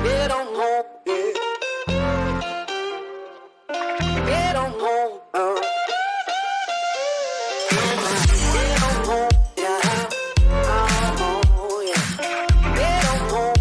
Get on home, yeah. Get on home, Get on home, yeah. Oh, yeah. Get on home,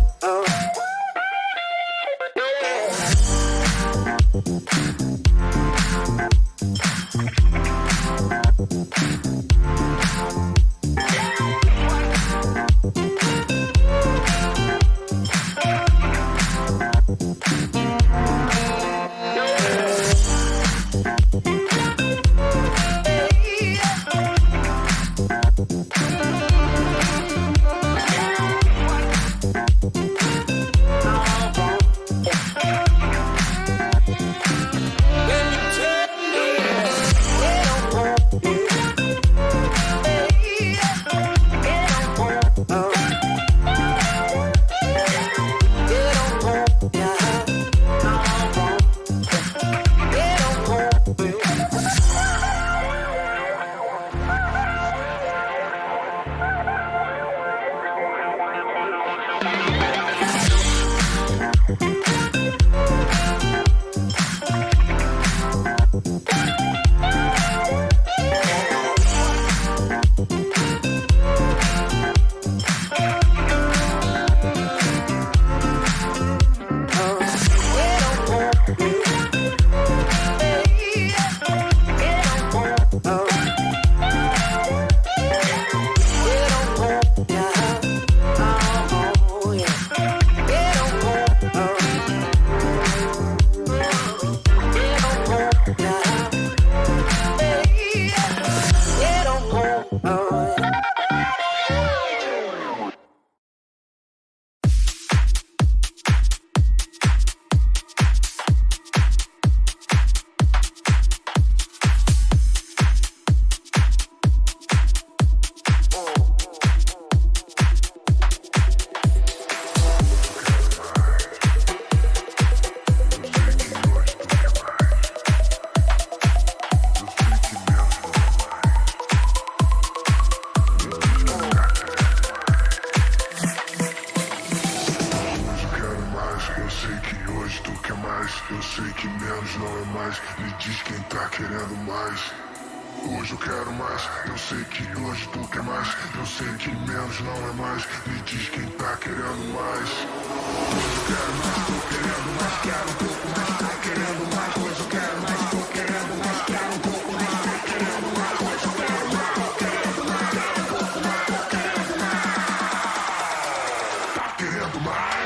Eu sei que menos não é mais. Me diz quem tá querendo mais. Hoje eu quero mais. Eu sei que hoje tu quer mais. Eu sei que menos não é mais. Me diz quem tá querendo mais. Hoje eu quero mais, tô querendo mais. Quero um pouco mais, tô querendo mais. Hoje eu quero mais, tô querendo mais. Quero um pouco mais, tô querendo mais. Hoje eu quero mais, tô querendo mais. Quero um pouco mais, tô querendo mais. Tá querendo mais.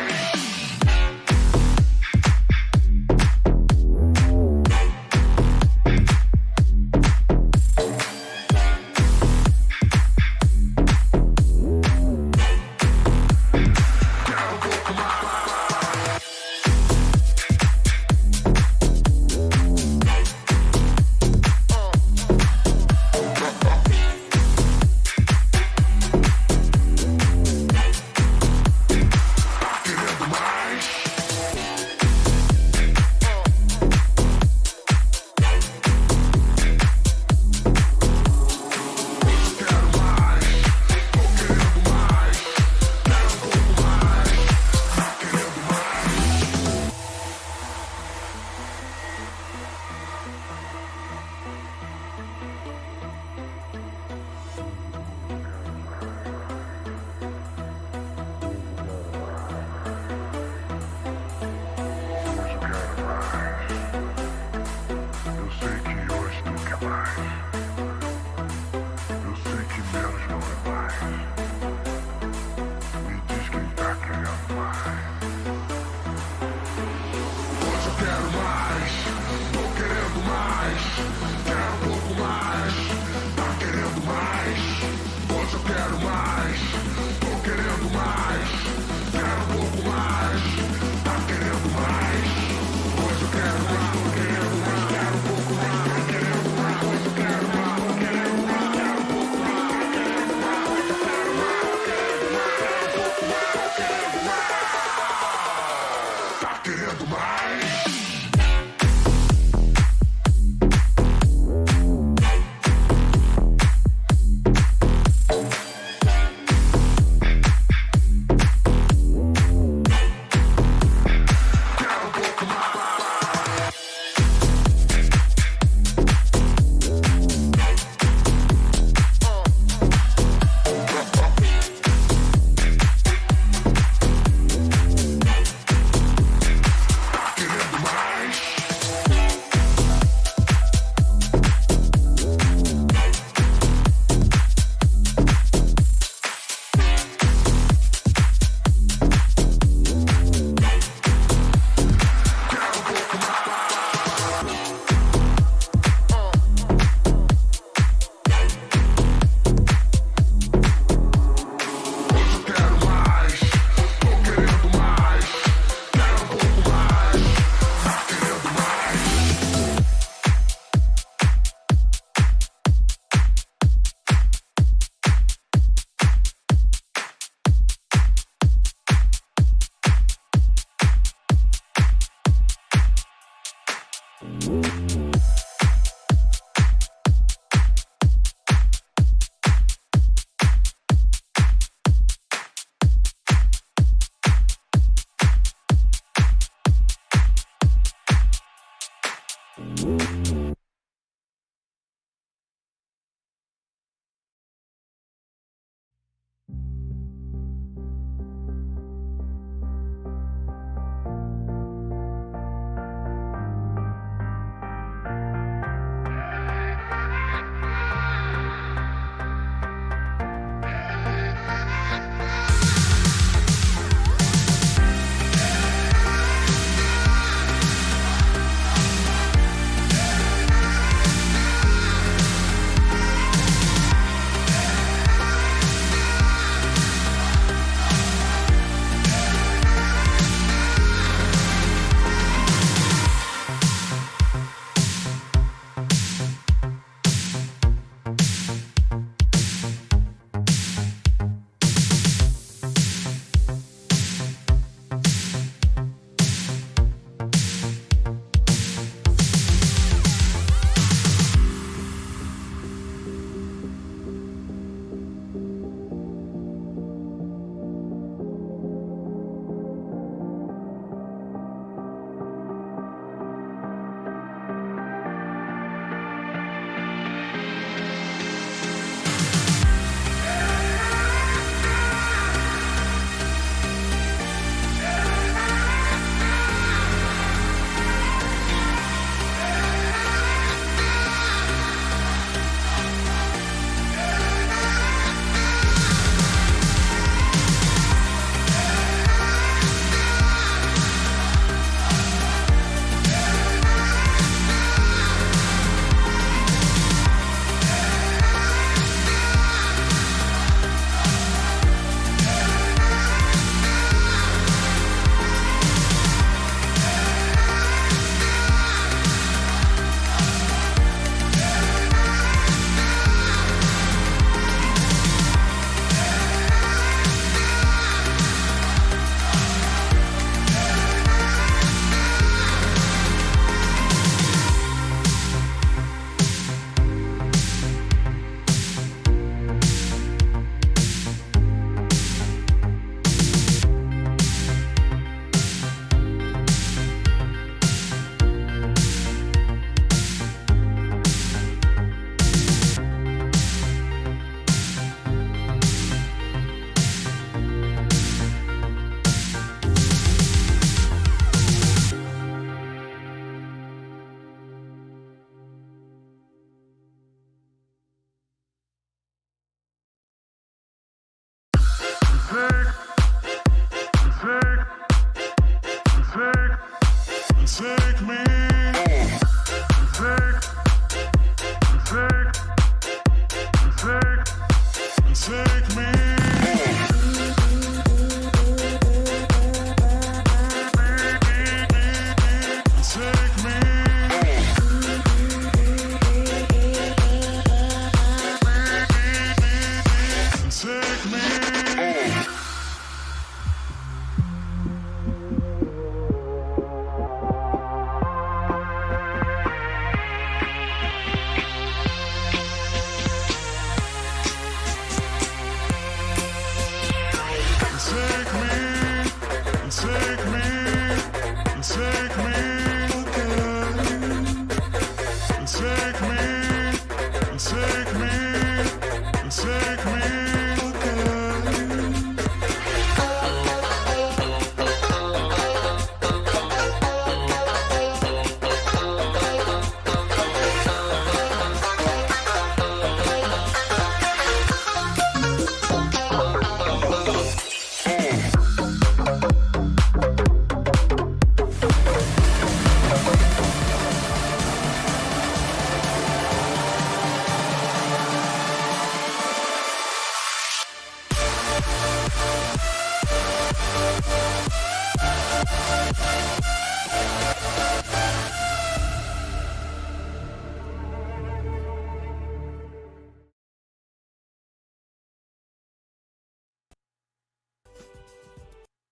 Quero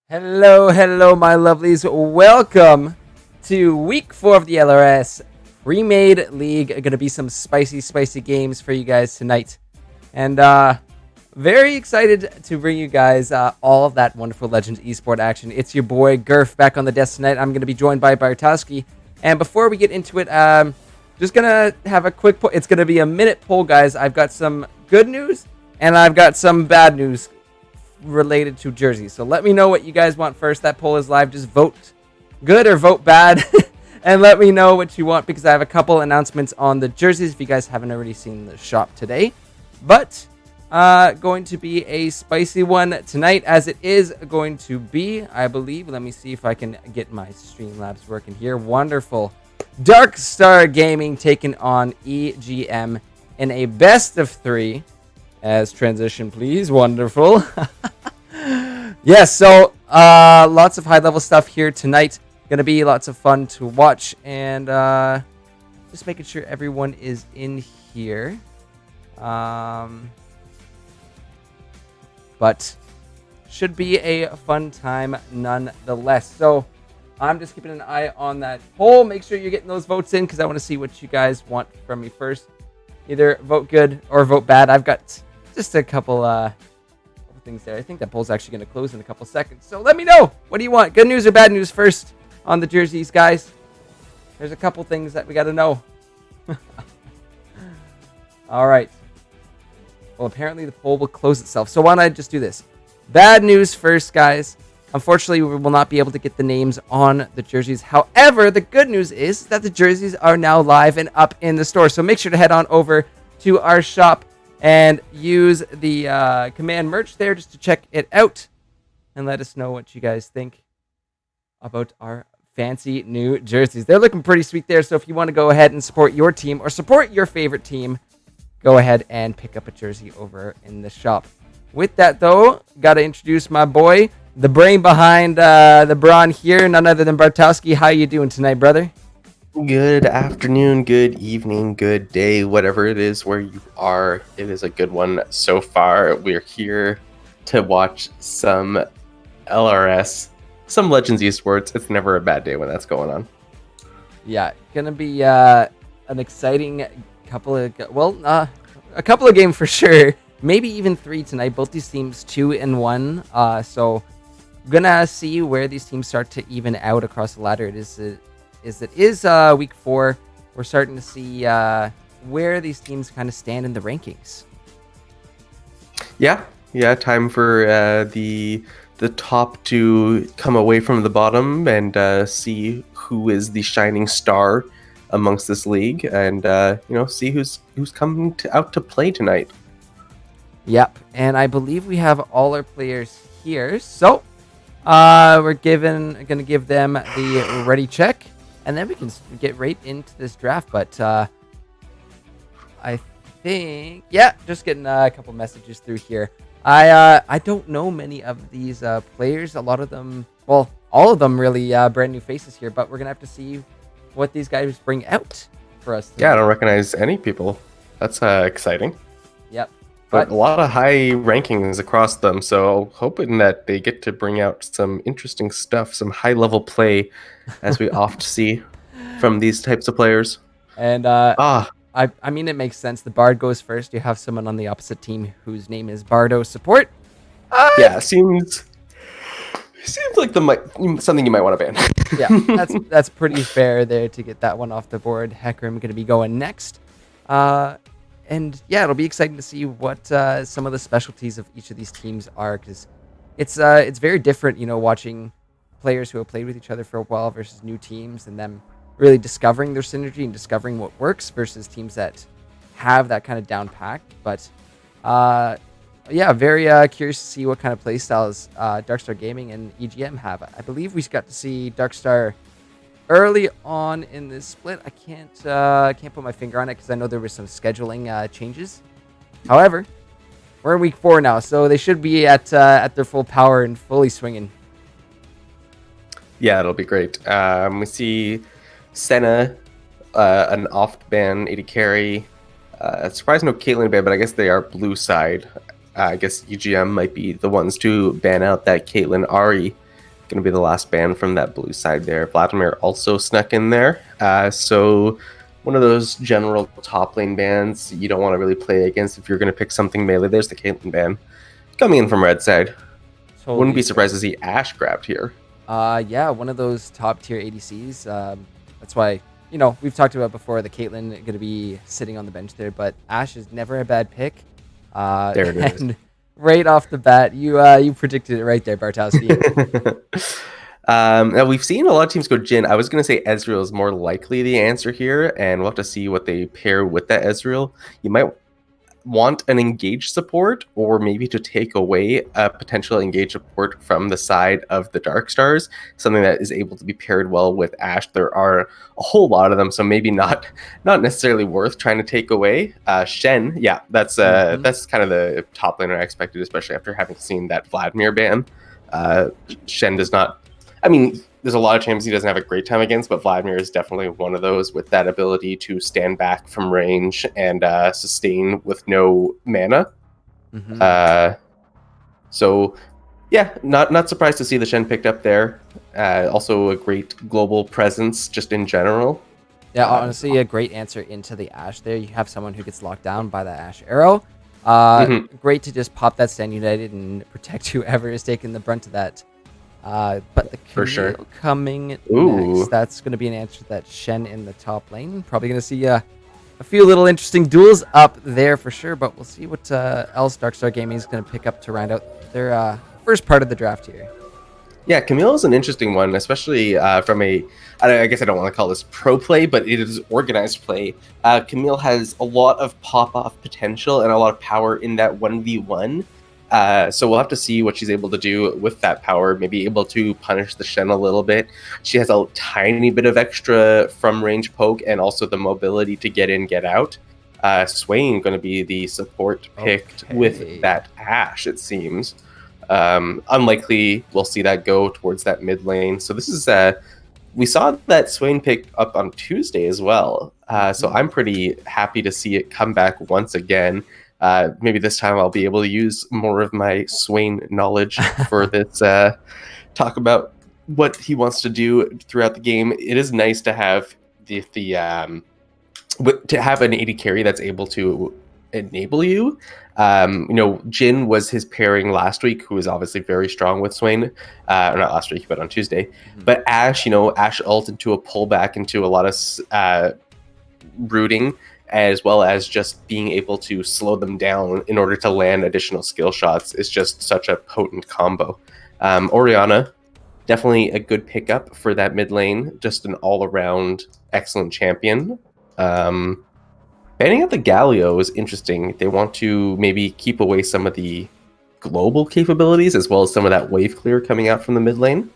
Hello, my lovelies. Welcome to week 4 of the LRS Premade League. Going to be some spicy games for you guys tonight. And very excited to bring you guys all of that wonderful Legends Esports action. It's your boy Gurf back on the desk tonight. I'm going to be joined by Bartoski. And before we get into it, just going to have a quick poll. It's going to be a minute poll, guys. I've got some good news and I've got some bad news related to jerseys. So let me know what you guys want first. That poll is live. Just vote good or vote bad and let me know what you want, because I have a couple announcements on the jerseys if you guys haven't already seen the shop today. But going to be a spicy one tonight, as it is going to be, I believe. Let me see if I can get my Streamlabs working here. Wonderful. Dark Star Gaming taking on EGM in a best of 3. As transition, please. Wonderful. Yes, so lots of high-level stuff here tonight. Going to be lots of fun to watch. And just making sure everyone is in here. But should be a fun time nonetheless. So I'm just keeping an eye on that poll. Make sure you're getting those votes in, because I want to see what you guys want from me first. Either vote good or vote bad. I've got just a couple things there. I think that poll's actually going to close in a couple seconds. So let me know. What do you want? Good news or bad news first on the jerseys, guys? There's a couple things that we got to know. All right. Well, apparently the poll will close itself. So why don't I just do this? Bad news first, guys. Unfortunately, we will not be able to get the names on the jerseys. However, the good news is that the jerseys are now live and up in the store. So make sure to head on over to our shop and use the command merch there just to check it out. And let us know what you guys think about our fancy new jerseys. They're looking pretty sweet there. So if you want to go ahead and support your team or support your favorite team, go ahead and pick up a jersey over in the shop. With that, though, got to introduce my boy, the brain behind the brawn here, none other than Bartowski. How you doing tonight, brother? Good afternoon, good evening, good day, whatever it is where you are. It is a good one so far. We're here to watch some LRS, some Legends Esports. It's never a bad day when that's going on. Yeah, gonna be an exciting couple of a couple of games for sure. Maybe even 3 tonight. Both these teams 2-1. So gonna see where these teams start to even out across the ladder. It is week 4. We're starting to see where these teams kind of stand in the rankings. Yeah. Time for the top to come away from the bottom and see who is the shining star amongst this league, and see who's coming out to play tonight. Yep, and I believe we have all our players here. So we're gonna give them the ready check, and then we can get right into this draft. But I think, yeah, just getting a couple messages through here. I don't know many of these players. A lot of them, well, all of them really brand new faces here. But we're gonna have to see what these guys bring out for us today. Yeah, I don't recognize any people. That's exciting. Yep. But a lot of high rankings across them, so hoping that they get to bring out some interesting stuff, some high-level play, as we oft see from these types of players. And I mean, it makes sense. The Bard goes first. You have someone on the opposite team whose name is Bardo Support. Yeah, seems like something you might want to ban. Yeah, that's pretty fair there to get that one off the board. Heckram going to be going next. And yeah, it'll be exciting to see what some of the specialties of each of these teams are, because it's very different, watching players who have played with each other for a while versus new teams, and them really discovering their synergy and discovering what works versus teams that have that kind of down packed. But yeah, very curious to see what kind of play styles Darkstar Gaming and EGM have. I believe we got to see Darkstar early on in this split. I can't put my finger on it because I know there were some scheduling changes. However, we're in week 4 now, so they should be at their full power and fully swinging. Yeah, it'll be great. We see Senna, an oft ban 80 carry. Surprised no Caitlyn ban, but I guess they are blue side. I guess EGM might be the ones to ban out that Caitlyn Ari going to be the last ban from that blue side there. Vladimir also snuck in there. So one of those general top lane bans you don't want to really play against if you're going to pick something melee. There's the Caitlyn ban coming in from red side. Totally Wouldn't be fair. surprised to see Ashe grabbed here. Yeah, one of those top tier ADCs. That's why, we've talked about before the Caitlyn going to be sitting on the bench there, but Ashe is never a bad pick. There it is. And right off the bat, you predicted it right there, Bartowski. Now we've seen a lot of teams go Jhin. I was going to say Ezreal is more likely the answer here, and we'll have to see what they pair with that Ezreal. You might want an engage support, or maybe to take away a potential engage support from the side of the Dark Stars, something that is able to be paired well with Ashe. There are a whole lot of them, so maybe not necessarily worth trying to take away. Shen, yeah, that's kind of the top laner I expected, especially after having seen that Vladimir ban. Shen does not. I mean, there's a lot of champions he doesn't have a great time against, but Vladimir is definitely one of those with that ability to stand back from range and sustain with no mana. So, yeah, not surprised to see the Shen picked up there. Also a great global presence just in general. Yeah, honestly, a great answer into the Ashe there. You have someone who gets locked down by the Ashe arrow. Great to just pop that Stand United and protect whoever is taking the brunt of that. But the For sure. Camille coming Ooh. next, that's going to be an answer that Shen in the top lane. Probably going to see a few little interesting duels up there for sure, but we'll see what else Darkstar Gaming is going to pick up to round out their first part of the draft here. Yeah, Camille is an interesting one, especially from I guess I don't want to call this pro play, but it is organized play. Camille has a lot of pop-off potential and a lot of power in that 1v1. So we'll have to see what she's able to do with that power, maybe able to punish the Shen a little bit. She has a tiny bit of extra from range poke and also the mobility to get in, get out. Swain going to be the support picked with that Ashe, it seems. Unlikely we'll see that go towards that mid lane. So this is we saw that Swain pick up on Tuesday as well. So I'm pretty happy to see it come back once again. Maybe this time I'll be able to use more of my Swain knowledge for this talk about what he wants to do throughout the game. It is nice to have to have an AD carry that's able to enable you. Jhin was his pairing last week, who was obviously very strong with Swain. Or not last week, but on Tuesday. But Ashe, Ashe ult into a pullback into a lot of rooting, as well as just being able to slow them down in order to land additional skill shots is just such a potent combo. Orianna, definitely a good pickup for that mid lane, just an all-around excellent champion. Banning out the Galio is interesting. They want to maybe keep away some of the global capabilities as well as some of that wave clear coming out from the mid lane.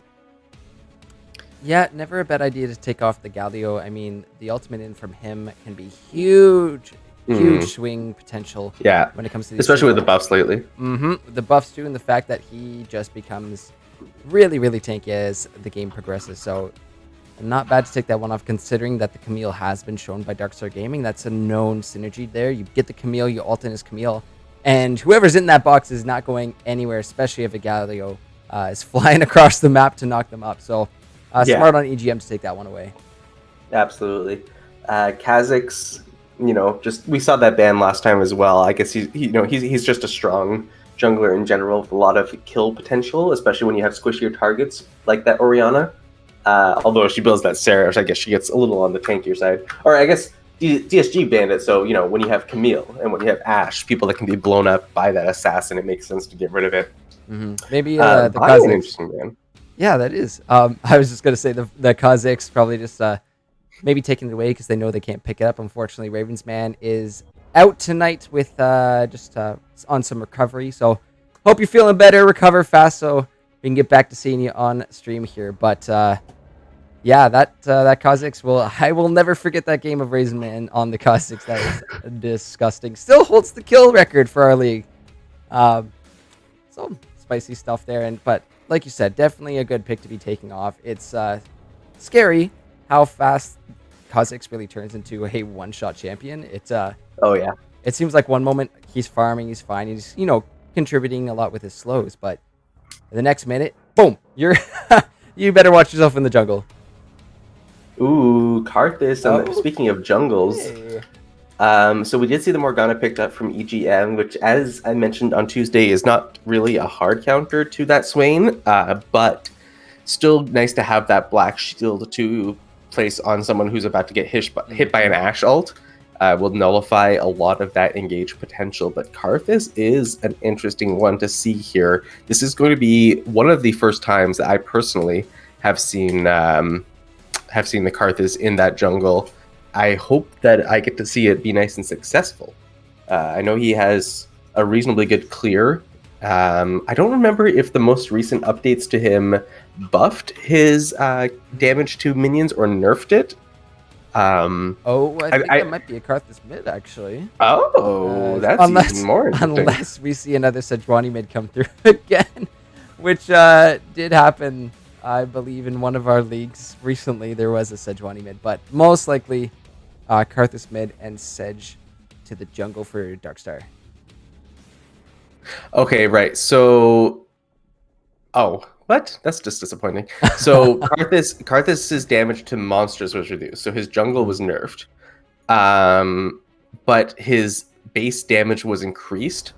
Yeah, never a bad idea to take off the Galio. I mean, the ultimate in from him can be huge swing potential. Yeah, when it comes to these especially with the buffs lately. The buffs too, and the fact that he just becomes really, really tanky as the game progresses. So not bad to take that one off, considering that the Camille has been shown by Darkstar Gaming. That's a known synergy there. You get the Camille, you ult in his Camille, and whoever's in that box is not going anywhere, especially if a Galio is flying across the map to knock them up. So smart on EGM to take that one away. Absolutely. Kha'Zix, just we saw that ban last time as well. I guess he's just a strong jungler in general with a lot of kill potential, especially when you have squishier targets like that Orianna. Although she builds that Sarah, I guess she gets a little on the tankier side. Or I guess DSG banned it, so when you have Camille and when you have Ashe, people that can be blown up by that assassin, it makes sense to get rid of it. Maybe the Kha'Zix, an interesting ban. Yeah, that is. I was just gonna say the Kha'Zix probably just maybe taking it away because they know they can't pick it up. Unfortunately, Ravens Man is out tonight with just on some recovery. So hope you're feeling better, recover fast, so we can get back to seeing you on stream here. But yeah, that Kha'Zix I will never forget that game of Raisin Man on the Kha'Zix. That was disgusting. Still holds the kill record for our league. So spicy stuff there, but like you said, definitely a good pick to be taking off. It's scary how fast Kha'Zix really turns into a one-shot champion. It's oh yeah. It seems like one moment he's farming, he's fine, he's contributing a lot with his slows, but the next minute boom, you're you better watch yourself in the jungle. Ooh, Karthus. And speaking of jungles, Okay. so we did see the Morgana picked up from EGM, which, as I mentioned on Tuesday, is not really a hard counter to that Swain, but still nice to have that black shield to place on someone who's about to get hit by an Ashe ult. Will nullify a lot of that engage potential, but Karthus is an interesting one to see here. This is going to be one of the first times that I personally have seen the Karthus in that jungle. I hope that I get to see it be nice and successful. I know he has a reasonably good clear. I don't remember if the most recent updates to him buffed his damage to minions or nerfed it. I think that might be a Karthus mid, actually. That's even more interesting. Unless we see another Sejuani mid come through again, which did happen, I believe, in one of our leagues recently. There was a Sejuani mid, but most likely Karthus mid and Sej to the jungle for Darkstar. Okay, right. So, what? That's just disappointing. So Karthus's damage to monsters was reduced. So his jungle was nerfed, but his base damage was increased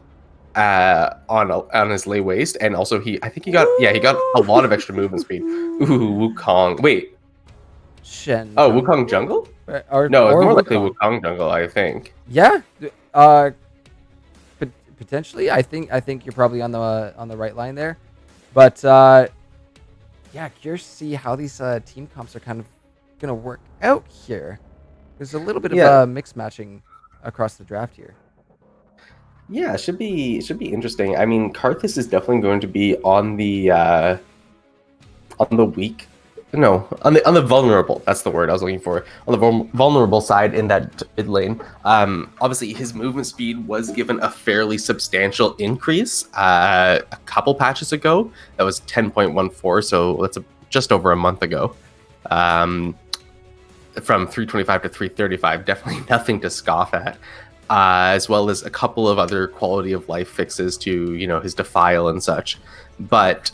on his lay waste, and also he got a lot of extra movement speed. Ooh, Wukong. Wait. Shen. Oh, Wukong jungle? No, it's more likely Wukong jungle, I think. Yeah. Potentially, I think you're probably on the right line there, but yeah, curious to see how these team comps are kind of gonna work out here. There's a little bit of mix matching across the draft here. Yeah, it should be interesting. I mean, Karthus is definitely going to be on the weak. No, on the vulnerable. That's the word I was looking for. On the vulnerable side in that mid lane. Obviously, his movement speed was given a fairly substantial increase a couple patches ago. That was 10.14, so that's just over a month ago. From 325 to 335, definitely nothing to scoff at. As well as a couple of other quality of life fixes to his defile and such. But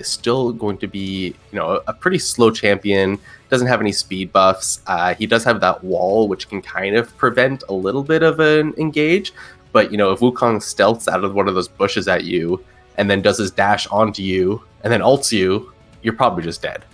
still going to be a pretty slow champion. Doesn't have any speed buffs. He does have that wall, which can kind of prevent a little bit of an engage. But if Wukong stealths out of one of those bushes at you and then does his dash onto you and then ults you, you're probably just dead.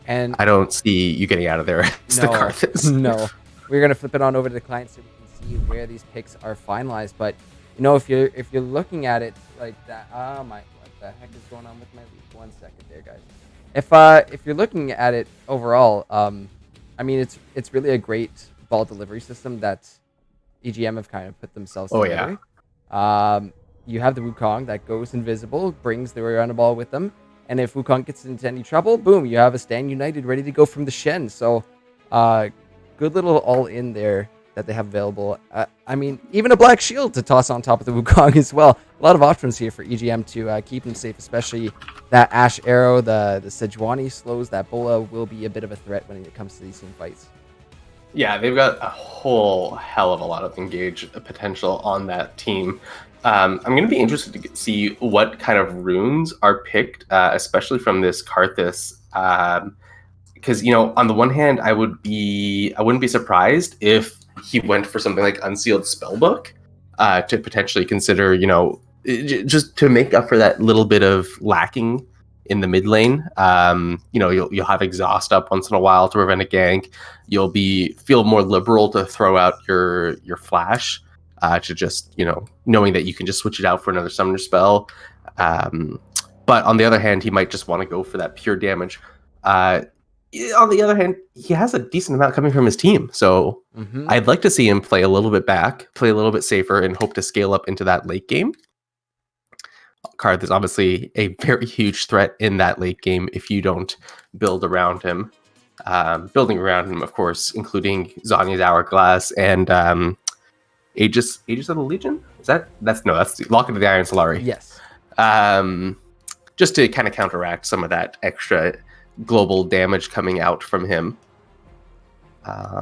And I don't see you getting out of there as the Karthus. No, we're gonna flip it on over to the client so we can see where these picks are finalized. But if you're looking at it like that, what the heck is going on with my league? 1 second there, guys. If you're looking at it overall, I mean it's really a great ball delivery system that EGM have kind of put themselves together. You have the Wukong that goes invisible, brings the round ball with them, and if Wukong gets into any trouble, boom, you have a Stand United ready to go from the Shen. So, good little all in there that they have available. I mean, even a Black Shield to toss on top of the Wukong as well. A lot of options here for EGM to keep him safe, especially that Ashe arrow, the Sejuani slows. That Bola will be a bit of a threat when it comes to these team fights. Yeah, they've got a whole hell of a lot of engage potential on that team. I'm going to be interested to see what kind of runes are picked, especially from this Karthus. Because on the one hand, I wouldn't be surprised if he went for something like Unsealed Spellbook to potentially consider, just to make up for that little bit of lacking in the mid lane. You'll have Exhaust up once in a while to prevent a gank. You'll feel more liberal to throw out your flash to just knowing that you can just switch it out for another summoner spell. But on the other hand, he might just want to go for that pure damage. On the other hand, he has a decent amount coming from his team, so I'd like to see him play a little bit back, play a little bit safer, and hope to scale up into that late game. Karth is obviously a very huge threat in that late game if you don't build around him. Building around him, of course, including Zhonya's Hourglass and Aegis of the Legion? That's Lock into the Iron Solari. Yes. Just to kind of counteract some of that extra global damage coming out from him. Yeah.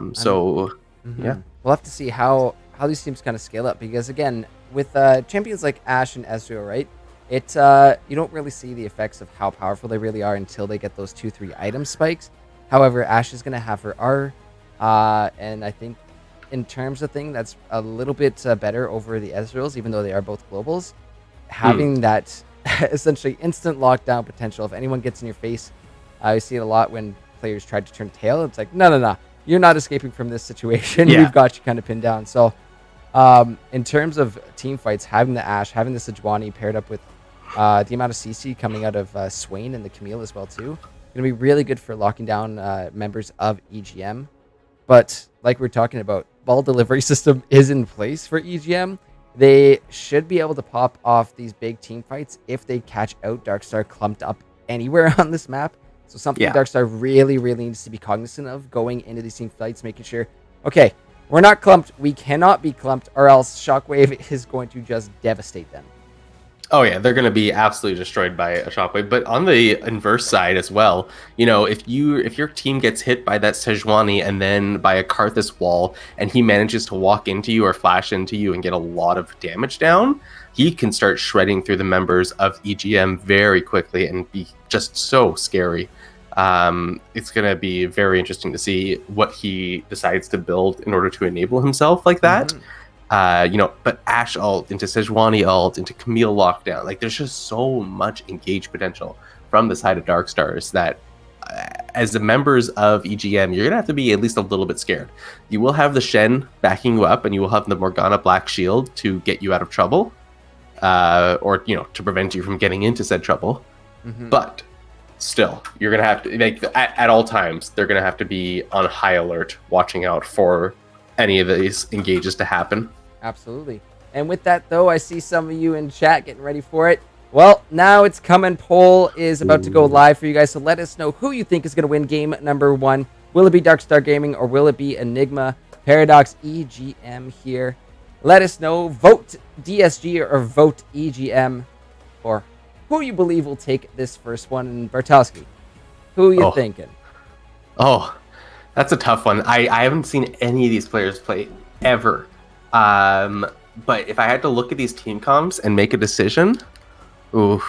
We'll have to see how these teams kind of scale up, because again, with champions like Ashe and Ezreal, right? you don't really see the effects of how powerful they really are until they get those 2-3 item spikes. However, Ashe is going to have her R, and I think in terms of thing, that's a little bit better over the Ezreals, even though they are both globals. Having that essentially instant lockdown potential, if anyone gets in your face, I see it a lot when players try to turn tail. It's like, no, you're not escaping from this situation. Yeah. We've got you kind of pinned down. So in terms of team fights, having the Ashe, having the Sejuani paired up with the amount of CC coming out of Swain and the Camille as well too, going to be really good for locking down members of EGM. But like we're talking about, ball delivery system is in place for EGM. They should be able to pop off these big team fights if they catch out Darkstar clumped up anywhere on this map. So something Darkstar really, really needs to be cognizant of going into these team fights, making sure, okay, we're not clumped, we cannot be clumped, or else Shockwave is going to just devastate them. Oh yeah, they're going to be absolutely destroyed by a Shockwave. But on the inverse side as well, you know, if your team gets hit by that Sejuani and then by a Karthus wall, and he manages to walk into you or flash into you and get a lot of damage down, he can start shredding through the members of EGM very quickly and be just so scary. It's going to be very interesting to see what he decides to build in order to enable himself like that. You know, but Ashe ult into Sejuani ult into Camille lockdown, like there's just so much engaged potential from the side of Darkstars that as the members of EGM, you're gonna have to be at least a little bit scared. You will have the Shen backing you up, and you will have the Morgana Black Shield to get you out of trouble, or you know, to prevent you from getting into said trouble. But still, you're gonna have to like at all times. They're gonna have to be on high alert, watching out for any of these engages to happen. Absolutely. And with that, though, I see some of you in chat getting ready for it. Well, now it's coming. Poll is about to go live for you guys, so let us know who you think is going to win game number 1. Will it be Darkstar Gaming or will it be Enigma Paradox EGM here? Let us know. Vote DSG or vote EGM, or who you believe will take this first one. And Bartowski, who are you thinking? Oh, that's a tough one. I haven't seen any of these players play ever. But if I had to look at these team comps and make a decision, I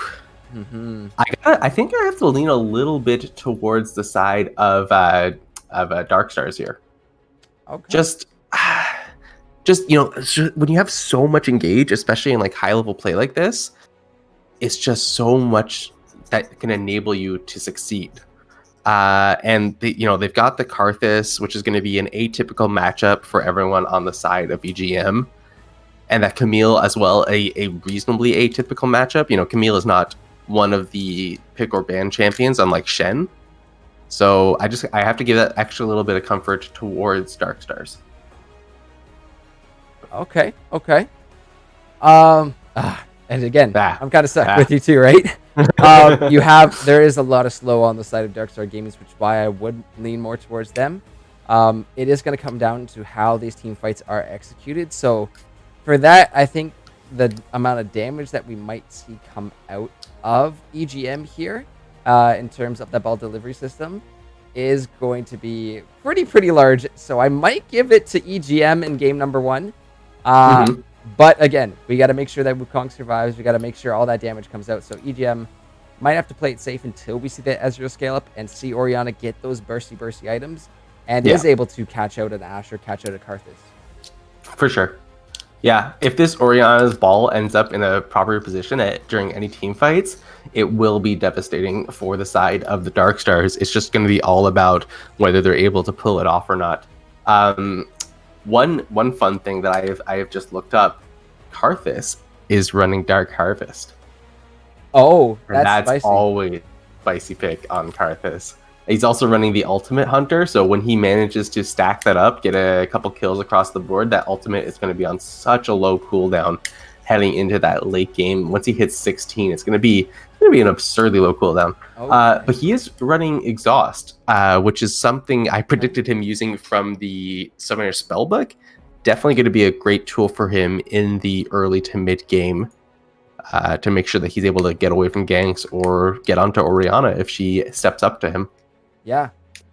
think I have to lean a little bit towards the side of Darkstars here. Okay. Just you know, when you have so much engage, especially in like high level play like this, it's just so much that can enable you to succeed. And you know, they've got the Karthus, which is going to be an atypical matchup for everyone on the side of EGM, and that Camille as well, a reasonably atypical matchup. You know, Camille is not one of the pick or ban champions, unlike Shen. So I have to give that extra little bit of comfort towards Darkstars. Okay. And again, I'm kind of stuck with you too, right? There is a lot of slow on the side of Darkstar Gaming, which is why I would lean more towards them. It is going to come down to how these team fights are executed. So for that, I think the amount of damage that we might see come out of EGM here, in terms of the ball delivery system, is going to be pretty large. So I might give it to EGM in game number 1. But again, we got to make sure that Wukong survives. We got to make sure all that damage comes out. So EGM might have to play it safe until we see the Ezreal scale up and see Orianna get those bursty items and is able to catch out an Ashe or catch out a Karthus. For sure. Yeah, if this Orianna's ball ends up in a proper position during any team fights, it will be devastating for the side of the Darkstars. It's just going to be all about whether they're able to pull it off or not. One fun thing that I have just looked up, Karthus is running Dark Harvest. Oh, that's spicy. Always spicy pick on Karthus. He's also running the Ultimate Hunter, so when he manages to stack that up, get a couple kills across the board, that Ultimate is going to be on such a low cooldown heading into that late game. Once he hits 16, it's going to be an absurdly low cooldown. Okay. But he is running Exhaust, which is something I predicted him using from the Summoner Spellbook. Definitely going to be a great tool for him in the early to mid game, to make sure that he's able to get away from ganks or get onto Orianna if she steps up to him. Yeah,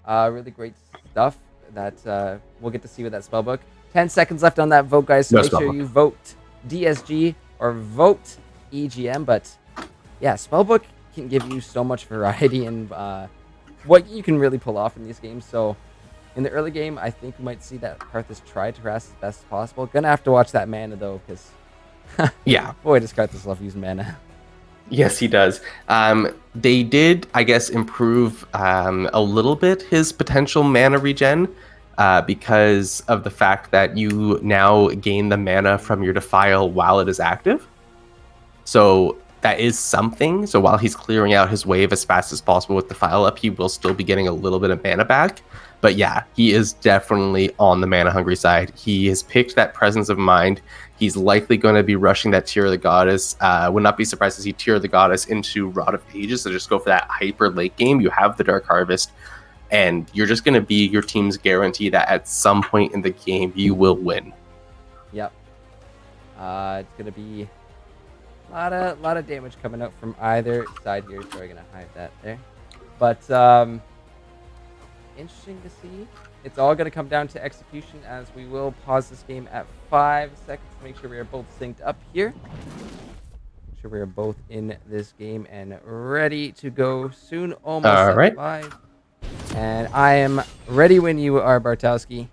really great stuff that we'll get to see with that spellbook. 10 seconds left on that vote, guys, so make sure you vote DSG or vote EGM. But yeah, Spellbook can give you so much variety and what you can really pull off in these games. So in the early game, I think we might see that Karthus try to harass as best as possible. Gonna have to watch that mana though, because Yeah. boy, does Karthus love using mana. Yes, he does. They did, I guess, improve a little bit his potential mana regen because of the fact that you now gain the mana from your Defile while it is active. So that is something. So while he's clearing out his wave as fast as possible with Defile up, he will still be getting a little bit of mana back. But yeah, he is definitely on the mana hungry side. He has picked that presence of mind. He's likely going to be rushing that Tear of the Goddess. Would not be surprised to see Tear of the Goddess into Rod of Ages. So just go for that hyper late game. You have the Dark Harvest, and you're just going to be your team's guarantee that at some point in the game you will win. Yep. It's gonna be a lot of damage coming out from either side here. So we're gonna hide that there. But interesting to see. It's all going to come down to execution, as we will pause this game at 5 seconds to make sure we are both synced up here. Make sure we are both in this game and ready to go soon. Almost All at right. 5. And I am ready when you are, Bartowski.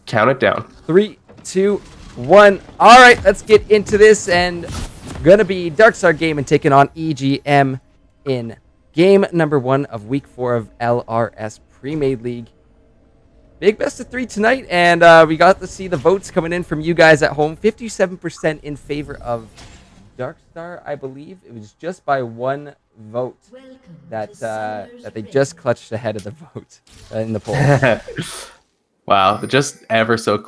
Count it down. 3, 2, 1. All right, let's get into this. And going to be Darkstar Gaming taking on EGM in game number 1 of week 4 of LRS Premade League. Big best of 3 tonight, and we got to see the votes coming in from you guys at home. 57% in favor of Darkstar, I believe. It was just by 1 vote that they just clutched ahead of the vote in the poll. Wow, just ever so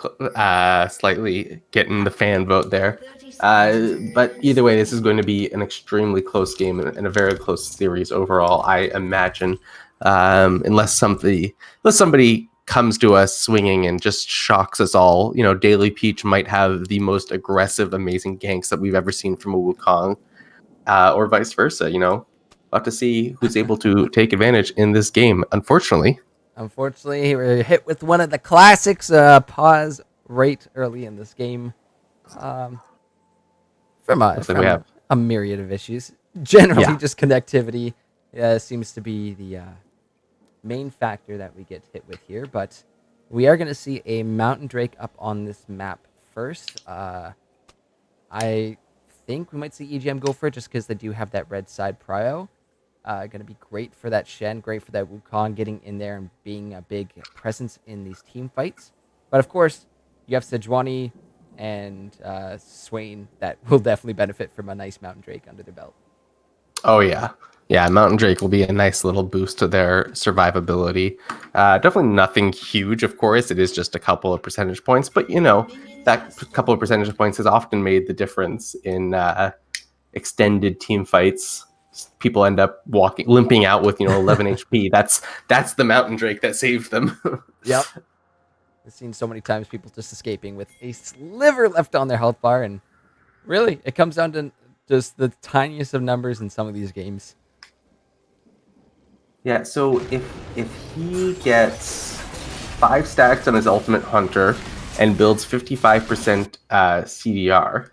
slightly getting the fan vote there. But either way, this is going to be an extremely close game and a very close series overall, I imagine. Unless somebody comes to us swinging and just shocks us all. You know, Daily Peach might have the most aggressive, amazing ganks that we've ever seen from a Wukong, or vice versa. You know, we'll have to see who's able to take advantage in this game. Unfortunately, we're hit with one of the classics. Pause right early in this game. From a myriad of issues. Generally, just connectivity seems to be the main factor that we get hit with here, but we are going to see a Mountain Drake up on this map first. I think we might see EGM go for it just because they do have that red side prio. Going to be great for that Shen, great for that Wukong getting in there and being a big presence in these team fights. But of course, you have Sejuani and Swain that will definitely benefit from a nice Mountain Drake under their belt. Oh yeah. Yeah, Mountain Drake will be a nice little boost to their survivability. Definitely nothing huge, of course. It is just a couple of percentage points. But, you know, that couple of percentage points has often made the difference in extended team fights. People end up limping out with, 11 HP. That's the Mountain Drake that saved them. Yep. I've seen so many times people just escaping with a sliver left on their health bar. And really, it comes down to just the tiniest of numbers in some of these games. Yeah, so if he gets 5 stacks on his Ultimate Hunter and builds 55% CDR,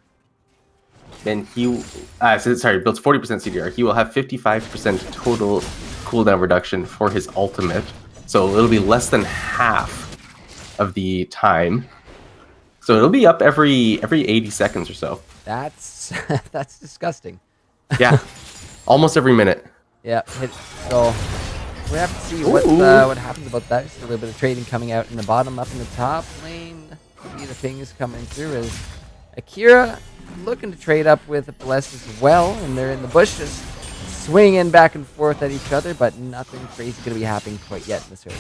then builds 40% CDR, he will have 55% total cooldown reduction for his ultimate. So it'll be less than half of the time. So it'll be up every 80 seconds or so. That's disgusting. Yeah, almost every minute. Yeah, so we have to see what happens about that. Just a little bit of trading coming out in the bottom, up in the top lane. See the pings coming through as Akira looking to trade up with Bless as well, and they're in the bush just swinging back and forth at each other, but nothing crazy going to be happening quite yet in this area.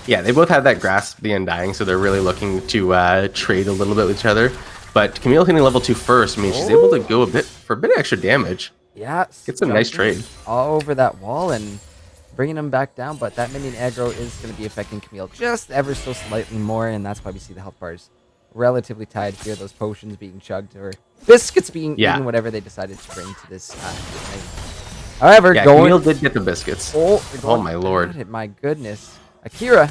Yeah, they both have that Grasp the Undying, so they're really looking to trade a little bit with each other. But Camille hitting level 2 first means she's able to go a bit extra damage. Yeah, it's a nice trade. All over that wall and bringing him back down, but that minion aggro is going to be affecting Camille just ever so slightly more, and that's why we see the health bars relatively tied here. Those potions being chugged or biscuits being eaten, whatever they decided to bring to this. However, Camille did get the biscuits. Oh my lord! My goodness, Akira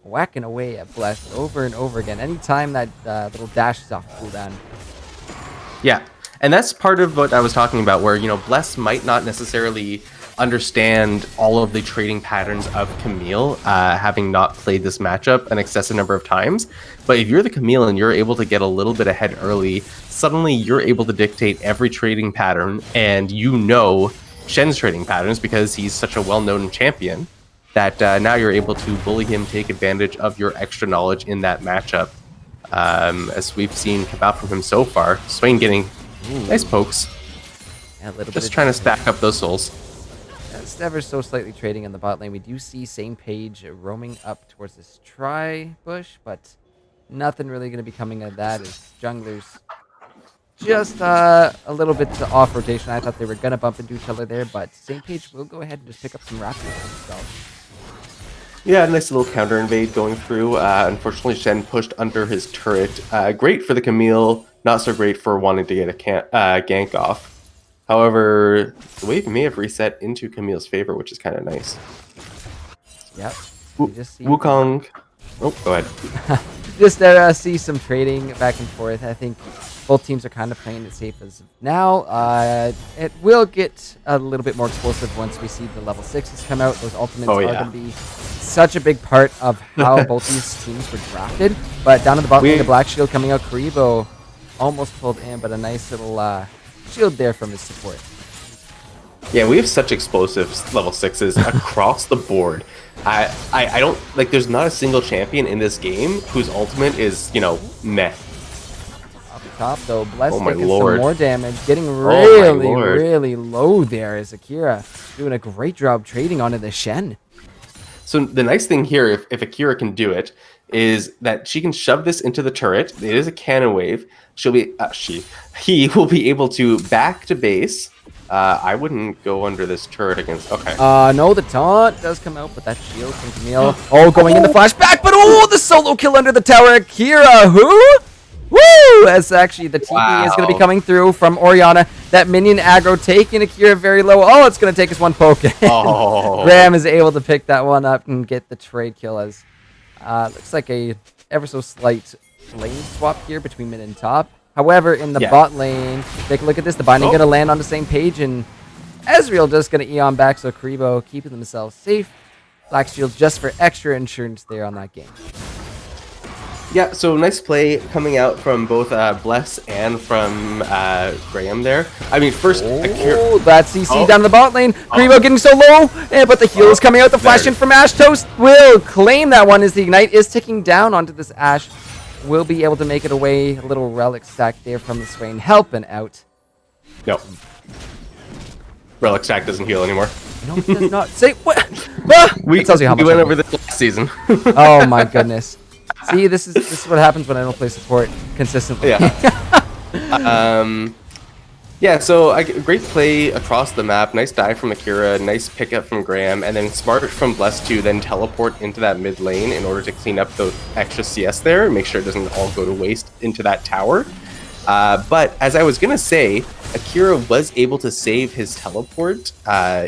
whacking away at Bless over and over again. Anytime that little dash is off cooldown. Yeah. And that's part of what I was talking about, where, Bless might not necessarily understand all of the trading patterns of Camille, having not played this matchup an excessive number of times. But if you're the Camille and you're able to get a little bit ahead early, suddenly you're able to dictate every trading pattern, and Shen's trading patterns because he's such a well-known champion that now you're able to bully him, take advantage of your extra knowledge in that matchup. As we've seen come out from him so far. Swain getting nice pokes. Yeah, a little Just bit trying to stack up those souls. Just ever so slightly trading in the bot lane. We do see same page roaming up towards this bush, but nothing really going to be coming of that as junglers just a little bit off rotation. I thought they were going to bump into each other there, but same page will go ahead and just pick up some raptors for himself. Yeah, nice little counter invade going through. Unfortunately, Shen pushed under his turret. Great for the Camille, not so great for wanting to get a gank off. However, the wave may have reset into Camille's favor, which is kind of nice. Yep. Wukong. Oh, go ahead. Just see some trading back and forth. I think both teams are kind of playing it safe as of now. It will get a little bit more explosive once we see the level 6s come out. Those ultimates are going to be such a big part of how both these teams were drafted. But down in the bottom lane, the Black Shield coming out. Karibo almost pulled in, but a nice little shield there from his support. Yeah, we have such explosive level 6s across the board. I don't like. There's not a single champion in this game whose ultimate is meh. Off the top though, Bless Oh my taking lord. some more damage, getting Oh my really lord. really low there. As Akira doing a great job trading onto the Shen. So the nice thing here, if Akira can do it, is that she can shove this into the turret. It is a cannon wave. He will be able to back to base. I wouldn't go under this turret against. Okay. No, the taunt does come out, but that shield from Camille. Oh, going in the flashback, but the solo kill under the tower. Akira, who? Woo! As actually the TP is going to be coming through from Orianna. That minion aggro taking Akira very low. Oh, it's going to take us one poke. Oh. Graham is able to pick that one up and get the trade kill as looks like a ever so slight lane swap here between mid and top. However, in the bot lane, take a look at this. The binding going to land on the same page, and Ezreal just going to Eon back, so Karibo keeping themselves safe. Black Shield just for extra insurance there on that game. Yeah, so nice play coming out from both Bless and from Graham there. I mean, first... that CC down the bot lane. Karibo getting so low, but the heal is coming out. The flash in from Ash. Toast will claim that one as the Ignite is ticking down onto this Ash. Will be able to make it away. A little relic stack there from the Swain helping out. No. Relic stack doesn't heal anymore. No, it does not. Say what? We tells you how much went over this last season. Oh my goodness. See, this is what happens when I don't play support consistently. Yeah. Yeah, so great play across the map. Nice dive from Akira, nice pickup from Graham, and then smart from Bless to then teleport into that mid lane in order to clean up the extra CS there and make sure it doesn't all go to waste into that tower. But as I was going to say, Akira was able to save his teleport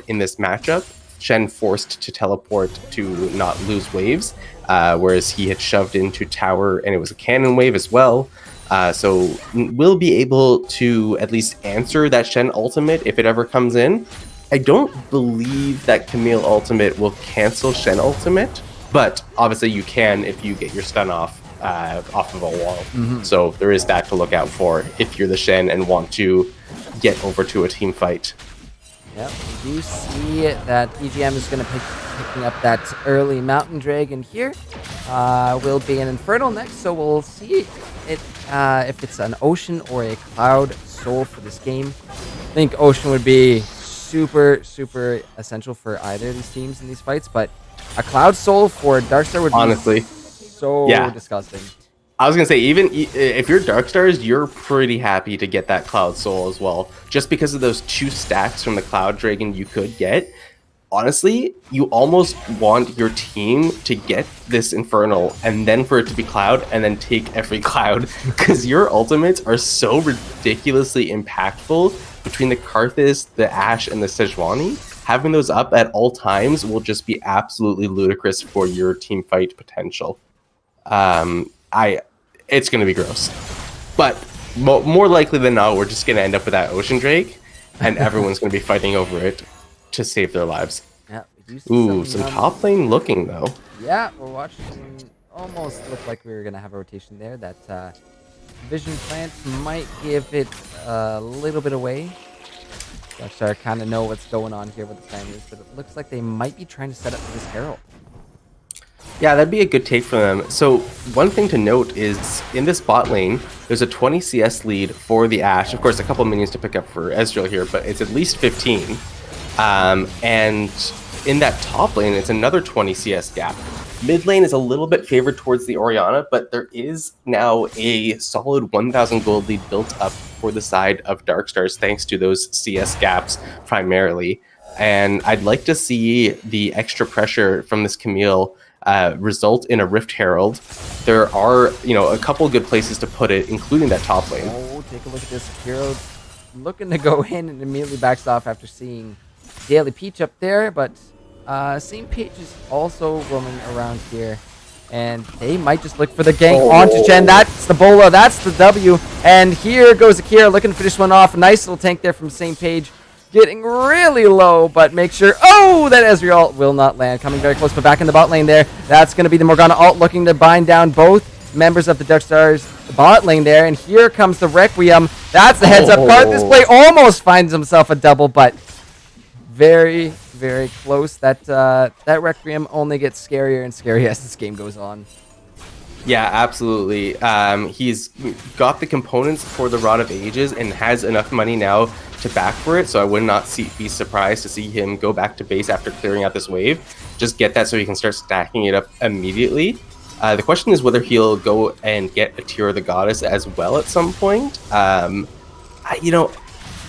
in this matchup. Shen forced to teleport to not lose waves, whereas he had shoved into tower and it was a cannon wave as well. So we'll be able to at least answer that Shen ultimate if it ever comes in. I don't believe that Camille ultimate will cancel Shen ultimate, but obviously you can if you get your stun off of a wall. Mm-hmm. So there is that to look out for if you're the Shen and want to get over to a team fight. Yep, we do see that EGM is going to picking up that early Mountain Dragon here. Will be an Infernal next, so we'll see it if it's an Ocean or a Cloud Soul for this game. I think Ocean would be super, super essential for either of these teams in these fights, but a Cloud Soul for Darkstar would honestly be so disgusting. I was going to say, even if you're Darkstars, you're pretty happy to get that Cloud Soul as well. Just because of those 2 stacks from the Cloud Dragon you could get. Honestly, you almost want your team to get this Infernal and then for it to be Cloud and then take every Cloud. Because your ultimates are so ridiculously impactful between the Karthus, the Ashe, and the Sejuani. Having those up at all times will just be absolutely ludicrous for your team fight potential. It's going to be gross. But more likely than not, we're just going to end up with that Ocean Drake, and everyone's going to be fighting over it to save their lives. Yeah, we do see Ooh, some top lane looking, though. Yeah, we're watching. Almost looked like we were gonna have a rotation there. That vision plant might give it a little bit away. Darkstar kind of know what's going on here with the plan is, but it looks like they might be trying to set up for this Herald. Yeah, that'd be a good take for them. So one thing to note is in this bot lane, there's a 20 CS lead for the Ashe. Of course, a couple minions to pick up for Ezreal here, but it's at least 15. And in that top lane, it's another 20 CS gap. Mid lane is a little bit favored towards the Orianna, but there is now a solid 1,000 gold lead built up for the side of Darkstars thanks to those CS gaps primarily. And I'd like to see the extra pressure from this Camille result in a Rift Herald. There are, a couple good places to put it, including that top lane. Oh, take a look at this. Hero looking to go in and immediately backs off after seeing Daily Peach up there, but St. Page is also roaming around here, and they might just look for the gank onto Chen. That's the Bola, that's the W, and here goes Akira looking to finish one off. Nice little tank there from St. Page, getting really low, but make sure, that Ezreal will not land. Coming very close, but back in the bot lane there. That's going to be the Morgana ult looking to bind down both members of the Darkstars bot lane there, and here comes the Requiem. That's the heads up card. This play almost finds himself a double, but very, very close. That Requiem only gets scarier and scarier as this game goes on. Yeah, absolutely. He's got the components for the Rod of Ages and has enough money now to back for it, so I would not be surprised to see him go back to base after clearing out this wave. Just get that so he can start stacking it up immediately. The question is whether he'll go and get a Tear of the Goddess as well at some point.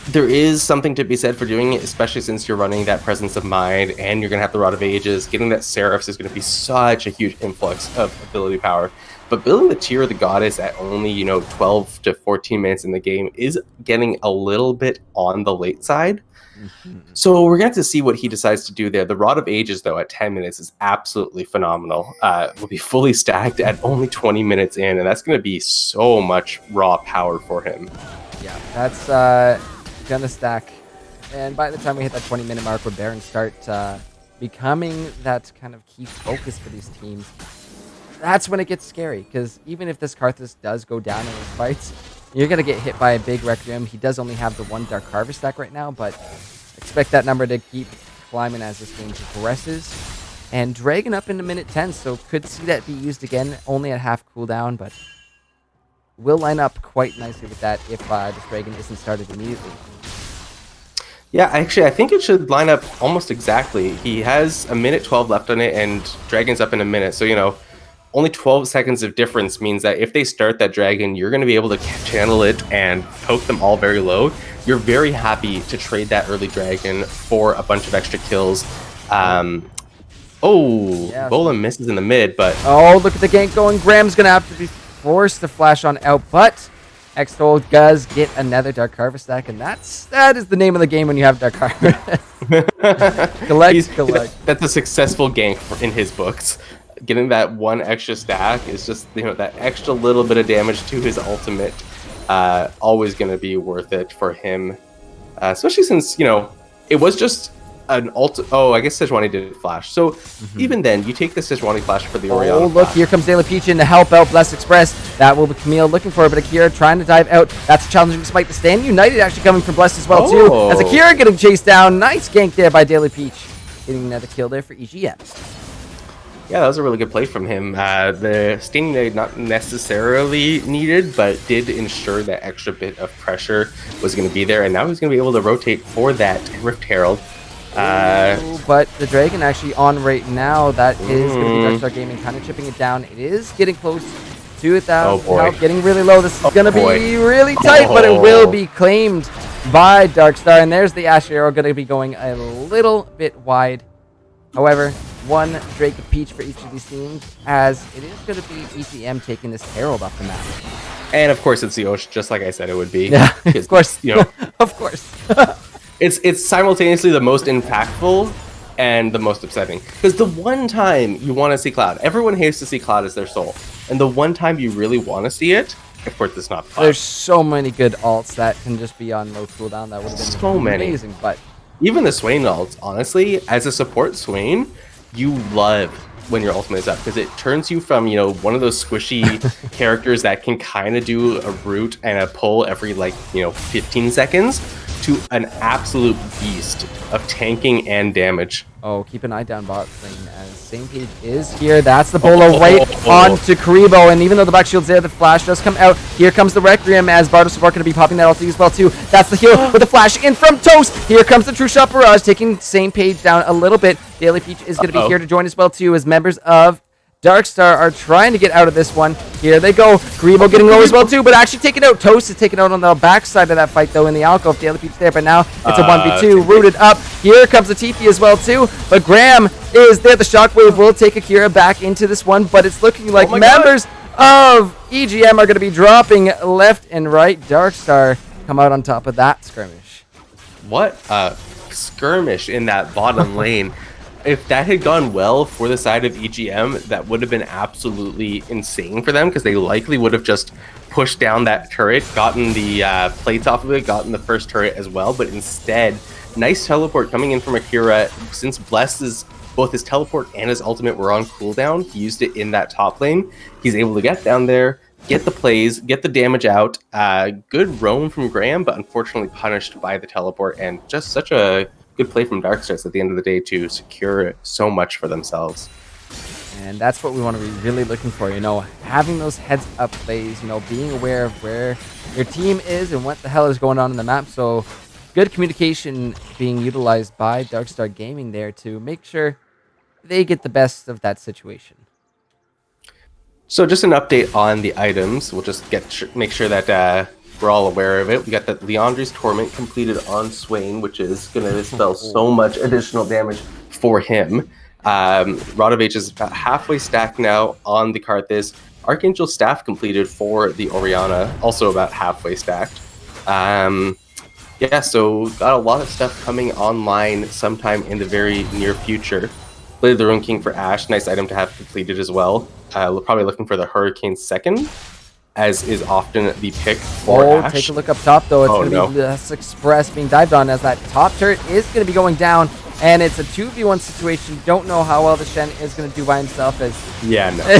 There is something to be said for doing it, especially since you're running that Presence of Mind and you're going to have the Rod of Ages. Getting that Seraphs is going to be such a huge influx of ability power. But building the Tear of the Goddess at only, 12 to 14 minutes in the game is getting a little bit on the late side. Mm-hmm. So we're going to have to see what he decides to do there. The Rod of Ages, though, at 10 minutes is absolutely phenomenal. Will be fully stacked at only 20 minutes in, and that's going to be so much raw power for him. Yeah, that's gonna stack, and by the time we hit that 20-minute mark where Barons start becoming that kind of key focus for these teams, that's when it gets scary, because even if this Karthus does go down in his fights, you're gonna get hit by a big Requiem. He does only have the one Dark Harvest stack right now, but expect that number to keep climbing as this game progresses. And Dragon up into minute 10, so could see that be used again, only at half cooldown, but will line up quite nicely with that if this Dragon isn't started immediately. Yeah, actually, I think it should line up almost exactly. He has a minute 12 left on it, and Dragon's up in a minute. So, only 12 seconds of difference means that if they start that Dragon, you're going to be able to channel it and poke them all very low. You're very happy to trade that early Dragon for a bunch of extra kills. Bola misses in the mid, but... Oh, look at the gank going. Graham's going to have to be forced to flash on out, but X-Toll does get another Dark Harvest stack, and that is the name of the game when you have Dark Harvest. collect. That's a successful gank in his books. Getting that one extra stack is just, that extra little bit of damage to his ultimate. Always going to be worth it for him. Especially since, it was just an I guess Sejuani did flash. So even then, you take the Sejuani flash for the Orianna. Oh, look, here comes Daily Peach in to help out Blessed Express. That will be Camille looking for it, but Akira trying to dive out. That's a challenging spike to stand. United actually coming from Blessed as well, too. As Akira getting chased down. Nice gank there by Daily Peach. Getting another kill there for EGM. Yeah, that was a really good play from him. The Standing United not necessarily needed, but did ensure that extra bit of pressure was going to be there, and now he's going to be able to rotate for that Rift Herald. But the Dragon actually on right now. That is going to be Darkstar Gaming kind of chipping it down. It is getting close to 1,000 health, getting really low. This is going to be really tight, but it will be claimed by Darkstar. And there's the Ashe arrow going to be going a little bit wide. However, one Drake of Peach for each of these teams, as it is going to be EGM taking this Herald off the map. And of course, it's the Osh, just like I said it would be. Yeah, of course. Of course. It's simultaneously the most impactful and the most upsetting. Because the one time you want to see Cloud, everyone hates to see Cloud as their soul. And the one time you really want to see it, of course, it's not fun. There's so many good alts that can just be on low cooldown. That would have been So many. amazing. But Even the Swain ults, honestly, as a support Swain, you love when your ultimate is up because it turns you from, you know, one of those squishy characters that can kind of do a root and a pull every, like, you know, 15 seconds to an absolute beast of tanking and damage. oh, keep an eye down bot lane as Same Page is here. That's the bolo right onto Karibo, and even though the back shield's there, the flash does come out. Here comes the Requiem as Bardo support going to be popping that ulti as well too. That's the heal with the flash in from Toast. Here comes the True Shot Barrage taking Same Page down a little bit. Daily Peach is going to be here to join as well too as members of Darkstar are trying to get out of this one. Here they go. Karibo getting low as well too, but actually taking out. Toast is taken out on the backside of that fight though in the alcove. Daily Peach there, but now it's a 1v2 rooted up. Here comes the TP as well too, but Graham is there. The Shockwave will take Akira back into this one, but it's looking like members of EGM are going to be dropping left and right. Darkstar come out on top of that skirmish. What a skirmish in that bottom lane. If that had gone well for the side of EGM, that would have been absolutely insane for them because they likely would have just pushed down that turret, gotten the plates off of it, gotten the first turret as well. But instead, nice teleport coming in from Akira. Since Bless's both his teleport and his ultimate were on cooldown, he used it in that top lane. He's able to get down there, get the plays, get the damage out. Good roam from Graham, but unfortunately punished by the teleport, and just such a good play from Darkstars at the end of the day to secure so much for themselves. And that's what we want to be really looking for, you know, having those heads up plays, you know, being aware of where your team is and what the hell is going on in the map. So good communication being utilized by Darkstar Gaming there to make sure they get the best of that situation. So just an update on the items. We'll just make sure that we're all aware of it. We got the Leandri's Torment completed on Swain, which is going to dispel so much additional damage for him. Rod of Age is about halfway stacked now on the Karthus. Archangel Staff completed for the Orianna, also about halfway stacked. Yeah, so got a lot of stuff coming online sometime in the very near future. Blade of the Rune King for Ashe, nice item to have completed as well. We're probably looking for the Hurricane second, as is often the pick for Ashe. Take a look up top though. It's going to be Bless Express being dived on as that top turret is going to be going down, and it's a 2v1 situation. Don't know how well the Shen is going to do by himself as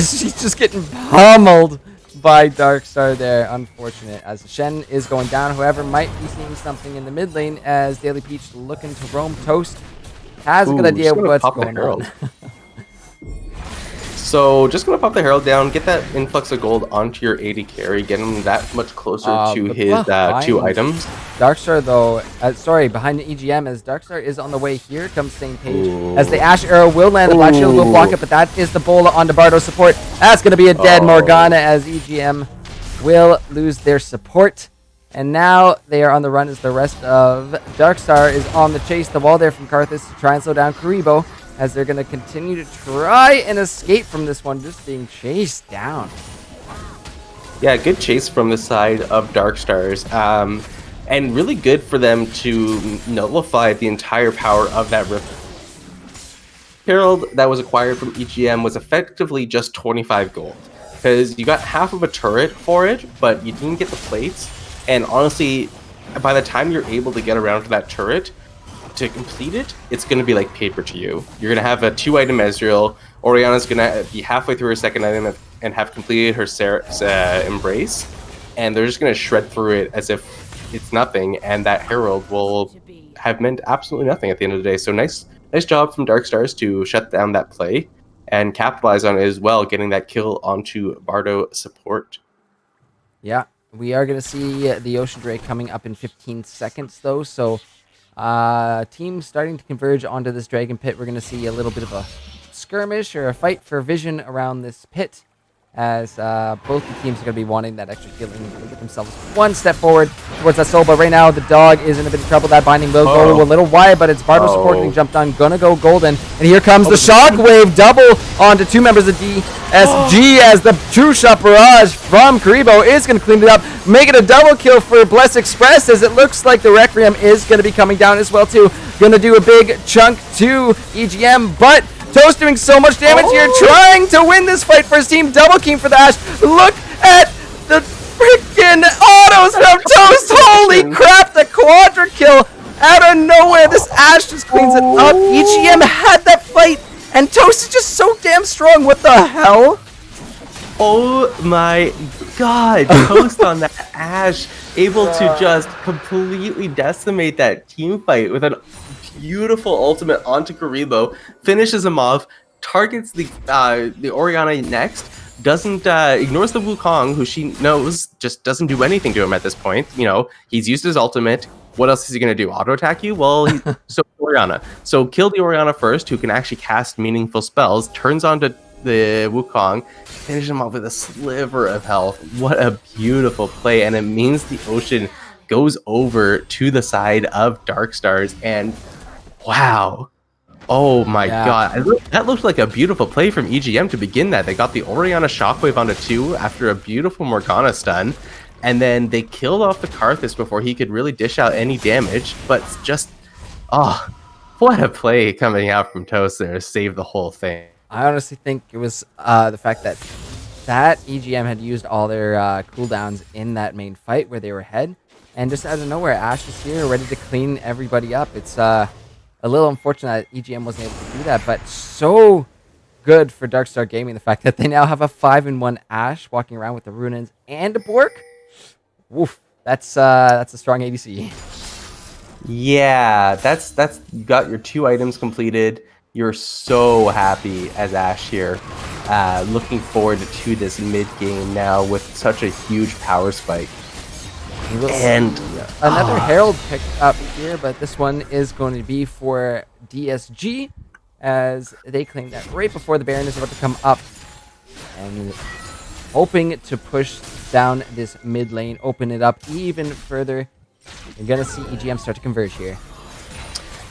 she's just getting pummeled by Darkstar there. Unfortunate as the Shen is going down. However, might be seeing something in the mid lane as Daily Peach looking to roam. Toast has a good idea what's going on. So just going to pop the Herald down, get that influx of gold onto your AD carry, get him that much closer to his two items. Darkstar though, behind the EGM as Darkstar is on the way. Here comes Same Page as the Ashe arrow will land. The Black Shield will block it, but that is the Bola onto Bardo support. That's going to be a dead Morgana as EGM will lose their support. And now they are on the run as the rest of Darkstar is on the chase. The wall there from Karthus to try and slow down Karibo, as they're going to continue to try and escape from this one, just being chased down. Yeah, good chase from the side of Darkstars. And really good for them to nullify the entire power of that Rift. Herald that was acquired from EGM was effectively just 25 gold. Because you got half of a turret for it, but you didn't get the plates. And honestly, by the time you're able to get around to that turret, to complete it, it's going to be like paper to you. You're going to have a 2-item Ezreal. Orianna's going to be halfway through her second item and have completed her Embrace. And they're just going to shred through it as if it's nothing. And that Herald will have meant absolutely nothing at the end of the day. So nice job from Darkstars to shut down that play and capitalize on it as well, getting that kill onto Bardo support. Yeah, we are going to see the Ocean Drake coming up in 15 seconds though. So teams starting to converge onto this Dragon Pit. We're going to see a little bit of a skirmish or a fight for vision around this pit, as both the teams are going to be wanting that extra healing to get themselves one step forward towards that soul. But right now, the dog is in a bit of trouble. That binding will go a little wide, but it's Bardo support getting jumped on. Gonna go golden. And here comes the Shockwave double onto two members of DSG as the True Shot Barrage from Karibo is going to clean it up, make it a double kill for Bless Express, as it looks like the Requiem is going to be coming down as well too. Going to do a big chunk to EGM, but Toast doing so much damage here, trying to win this fight for his team. Double team for the Ashe. Look at the freaking autos from Toast! Holy crap, the quadra kill out of nowhere. This Ashe just cleans it up. EGM had that fight, and Toast is just so damn strong. What the hell? Oh my god, Toast on that Ashe, able to just completely decimate that team fight with a beautiful ultimate onto Karibo, finishes him off, targets the Orianna next, doesn't ignores the Wukong, who she knows just doesn't do anything to him at this point. You know, he's used his ultimate. What else is he gonna do? Auto attack you? Well, so Orianna. So kill the Orianna first, who can actually cast meaningful spells. Turns onto the Wukong, finishes him off with a sliver of health. What a beautiful play, and it means the Ocean goes over to the side of Dark Stars, and wow. Oh my god. That looked like a beautiful play from EGM to begin that. They got the Orianna Shockwave onto 2 after a beautiful Morgana stun, and then they killed off the Karthus before he could really dish out any damage, but just, oh, what a play coming out from Toast there to save the whole thing. I honestly think it was the fact that EGM had used all their cooldowns in that main fight where they were ahead, and just out of nowhere, Ashe is here ready to clean everybody up. It's a little unfortunate that EGM wasn't able to do that, but so good for Darkstar Gaming, the fact that they now have a 5-in-1 Ashe walking around with the Runins and a Bork. Woof, that's a strong ADC. Yeah, that's you got your 2 items completed. You're so happy as Ashe here. Looking forward to this mid game now with such a huge power spike. And another Herald picked up here, but this one is going to be for DSG, as they claim that right before the Baron is about to come up, and hoping to push down this mid lane, open it up even further. You're gonna see EGM start to converge here.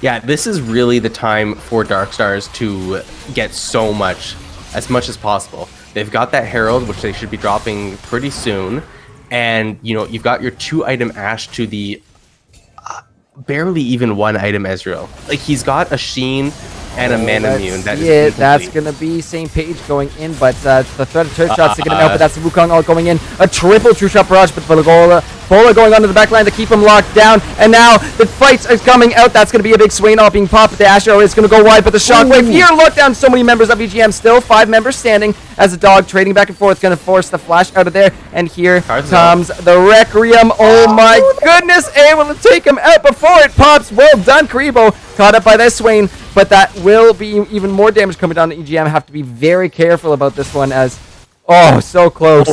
Yeah, this is really the time for Dark Stars to get as much as possible. They've got that Herald, which they should be dropping pretty soon. And, you know, you've got your 2-item Ashe to the barely even 1-item Ezreal. Like, he's got a Sheen and a Manamune. That's going to be same page going in, but the threat of Church Shots are going to help, but that's the Wukong all going in. A triple True Shot Barrage, but Bola going onto the back line to keep him locked down, and now the fights are coming out. That's going to be a big Swain all being popped, but the Ashe is going to go wide, but the Shockwave here locked down so many members of EGM, still 5 members standing as a dog trading back and forth, going to force the flash out of there, and here comes the Requiem. Oh my goodness, able to take him out before it pops. Well done, Karibo, caught up by that Swain, but that will be even more damage coming down to EGM. Have to be very careful about this one, as, oh, so close.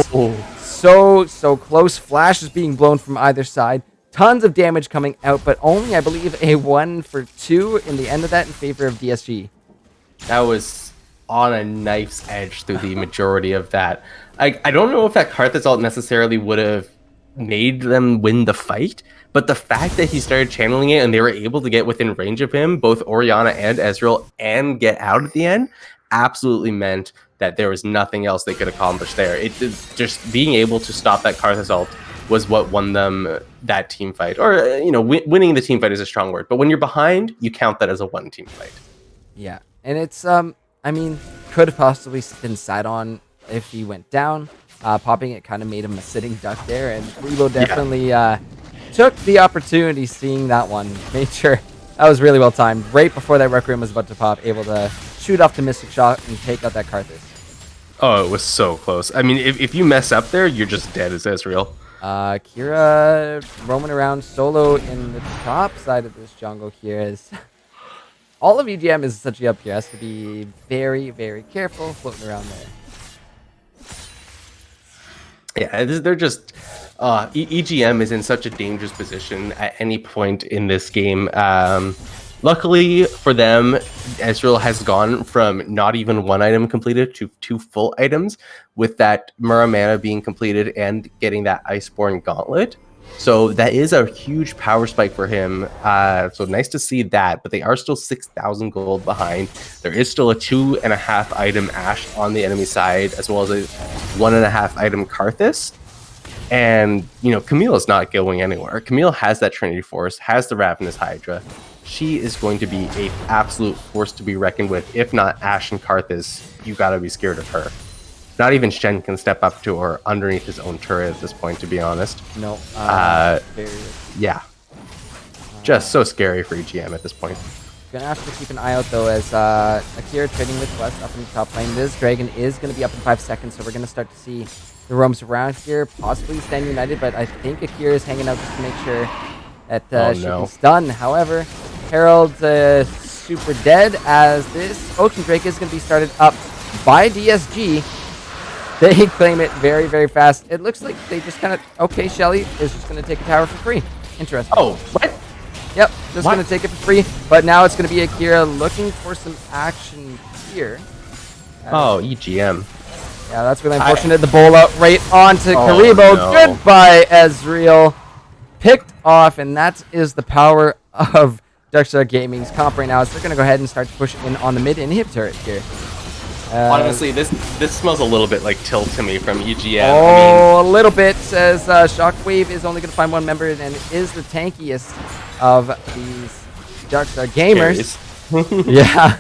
So close. Flash is being blown from either side. Tons of damage coming out, but only, I believe, a 1 for 2 in the end of that in favor of DSG. That was on a knife's edge through the majority of that. I don't know if that Karthus ult necessarily would have made them win the fight, but the fact that he started channeling it and they were able to get within range of him, both Orianna and Ezreal, and get out at the end, absolutely meant that there was nothing else they could accomplish there. It just being able to stop that Karthus ult was what won them that team fight. Or, you know, winning the team fight is a strong word, but when you're behind, you count that as a 1 team fight. Yeah, and it's, I mean, could have possibly been sat on if he went down. Popping it kind of made him a sitting duck there, and Rebo definitely took the opportunity seeing that one. Made sure that was really well timed. Right before that Requiem was about to pop, able to shoot off the Mystic Shot and take out that Karthus. Oh, it was so close. I mean, if you mess up there, you're just dead as Ezreal. Kira roaming around solo in the top side of this jungle here, is all of EGM is essentially up here. Has to be very, very careful floating around there. Yeah, they're just EGM is in such a dangerous position at any point in this game. Luckily for them, Ezreal has gone from not even 1 item completed to 2 full items, with that Muramana being completed and getting that Iceborne Gauntlet. So that is a huge power spike for him. So nice to see that, but they are still 6,000 gold behind. There is still a 2.5 item Ashe on the enemy side, as well as a 1.5 item Karthus. And, you know, Camille is not going anywhere. Camille has that Trinity Force, has the Ravenous Hydra. She is going to be an absolute force to be reckoned with. If not Ashe and Karthus, you gotta be scared of her. Not even Shen can step up to or underneath his own turret at this point, to be honest. No. Very Yeah. Just so scary for EGM at this point. Gonna have to keep an eye out though as Akira trading with West up in the top lane. This Dragon is gonna be up in 5 seconds, so we're gonna start to see the roams around here, possibly stand united, but I think Akira is hanging out just to make sure that she's done. However, Herald super dead as this Ocean Drake is gonna be started up by DSG. They claim it very, very fast. It looks like they just kind of, okay, Shelly is just gonna take a tower for free. Interesting. Oh, what? Yep, just going to take it for free. But now it's going to be Akira looking for some action here. Oh, EGM. Yeah, that's really unfortunate. The bowl out right onto Karibo. No. Goodbye, Ezreal. Picked off, and that is the power of Darkstar Gaming's comp right now. So they're going to go ahead and start to push in on the mid inhib turret here. Honestly, this smells a little bit like Tilt to me from EGM. Oh, a little bit, says Shockwave is only going to find one member and is the tankiest of these Darkstar gamers. Yeah.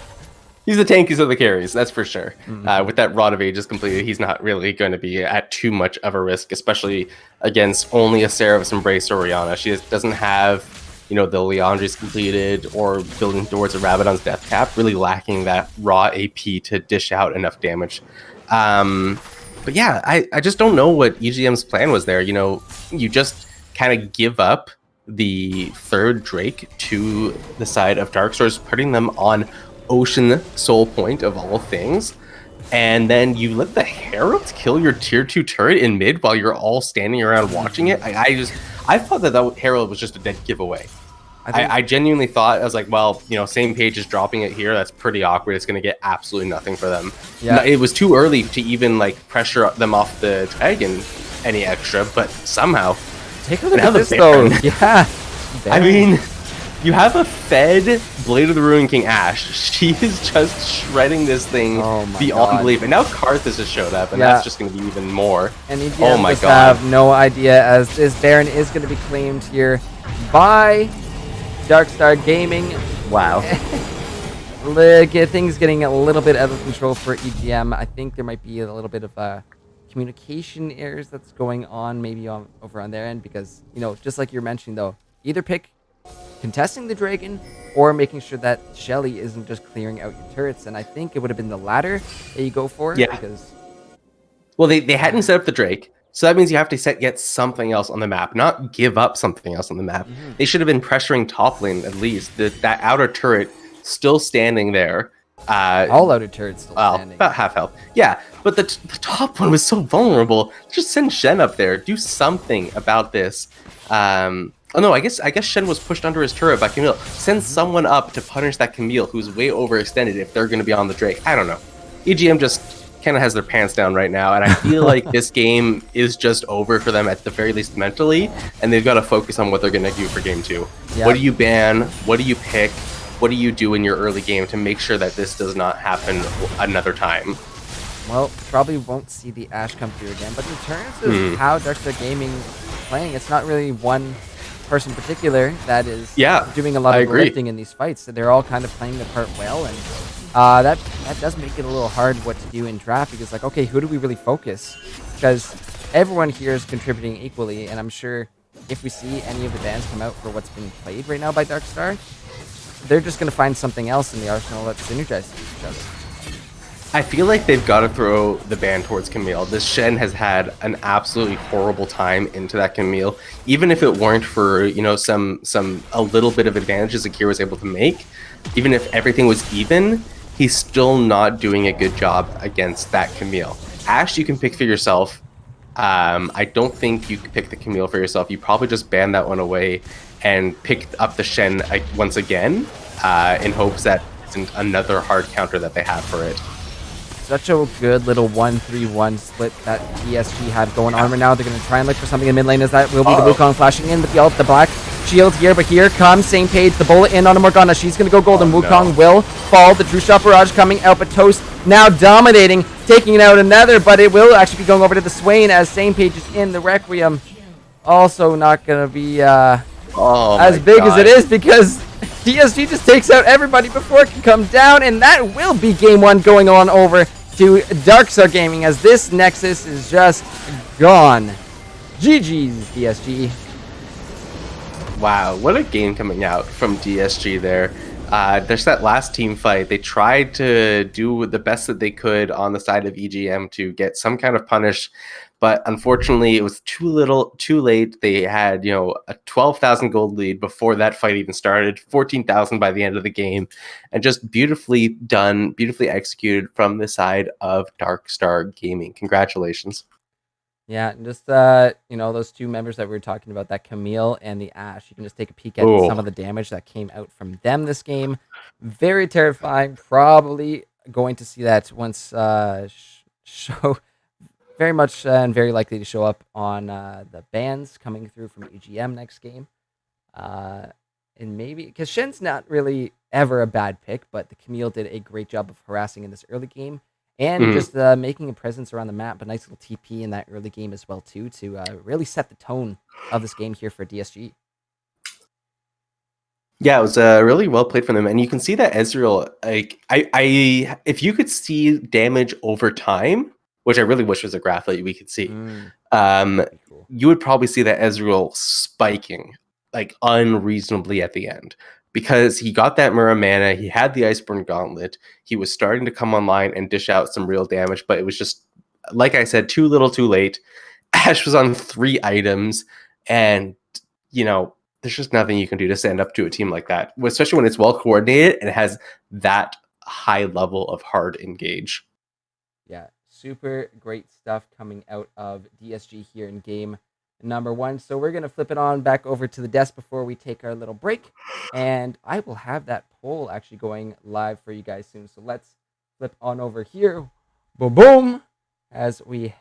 He's the tankiest of the carries, that's for sure. With that Rod of Ages completed, he's not really going to be at too much of a risk, especially against only a Seraph's Embrace or Orianna. She doesn't have, the Leandri's completed or building towards a Rabadon's Death Cap, really lacking that raw AP to dish out enough damage. But yeah, I just don't know what EGM's plan was there. You just kind of give up the third Drake to the side of Darkstar's, putting them on Ocean Soul Point of all things, and then you let the Herald kill your tier 2 turret in mid while you're all standing around watching it. I thought that Herald was just a dead giveaway. I genuinely thought, I was like, well, same page is dropping it here. That's pretty awkward. It's going to get absolutely nothing for them. Yeah. It was too early to even pressure them off the dragon any extra, but somehow. Take a look at this though. Yeah. I mean, you have a fed Blade of the Ruined King Ashe. She is just shredding this thing beyond belief. And now Karthus has showed up, and that's just going to be even more. And EGM have no idea, as this Baron is going to be claimed here by Darkstar Gaming. Wow. Things getting a little bit out of control for EGM. I think there might be a little bit of communication errors that's going on maybe over on their end, because just like you're mentioning though, either pick contesting the dragon or making sure that Shelly isn't just clearing out your turrets, and I think it would have been the latter that you go for. Yeah, because they hadn't set up the Drake, so that means you have to get something else on the map, not give up something else on the map. They should have been pressuring top lane at least. That outer turret still standing there. All outer turrets still standing. About half health. Yeah, but the top one was so vulnerable. Just send Shen up there. Do something about this. Oh no, I guess Shen was pushed under his turret by Camille. Send someone up to punish that Camille who's way overextended if they're going to be on the Drake. I don't know. EGM just kind of has their pants down right now, and I feel like this game is just over for them at the very least mentally, and they've got to focus on what they're going to do for game 2. Yep. What do you ban? What do you pick? What do you do in your early game to make sure that this does not happen another time? Well, probably won't see the Ashe come through again, but in terms of how Darkstar Gaming is playing, it's not really one person in particular that is doing a lot of lifting in these fights. So they're all kind of playing their part well, and that does make it a little hard what to do in draft, because okay, who do we really focus? Because everyone here is contributing equally, and I'm sure if we see any of the bans come out for what's being played right now by Darkstar, they're just going to find something else in the arsenal that synergizes each other. I feel like they've got to throw the ban towards Camille. This Shen has had an absolutely horrible time into that Camille. Even if it weren't for, a little bit of advantages Akira was able to make, even if everything was even, he's still not doing a good job against that Camille. Ashe, you can pick for yourself. I don't think you can pick the Camille for yourself. You probably just ban that one away and pick up the Shen once again in hopes that isn't another hard counter that they have for it. Such a good little 1-3-1 split that DSG had going on right now. They're going to try and look for something in mid lane, as that will be the Wukong flashing in with the black shield here. But here comes same page, the bullet in on a Morgana. She's going to go golden. Wukong will fall. The True Shot Barrage coming out, but Toast now dominating, taking out another, but it will actually be going over to the Swain as same page is in. The Requiem also not going to be as big as it is, because DSG just takes out everybody before it can come down, and that will be game 1 going on over to Darkstar Gaming, as this Nexus is just gone. GG's, DSG. Wow, what a game coming out from DSG there. There's that last team fight. They tried to do the best that they could on the side of EGM to get some kind of punish, but unfortunately it was too little, too late. They had, a 12,000 gold lead before that fight even started, 14,000 by the end of the game, and just beautifully done, beautifully executed from the side of Darkstar Gaming. Congratulations. Yeah, just those two members that we were talking about, that Camille and the Ash. You can just take a peek at some of the damage that came out from them this game. Very terrifying. Probably going to see that once show very much and very likely to show up on the bans coming through from EGM next game. And maybe because Shen's not really ever a bad pick, but the Camille did a great job of harassing in this early game. And just making a presence around the map, but nice little TP in that early game as well, too, to really set the tone of this game here for DSG. Yeah, it was really well played from them, and you can see that Ezreal, like, if you could see damage over time, which I really wish was a graph that we could see, Cool. You would probably see that Ezreal spiking, like, unreasonably at the end. Because he got that Mirror Mana, he had the Iceborne Gauntlet, he was starting to come online and dish out some real damage, but it was just, like I said, too little too late. Ash was on 3 items, and, there's just nothing you can do to stand up to a team like that, especially when it's well coordinated and it has that high level of hard engage. Yeah, super great stuff coming out of DSG here in game number 1. So we're going to flip it on back over to the desk before we take our little break. And I will have that poll actually going live for you guys soon. So let's flip on over here. Boom, boom. As we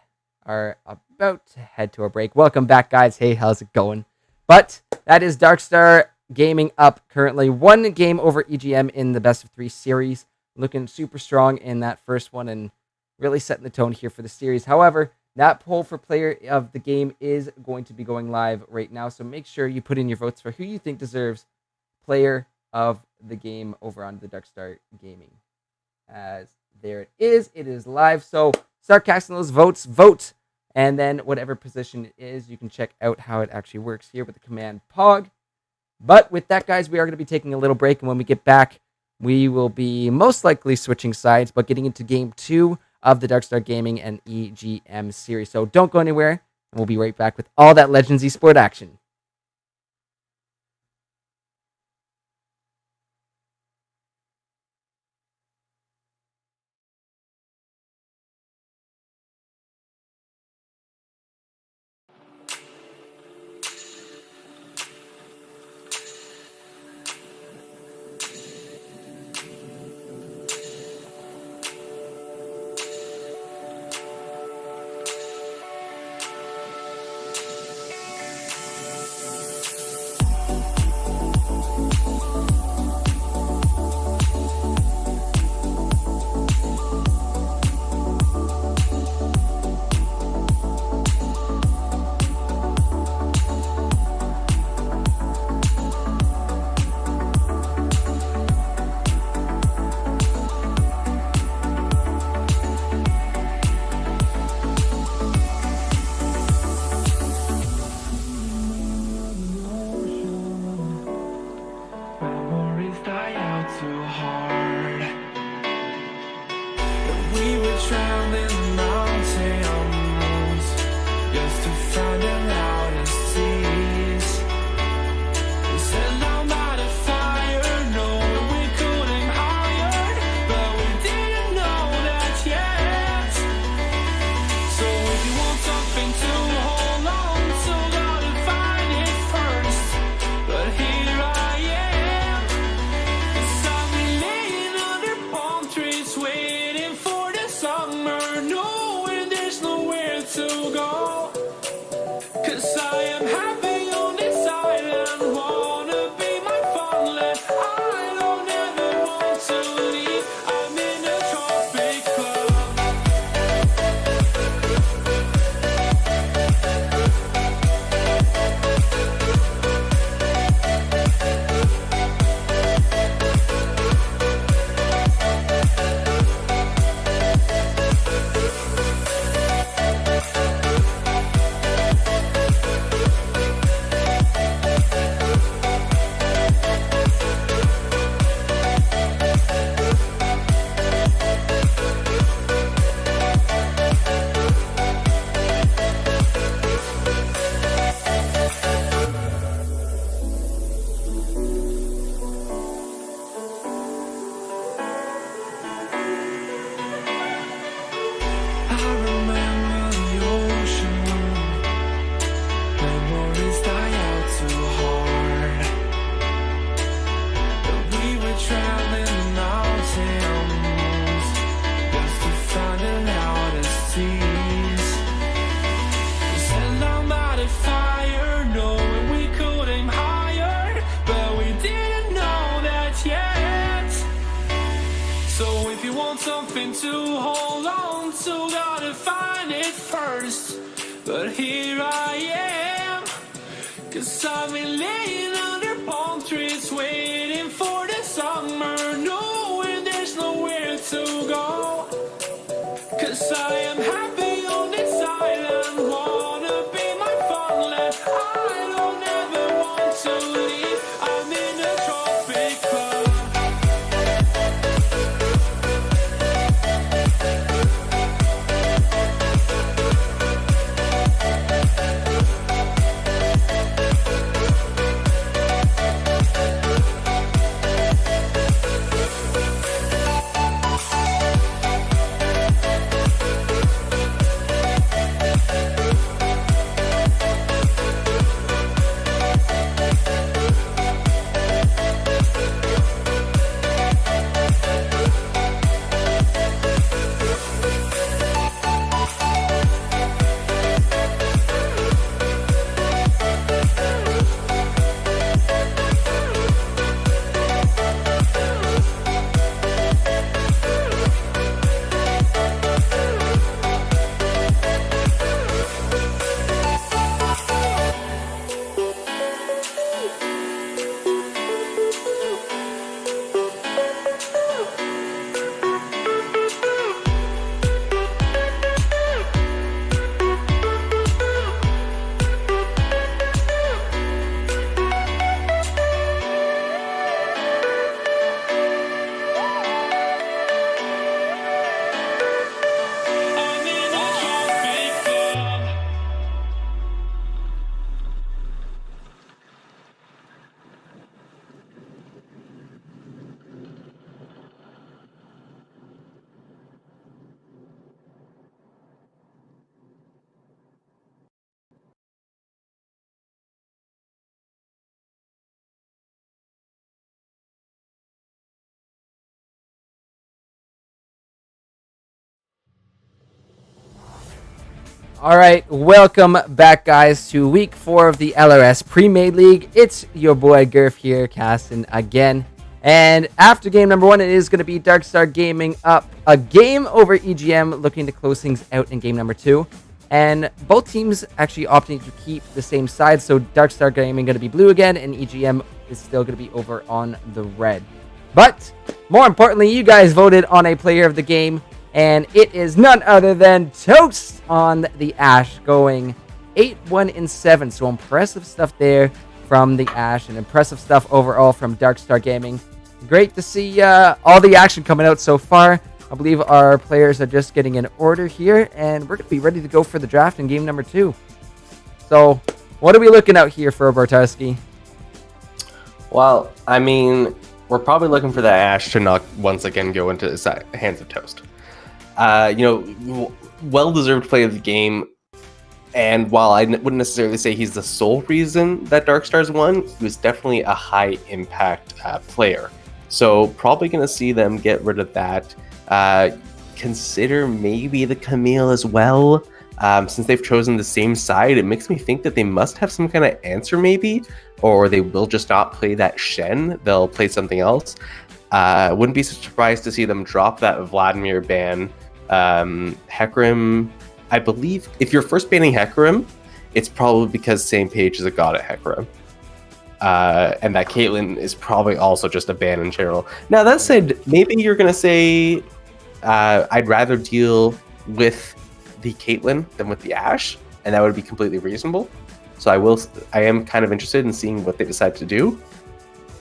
are about to head to a break. Welcome back, guys. Hey, how's it going? But that is Darkstar Gaming up currently. 1 game over EGM in the best of 3 series. Looking super strong in that first one and really setting the tone here for the series. However, that poll for player of the game is going to be going live right now. So make sure you put in your votes for who you think deserves player of the game over on the Darkstar Gaming. As there it is live. So start casting those votes, vote. And then whatever position it is, you can check out how it actually works here with the command POG. But with that, guys, we are going to be taking a little break. And when we get back, we will be most likely switching sides, but getting into game 2 of the Darkstar Gaming and EGM series. So don't go anywhere, and we'll be right back with all that Legends Esport action. something to hold on to, gotta find it first. But here I am, 'cause I've been laying under palm trees, waiting for the summer, knowing there's nowhere to go. 'Cause I am happy on this island, wanna be my farmland. I don't ever want to leave, I'm in a tropic club. I'm in a tropic club. All right, welcome back, guys, to week 4 of the LRS Premade League. It's your boy Gurf here, casting again. And after game number 1, it is going to be Darkstar Gaming up a game over EGM, looking to close things out in game number 2. And both teams actually opting to keep the same side, so Darkstar Gaming going to be blue again, and EGM is still going to be over on the red. But more importantly, you guys voted on a player of the game, and it is none other than Toast on the Ash, going 8-1-7. So impressive stuff there from the Ash, and impressive stuff overall from Darkstar Gaming. Great to see all the action coming out so far. I believe our players are just getting in order here, and we're going to be ready to go for the draft in game number 2. So what are we looking out here for Bartarski? Well, I mean, we're probably looking for the Ash to not once again go into the hands of Toast. Well-deserved play of the game. And while I wouldn't necessarily say he's the sole reason that Darkstars won, he was definitely a high-impact player. So probably going to see them get rid of that. Consider maybe the Camille as well. Since they've chosen the same side, it makes me think that they must have some kind of answer maybe, or they will just not play that Shen. They'll play something else. Wouldn't be surprised to see them drop that Vladimir ban. Hecarim, I believe if you're first banning Hecarim, it's probably because same page as a god at Hecarim. And that Caitlyn is probably also just a ban in general. Now, that said, maybe you're going to say I'd rather deal with the Caitlyn than with the Ashe, and that would be completely reasonable. So I am kind of interested in seeing what they decide to do.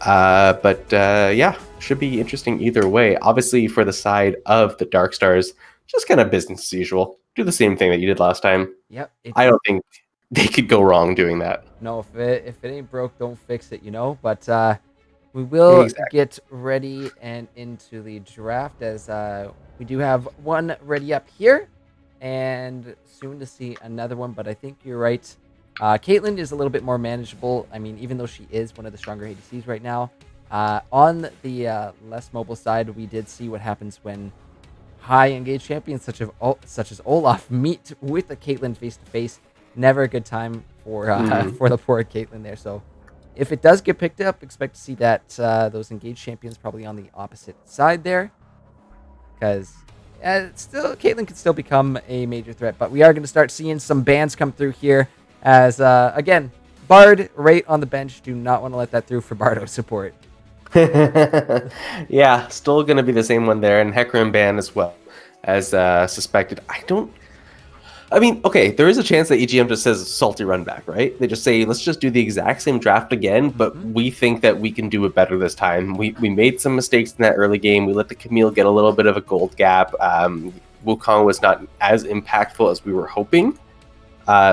Yeah, should be interesting either way. Obviously, for the side of the Darkstars, just kind of business as usual. Do the same thing that you did last time. Yep. I don't think they could go wrong doing that. No, if it ain't broke, don't fix it, But we will Exactly. get ready and into the draft, as we do have one ready up here, and soon to see another one. But I think you're right. Caitlyn is a little bit more manageable. I mean, even though she is one of the stronger ADCs right now, on the less mobile side, we did see what happens when high engaged champions such as Olaf meet with a Caitlyn face to face. Never a good time for the poor Caitlyn there. So if it does get picked up, expect to see that those engaged champions probably on the opposite side there. because Caitlyn could still become a major threat. But we are going to start seeing some bans come through here as, again, Bard right on the bench. Do not want to let that through for Bardo support. Yeah, still going to be the same one there, and Hecarim ban as well as suspected. I mean, okay, there is a chance that EGM just says salty run back, right? They just say, let's just do the exact same draft again, but we think that we can do it better this time. We made some mistakes in that early game. We let the Camille get a little bit of a gold gap. Wukong was not as impactful as we were hoping.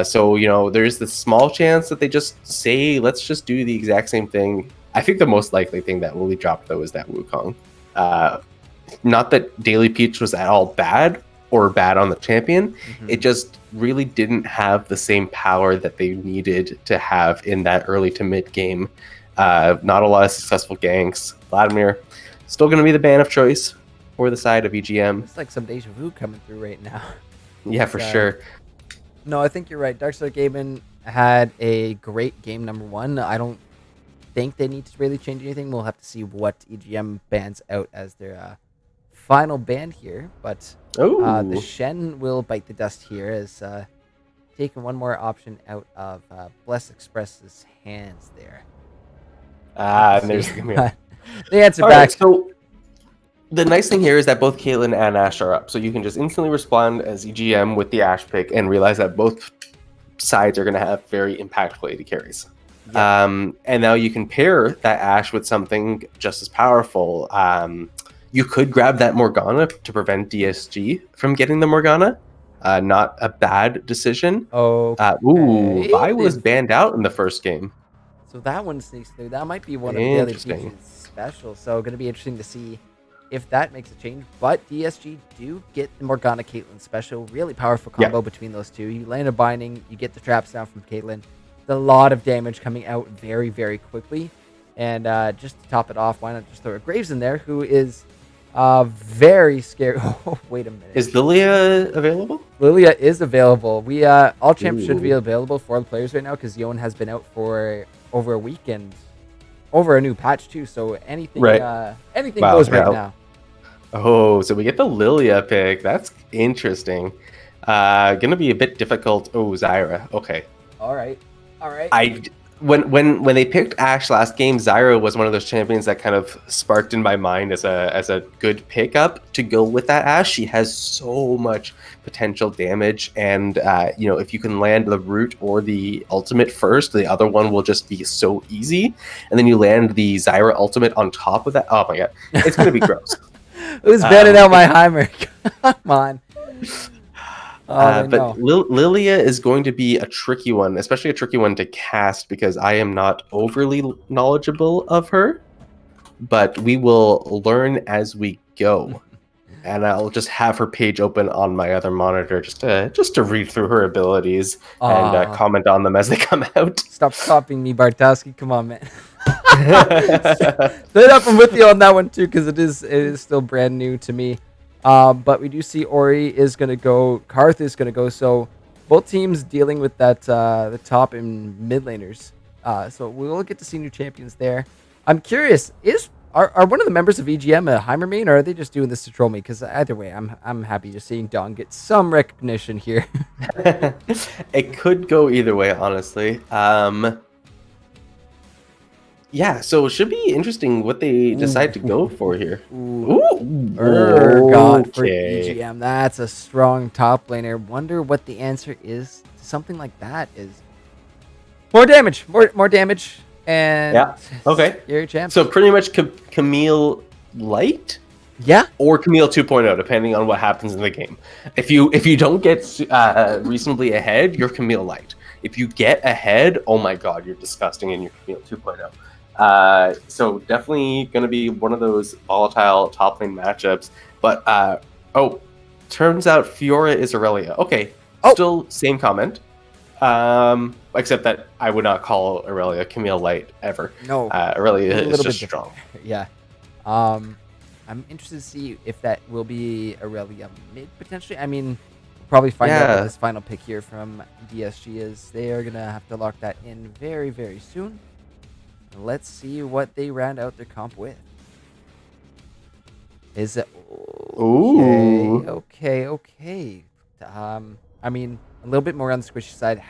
So, there's this small chance that they just say, let's just do the exact same thing. I think the most likely thing that will be dropped, though, is that Wukong. Not that Daily Peach was at all bad or bad on the champion. It just really didn't have the same power that they needed to have in that early to mid game. Not a lot of successful ganks. Vladimir, still going to be the ban of choice for the side of EGM. It's like some deja vu coming through right now. Yeah, for sure. No, I think you're right. Darkstar Gaming had a great game number 1. I don't think they need to really change anything. We'll have to see what EGM bans out as their final ban here. But the Shen will bite the dust here as taking one more option out of Bless Express's hands there. And there's the Camille. The answer All back. right, so the nice thing here is that both Caitlyn and Ashe are up, so you can just instantly respond as EGM with the Ashe pick and realize that both sides are going to have very impactful AD carries. Yeah. And now you can pair that Ashe with something just as powerful. You could grab that Morgana to prevent DSG from getting the Morgana. Not a bad decision. Vi was banned out in the first game. So that one sneaks through. That might be one of Daily Interesting. Peach's specials. So going to be interesting to see if that makes a change. But DSG do get the Morgana Caitlyn special. Really powerful combo between those two. You land a binding, you get the traps down from Caitlyn. A lot of damage coming out very, very quickly. And just to top it off, why not just throw a Graves in there, who is very scary. Oh, wait a minute. Is Lilia available? Lilia is available. We all champs should be available for the players right now because Yon has been out for over a week and over a new patch too. So anything anything goes right now. Oh, so we get the Lilia pick. That's interesting. Gonna be a bit difficult. Oh, Zyra. Okay. All right. When they picked Ashe last game, Zyra was one of those champions that kind of sparked in my mind as a good pickup to go with that Ashe. She has so much potential damage, and if you can land the root or the ultimate first, the other one will just be so easy. And then you land the Zyra ultimate on top of that. Oh my god, it's gonna be gross. Who's banning out my Heimer? Come on. But Lilia is going to be a tricky one, especially a tricky one to cast because I am not overly knowledgeable of her. But we will learn as we go, and I'll just have her page open on my other monitor just to read through her abilities and comment on them as they come out. Stop copying me, Bartowski. Come on, man. Straight up, I'm with you on that one too because it is still brand new to me. But we do see Ori is going to go, Karth is going to go, so both teams dealing with that the top and mid laners. So we will get to see new champions there. I'm curious, are one of the members of EGM a Heimer main, or are they just doing this to troll me? Because either way, I'm happy just seeing Dawn get some recognition here. It could go either way, honestly. Yeah, so it should be interesting what they decide to go for here. Urgot for EGM. That's a strong top laner. Wonder what the answer is to something like that is. More damage. More damage. And yeah. Okay. You're a champ. So pretty much Camille Light? Yeah. Or Camille 2.0, depending on what happens in the game. If you don't get reasonably ahead, you're Camille Light. If you get ahead, oh my god, you're disgusting and you're Camille 2.0. So definitely going to be one of those volatile top lane matchups. But, turns out Fiora is Aurelia. Okay, still same comment. Except that I would not call Aurelia Camille Light ever. No. Aurelia is just strong. Yeah. I'm interested to see if that will be Aurelia mid, potentially. I mean, we'll probably find out what this final pick here from DSG is. They are going to have to lock that in very, very soon. Let's see what they round out their comp with. Is it? Ooh. Okay. I mean, a little bit more on the squishy side.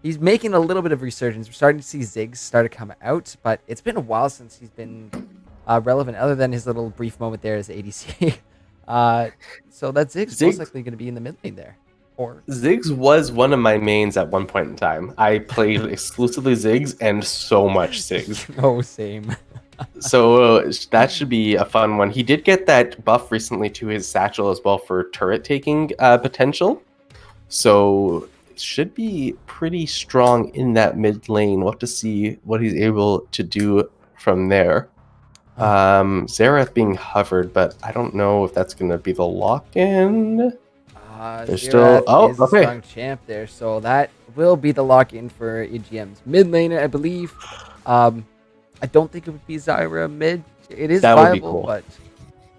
He's making a little bit of resurgence. We're starting to see Ziggs start to come out, but it's been a while since he's been relevant, other than his little brief moment there as ADC. So that Ziggs most Ziggs likely going to be in the mid lane there. Or Ziggs was one of my mains at one point in time. I played exclusively Ziggs and so much Ziggs. oh, same. So that should be a fun one. He did get that buff recently to his satchel as well for turret taking potential. So it should be pretty strong in that mid lane. We'll have to see what he's able to do from there. Xerath being hovered, but I don't know if that's going to be the lock-in. There's still... Oh, is a okay. strong champ there, so that will be the lock-in for EGM's mid lane, I believe. I don't think it would be Zyra mid. It is That would be viable, cool. but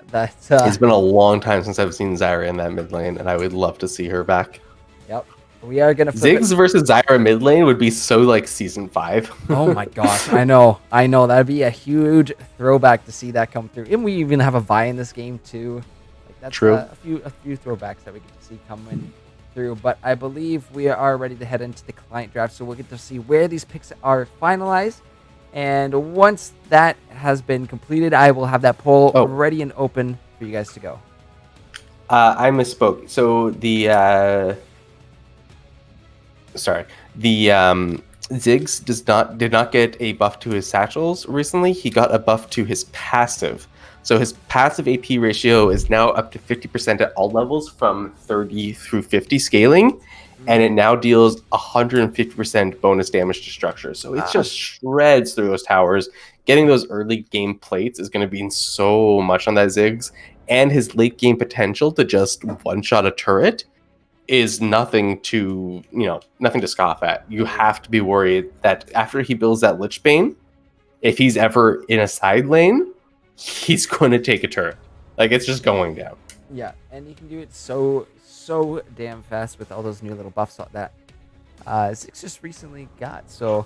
that's It's been a long time since I've seen Zyra in that mid lane, and I would love to see her back. yep. We are gonna flip Ziggs it. versus Zyra mid lane would be so like season 5. Oh my gosh, I know. That'd be a huge throwback to see that come through. And we even have a Vi in this game too. Like that's True. A few throwbacks that we get to see coming through. But I believe we are ready to head into the client draft, so we'll get to see where these picks are finalized. And once that has been completed, I will have that poll ready and open for you guys to go. I misspoke. So the Ziggs did not get a buff to his satchels recently. He got a buff to his passive. So his passive AP ratio is now up to 50% at all levels from 30 through 50 scaling. And it now deals 150% bonus damage to structure. So it just shreds through those towers. Getting those early game plates is going to mean so much on that Ziggs. And his late game potential to just one-shot a turret is nothing to scoff at. You have to be worried that after he builds that Lich Bane, if he's ever in a side lane, he's going to take a turret. Like, it's just going down. Yeah, and you can do it so damn fast with all those new little buffs that Ziggs just recently got. So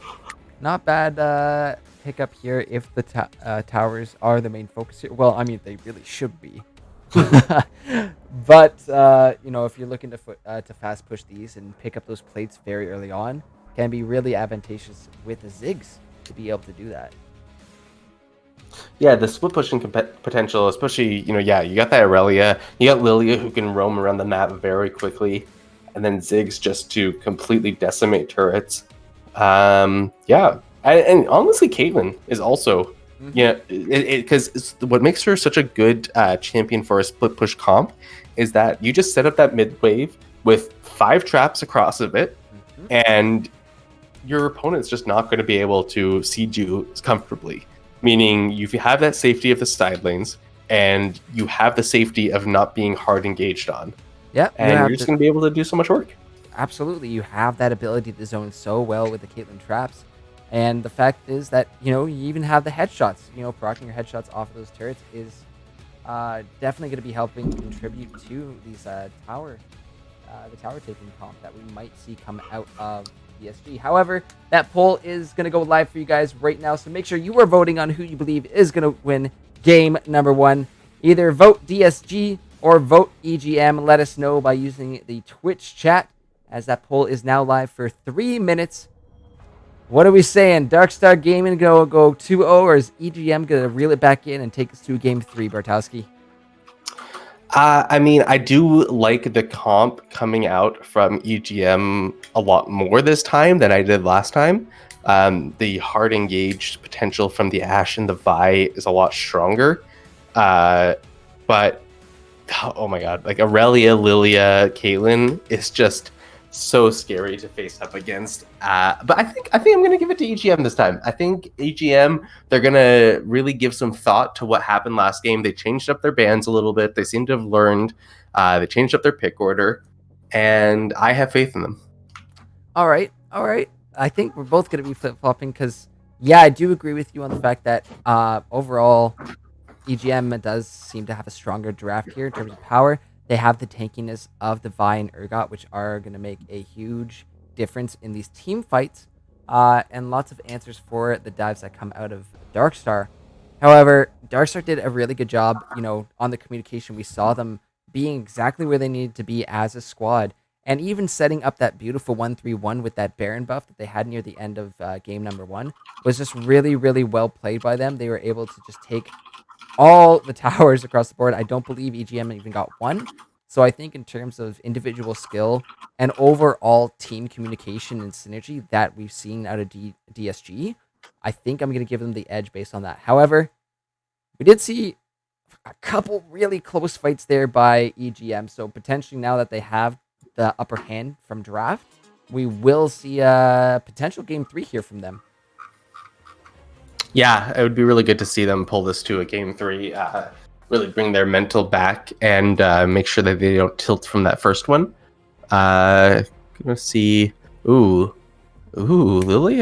not bad pickup here if the towers are the main focus here. Well, I mean, they really should be. But if you're looking to fast push these and pick up those plates very early on, can be really advantageous with the Ziggs to be able to do that. Yeah, the split pushing potential, especially, you got that Aurelia, you got Lilia who can roam around the map very quickly, and then Ziggs just to completely decimate turrets. And honestly, Caitlyn is also, because what makes her such a good champion for a split push comp is that you just set up that mid wave with 5 traps across of it, and your opponent's just not going to be able to siege you comfortably. Meaning you have that safety of the side lanes, and you have the safety of not being hard engaged on. Yeah, and you're just going to be able to do so much work. Absolutely, you have that ability to zone so well with the Caitlyn traps, and the fact is that you even have the headshots. Proccing your headshots off of those turrets is definitely going to be helping contribute to these the tower taking comp that we might see come out of DSG. However, that poll is going to go live for you guys right now, so make sure you are voting on who you believe is going to win game number 1. Either vote DSG or vote EGM. Let us know by using the Twitch chat, as that poll is now live for 3 minutes. What are we saying? Darkstar Gaming go 2-0, or is EGM going to reel it back in and take us to game 3, Bartowski? I do like the comp coming out from EGM a lot more this time than I did last time. The hard engaged potential from the Ashe and the Vi is a lot stronger. But oh my god, like Aurelia, Lilia, Caitlyn is just so scary to face up against. But I think I'm gonna give it to EGM this time. I think EGM, they're gonna really give some thought to what happened last game. They changed up their bans a little bit. They seem to have learned. They changed up their pick order, and I have faith in them. All right. I think we're both gonna be flip flopping because I do agree with you on the fact that overall EGM does seem to have a stronger draft here in terms of power. They have the tankiness of the Vi and Urgot, which are going to make a huge difference in these team fights, and lots of answers for the dives that come out of Darkstar. However, Darkstar did a really good job, on the communication. We saw them being exactly where they needed to be as a squad, and even setting up that beautiful 1-3-1 with that Baron buff that they had near the end of game number 1 was just really, really well played by them. They were able to just take all the towers across the board. I don't believe EGM even got one. So I think in terms of individual skill and overall team communication and synergy that we've seen out of DSG, I think I'm going to give them the edge based on that. However, we did see a couple really close fights there by EGM. So potentially now that they have the upper hand from draft, we will see a potential game 3 here from them. Yeah, it would be really good to see them pull this to a game 3, really bring their mental back and make sure that they don't tilt from that first one. Gonna see, Lilia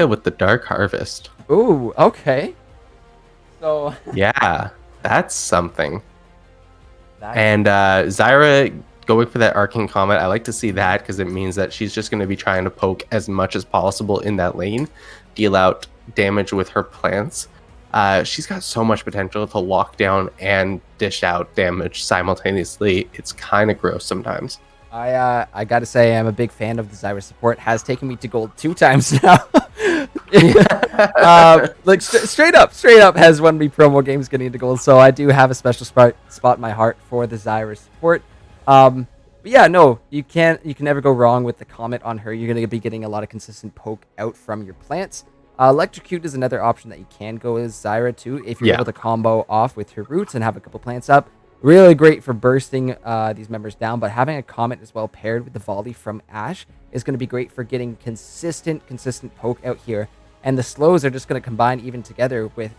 with the Dark Harvest. Ooh, okay. So Yeah, that's something. that And Zyra going for that Arcane Comet, I like to see that because it means that she's just going to be trying to poke as much as possible in that lane, deal out damage with her plants. She's got so much potential to lock down and dish out damage simultaneously. It's kind of gross sometimes. I gotta say I'm a big fan of the Zyra support. Has taken me to gold 2 times now. Like straight up has won me promo games getting into gold. So I do have a special spot in my heart for the Zyra support. But yeah, no, you can never go wrong with the Comet on her. You're gonna be getting a lot of consistent poke out from your plants. Electrocute is another option that you can go as Zyra too if you're able to combo off with her roots and have a couple plants up. Really great for bursting these members down, but having a Comet as well paired with the volley from Ashe is going to be great for getting consistent poke out here. And the slows are just going to combine even together with,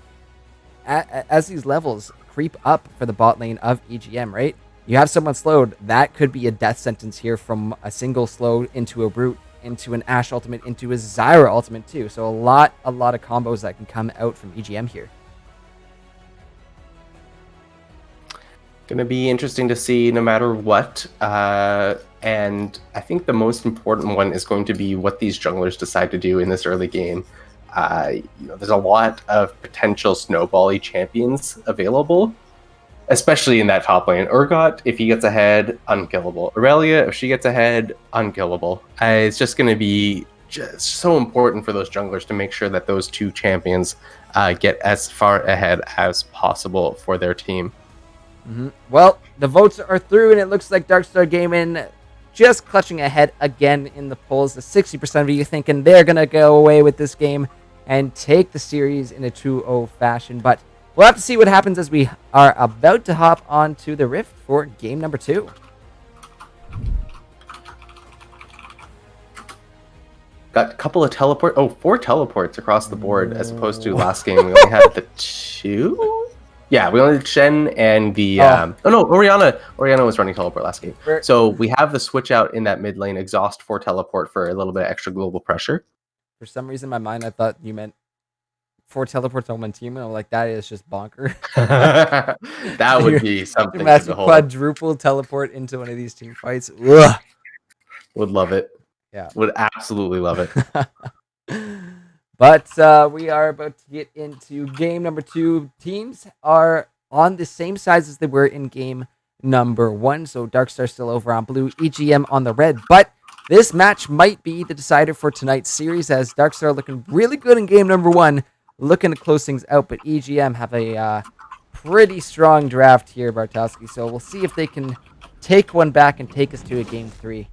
as these levels creep up for the bot lane of EGM, right? You have someone slowed, that could be a death sentence here from a single slow into a root, into an Ashe ultimate, into a Zyra ultimate too. So a lot of combos that can come out from EGM here. Going to be interesting to see no matter what. And I think the most important one is going to be what these junglers decide to do in this early game. There's a lot of potential snowbally champions available, especially in that top lane. Urgot, if he gets ahead, unkillable. Aurelia, if she gets ahead, unkillable. It's just going to be just so important for those junglers to make sure that those two champions get as far ahead as possible for their team. Mm-hmm. Well, the votes are through, and it looks like Darkstar Gaming just clutching ahead again in the polls. The 60% of you thinking they're going to go away with this game and take the series in a 2-0 fashion. But we'll have to see what happens as we are about to hop onto the Rift for game number 2. Got a couple of 4 teleports across the board as opposed to last game. We only had the 2? Yeah, we only had Shen and the... Orianna was running teleport last game. So we have the switch out in that mid lane, exhaust for teleport for a little bit of extra global pressure. For some reason in my mind, I thought you meant 4 teleports on one team, and I'm like, that is just bonker. That would be something to massive behold. quadruple teleport into one of these team fights. Ugh. Would love it. Yeah. Would absolutely love it. But we are about to get into game number 2. Teams are on the same size as they were in game number 1. So Darkstar still over on blue, EGM on the red. But this match might be the decider for tonight's series, as Darkstar looking really good in game number 1, looking to close things out. But EGM have a pretty strong draft here, Bartowski. So we'll see if they can take one back and take us to a game 3.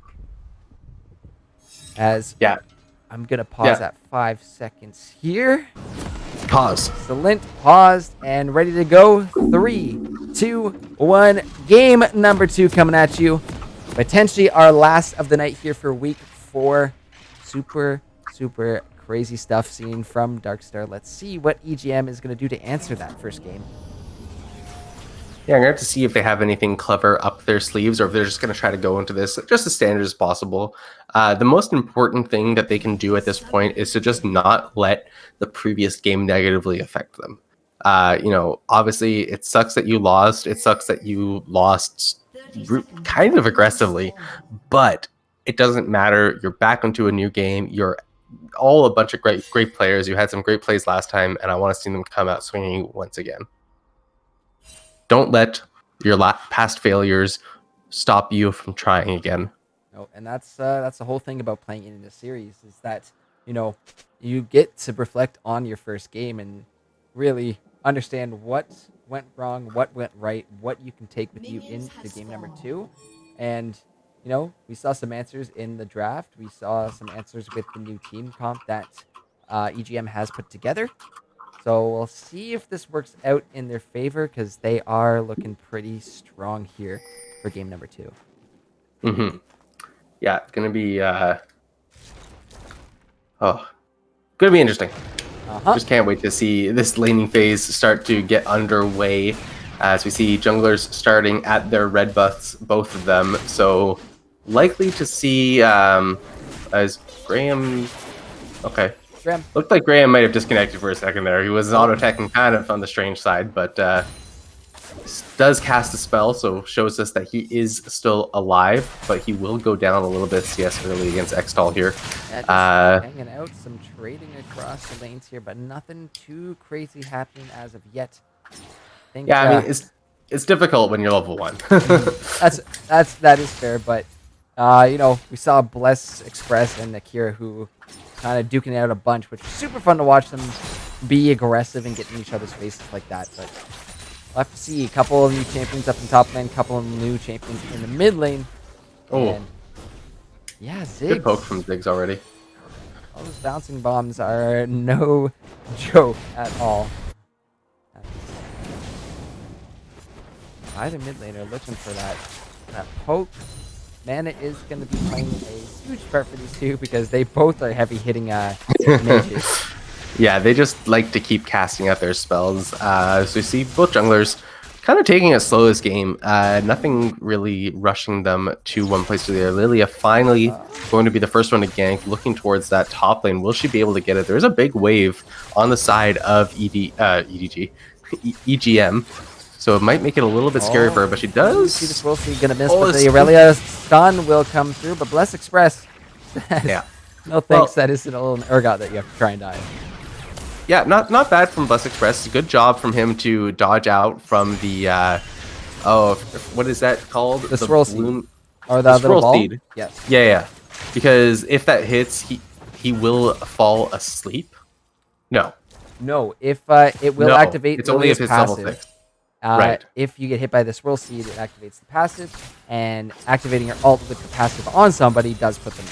I'm going to pause at 5 seconds here. Pause. Excellent. Paused and ready to go. 3, 2, 1. Game number 2 coming at you. Potentially our last of the night here for week 4. Super crazy stuff seen from Darkstar. Let's see what EGM is going to do to answer that first game. Yeah, I'm going to have to see if they have anything clever up their sleeves, or if they're just going to try to go into this just as standard as possible. The most important thing that they can do at this point is to just not let the previous game negatively affect them. Obviously, it sucks that you lost. It sucks that you lost kind of aggressively, but it doesn't matter. You're back into a new game. You're all a bunch of great players. You had some great plays last time, and I want to see them come out swinging once again. Don't let your past failures stop you from trying again. No, and that's the whole thing about playing in this series is that you get to reflect on your first game and really understand what went wrong, what went right, what you can take with you into game number 2, and we saw some answers in the draft. We saw some answers with the new team comp that EGM has put together. So we'll see if this works out in their favor because they are looking pretty strong here for game number 2. Mm-hmm. Yeah, it's gonna be gonna be interesting. Just can't wait to see this laning phase start to get underway as we see junglers starting at their red buffs, both of them. So likely to see as Graham. Okay. Graham. Looked like Graham might have disconnected for a second there. He was auto-attacking kind of on the strange side, but does cast a spell, so shows us that he is still alive, but he will go down a little bit CS early against Xtol here. Yeah, just hanging out, some trading across the lanes here, but nothing too crazy happening as of yet. I mean, it's difficult when you're level 1. that is fair, but we saw Bless Express and Akira who kind of duking it out a bunch, which is super fun to watch them be aggressive and get in each other's faces like that. But we'll have to see a couple of new champions up in top lane, a couple of new champions in the mid lane. And yeah, Ziggs. Good poke from Ziggs already. All those bouncing bombs are no joke at all. Either mid laner looking for that poke. Mana is going to be playing a huge part for these two because they both are heavy hitting mages. Yeah, they just like to keep casting out their spells. So we see both junglers kind of taking it slow this game. Nothing really rushing them to one place or the other. Lilia finally going to be the first one to gank, looking towards that top lane. Will she be able to get it? There's a big wave on the side of EGM. So it might make it a little bit scary for her, but she does. See this Wolfie gonna miss, but the Aurelia stun will come through. But Bless Express, yeah, no thanks. That isn't a little Urgot that you have to try and die. Yeah, not bad from Bless Express. Good job from him to dodge out from the what is that called? The swirl seed. Or the little ball? Seed. Yes. Yeah. Because if that hits, he will fall asleep. No, if it will activate. It's only if it's level 6. Right. If you get hit by the swirl seed, it activates the passive, and activating your ult with the passive on somebody does put them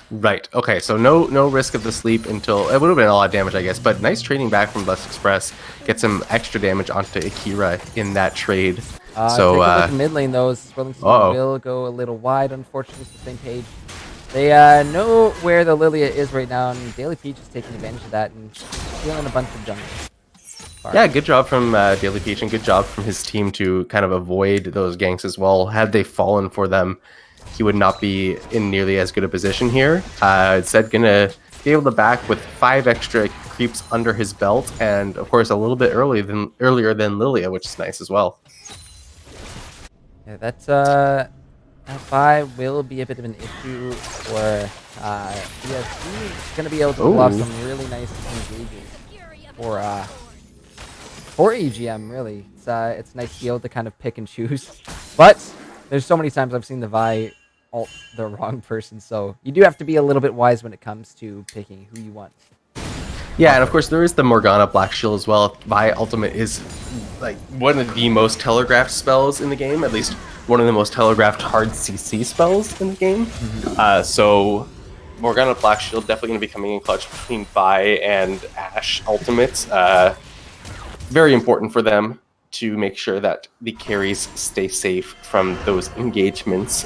in. Right. Okay. So no risk of the sleep until it would have been a lot of damage, I guess. But nice trading back from Bless Express. Get some extra damage onto Akira in that trade. Take a look at mid lane though. Swirling seed will go a little wide. Unfortunately, it's the same page. They know where the Lilia is right now, and Daily Peach is taking advantage of that and stealing a bunch of jungle. Yeah, good job from Daily Peach, and good job from his team to kind of avoid those ganks as well. Had they fallen for them, he would not be in nearly as good a position here. Instead, gonna be able to back with 5 extra creeps under his belt, and of course a little bit earlier than Lilia, which is nice as well. Yeah, that buy will be a bit of an issue for DSG. He's gonna be able to pull off some really nice engages for EGM, really. It's nice to be able to kind of pick and choose. But there's so many times I've seen the Vi ult the wrong person, so you do have to be a little bit wise when it comes to picking who you want. Yeah, and of course there is the Morgana Black Shield as well. Vi ultimate is like one of the most telegraphed spells in the game, at least one of the most telegraphed hard CC spells in the game. So Morgana Black Shield definitely going to be coming in clutch between Vi and Ashe ultimates. Very important for them to make sure that the carries stay safe from those engagements.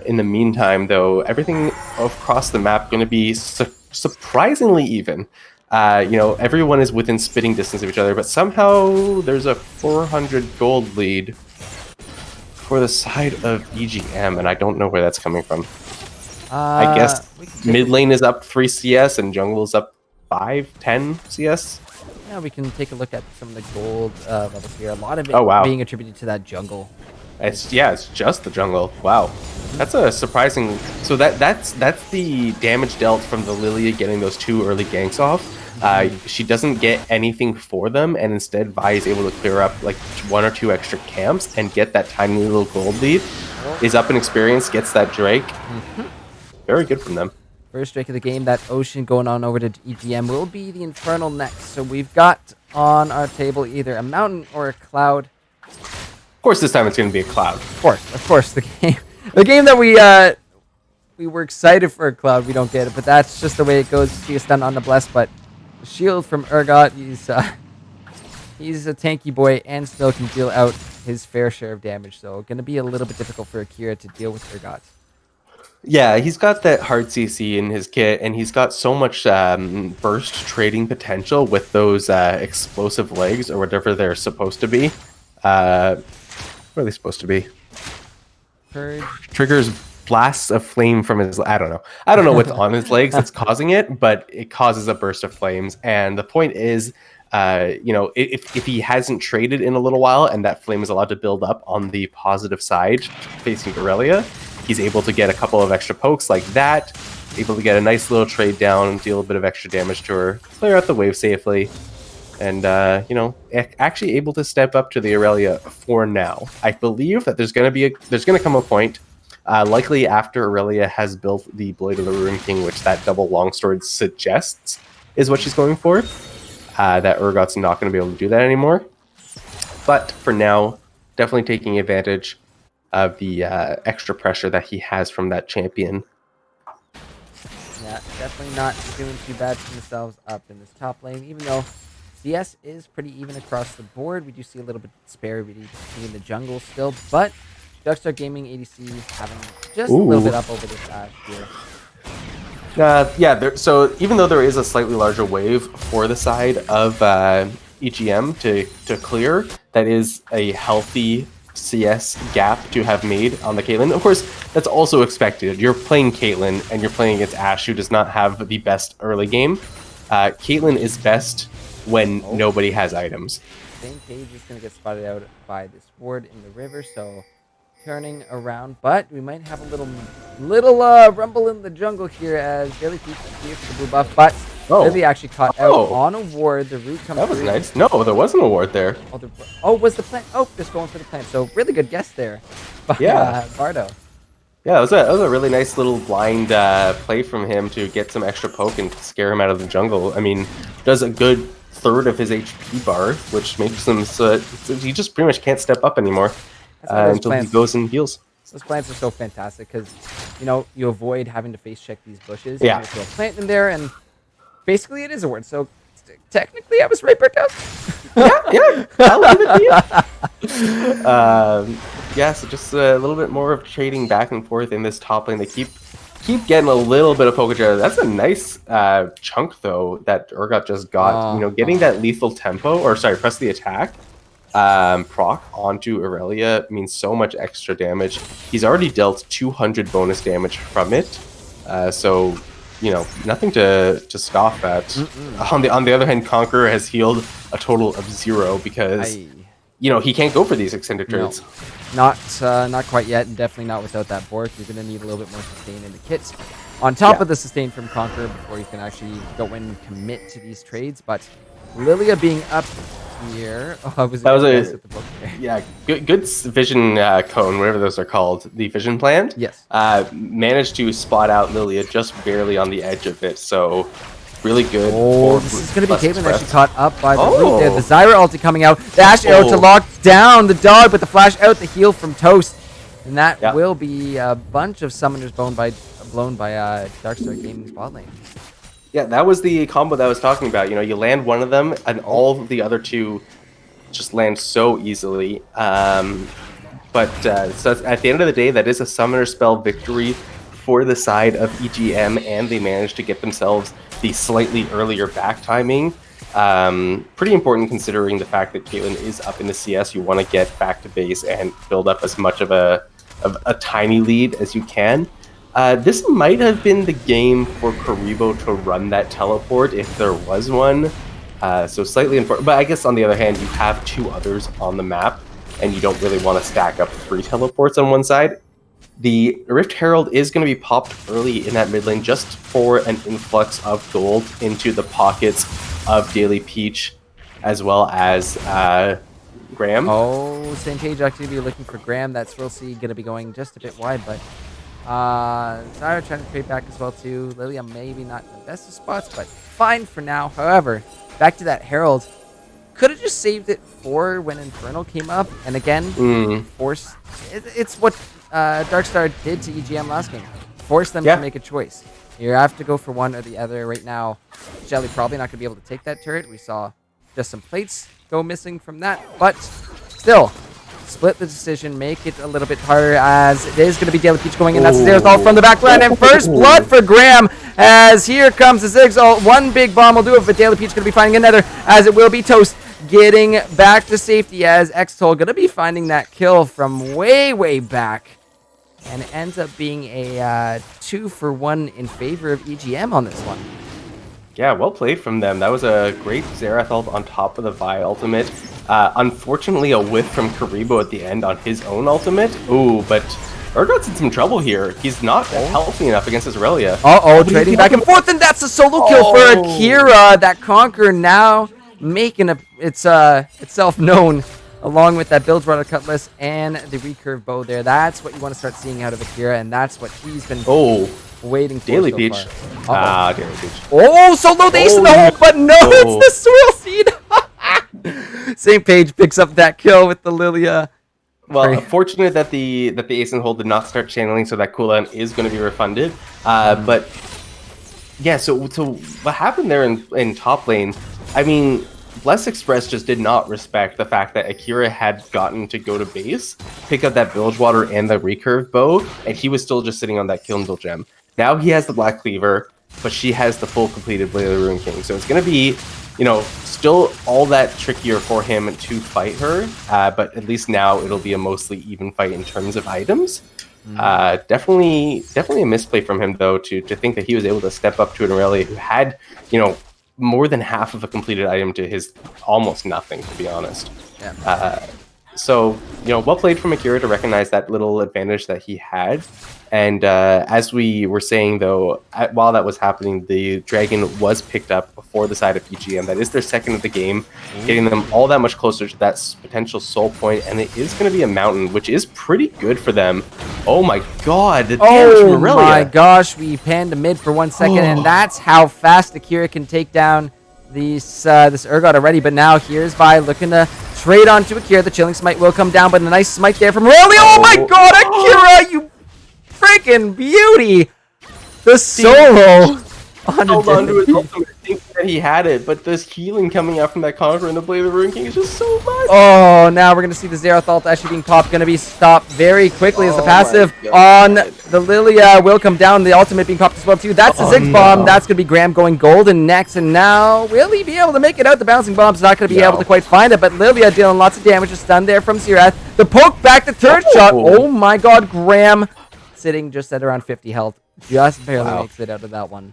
In the meantime, though, everything across the map going to be surprisingly even. Everyone is within spitting distance of each other, but somehow there's a 400 gold lead for the side of EGM, and I don't know where that's coming from. I guess mid lane is up 3 CS and jungle is up 5-10 CS. Yeah, we can take a look at some of the gold levels here. A lot of it being attributed to that jungle. It's just the jungle. Wow. That's a surprising. So that's the damage dealt from the Lilia getting those 2 early ganks off. She doesn't get anything for them, and instead Vi is able to clear up like 1 or 2 extra camps and get that tiny little gold lead. Is up in experience, gets that Drake. Very good from them. First Drake of the game, that Ocean going on over to EGM will be the Infernal next. So we've got on our table either a Mountain or a Cloud. Of course, this time it's going to be a Cloud. Of course, the game that we were excited for a Cloud, we don't get it, but that's just the way it goes. See a stun on the Bless, but the shield from Urgot, he's a tanky boy and still can deal out his fair share of damage. So going to be a little bit difficult for Akira to deal with Urgot. Yeah, he's got that hard CC in his kit, and he's got so much burst trading potential with those explosive legs, or whatever they're supposed to be. What are they supposed to be? Purge. Triggers blasts of flame from his... I don't know what's on his legs that's causing it, but it causes a burst of flames. And the point is, if he hasn't traded in a little while, and that flame is allowed to build up on the positive side facing Aurelia, he's able to get a couple of extra pokes like that, able to get a nice little trade down, deal a bit of extra damage to her, clear out the wave safely, and, actually able to step up to the Aurelia for now. I believe that there's going to come a point, likely after Aurelia has built the Blade of the Ruin King, which that double longsword suggests is what she's going for, that Urgot's not going to be able to do that anymore. But for now, definitely taking advantage of the extra pressure that he has from that champion. Yeah, definitely not doing too bad for themselves up in this top lane, even though CS is pretty even across the board. We do see a little bit of disparity in the jungle still, but Darkstar Gaming ADC having just a little bit up over this Ashe here. So even though there is a slightly larger wave for the side of EGM to clear, that is a healthy CS gap to have made on the Caitlyn. Of course, that's also expected. You're playing Caitlyn, and you're playing against Ashe, who does not have the best early game. Caitlyn is best when nobody has items. Same Cage is going to get spotted out by this ward in the river, so turning around, but we might have a little rumble in the jungle here as Billy Peach is here for the blue buff, but Billy actually caught out on a ward. The root comes That was through. nice. No, there wasn't a ward there. Was the plant? Oh, just going for the plant. So really good guess there by Bardo. Yeah, that was a really nice little blind play from him to get some extra poke and scare him out of the jungle. I mean, does a good third of his HP bar, which makes him so he just pretty much can't step up anymore until he goes and heals. Those plants are so fantastic because, you avoid having to face check these bushes. Yeah. You throw a plant in there, and basically it is a ward. So technically I was right, Berto. yeah, I'll leave it to you. So just a little bit more of trading back and forth in this top lane. They keep getting a little bit of poke. That's a nice chunk, though, that Urgot just got. Getting that lethal tempo, press the attack, proc onto Aurelia means so much extra damage. He's already dealt 200 bonus damage from it. So, nothing to scoff at. On the other hand, Conqueror has healed a total of 0 because, he can't go for these extended trades. No. Not quite yet, and definitely not without that Bork. You're going to need a little bit more sustain in the kits. On top of the sustain from Conqueror before you can actually go and commit to these trades. But Lilia being up here... Oh, that was a with the book there. Yeah, good vision cone, whatever those are called. The vision plant. Yes. Managed to spot out Lilia just barely on the edge of it, so... Really good. This is going to be Caitlyn actually caught up by the root there. The Zyra ulti coming out. The Ashe arrow to lock down the dog, but the flash out, the heal from Toast. And that will be a bunch of summoners blown by Darkstar Gaming's bot lane. Yeah, that was the combo that I was talking about. You land one of them, and all the other two just land so easily. So at the end of the day, that is a summoner spell victory for the side of EGM, and they managed to get themselves the slightly earlier back timing. Pretty important considering the fact that Caitlyn is up in the CS. You want to get back to base and build up as much of a tiny lead as you can. This might have been the game for Karibo to run that teleport if there was one. So slightly important. But I guess on the other hand, you have 2 others on the map, and you don't really want to stack up 3 teleports on one side. The Rift Herald is going to be popped early in that mid lane just for an influx of gold into the pockets of Daily Peach as well as Graham. Oh, same page activity looking for Graham. That Swirlsea going to be going just a bit wide, but Zyra trying to trade back as well too. Lilia maybe not in the best of spots, but fine for now. However, back to that Herald. Could have just saved it for when Infernal came up, and again, force. It's what Darkstar did to EGM last game. Force them to make a choice. You have to go for one or the other. Right now, Shelly probably not going to be able to take that turret. We saw just some plates go missing from that, but still, split the decision, make it a little bit harder as it is going to be Daily Peach going in. That's the all from the back line, and first blood for Graham as here comes the Ziggs ult. One big bomb will do it, but Daily Peach going to be finding another as it will be Toast getting back to safety as X-Toll going to be finding that kill from way back, and it ends up being a 2-for-1 in favor of EGM on this one. Yeah, well played from them. That was a great Xerath ult on top of the Vi ultimate. Unfortunately, a whiff from Karibo at the end on his own ultimate. Ooh, but Urgot's in some trouble here. He's not healthy enough against his Aurelia. Uh-oh, trading back and forth, and that's a solo kill for Akira. That Conquer now making itself known along with that Bilgewater Cutlass and the recurve bow there. That's what you want to start seeing out of Akira, and that's what he's been waiting for Daily so Peach. far. Daily Peach. Oh, solo the ace in the hole, but no, it's the Swirl Seed. Same page picks up that kill with the Lilia. Well, fortunate that the ace in the hole did not start channeling, so that cooldown is going to be refunded. But yeah, so what happened there in top lane? I mean, Bless Express just did not respect the fact that Akira had gotten to go to base, pick up that Bilgewater and the recurve bow, and he was still just sitting on that Kilndle gem. Now he has the Black Cleaver, but she has the full completed Blade of the Ruin King. So it's going to be, still all that trickier for him to fight her, but at least now it'll be a mostly even fight in terms of items. Definitely a misplay from him, though, to think that he was able to step up to an Aurelia who had, more than half of a completed item to his almost nothing, to be honest. Yeah. So, well played from Akira to recognize that little advantage that he had. And as we were saying, though, while that was happening, the Dragon was picked up before the side of EGM. That is their second of the game, getting them all that much closer to that potential soul point. And it is going to be a mountain, which is pretty good for them. Oh my god, the damage from Aurelia. Oh my gosh, we panned to mid for 1 second, and that's how fast Akira can take down this Urgot already. But now here's Vi looking to trade onto Akira. The Chilling Smite will come down, but a nice smite there from Aurelia. Oh my god, Akira, you freaking beauty! The solo held on to his ultimate, thinking that he had it, but this healing coming out from that Conqueror and the Blade of the Ruin King is just so much. Oh, now we're going to see the Xerath ult actually being popped. Going to be stopped very quickly as the passive on the Lilia will come down. The ultimate being popped as well, too. That's the Ziggs bomb. That's going to be Graham going golden next. And now, will he be able to make it out? The bouncing bomb's not going to be able to quite find it, but Lilia dealing lots of damage. A stun there from Xerath. The poke back, the turret shot. Oh my god, Graham sitting just at around 50 health. Just barely makes it out of that one.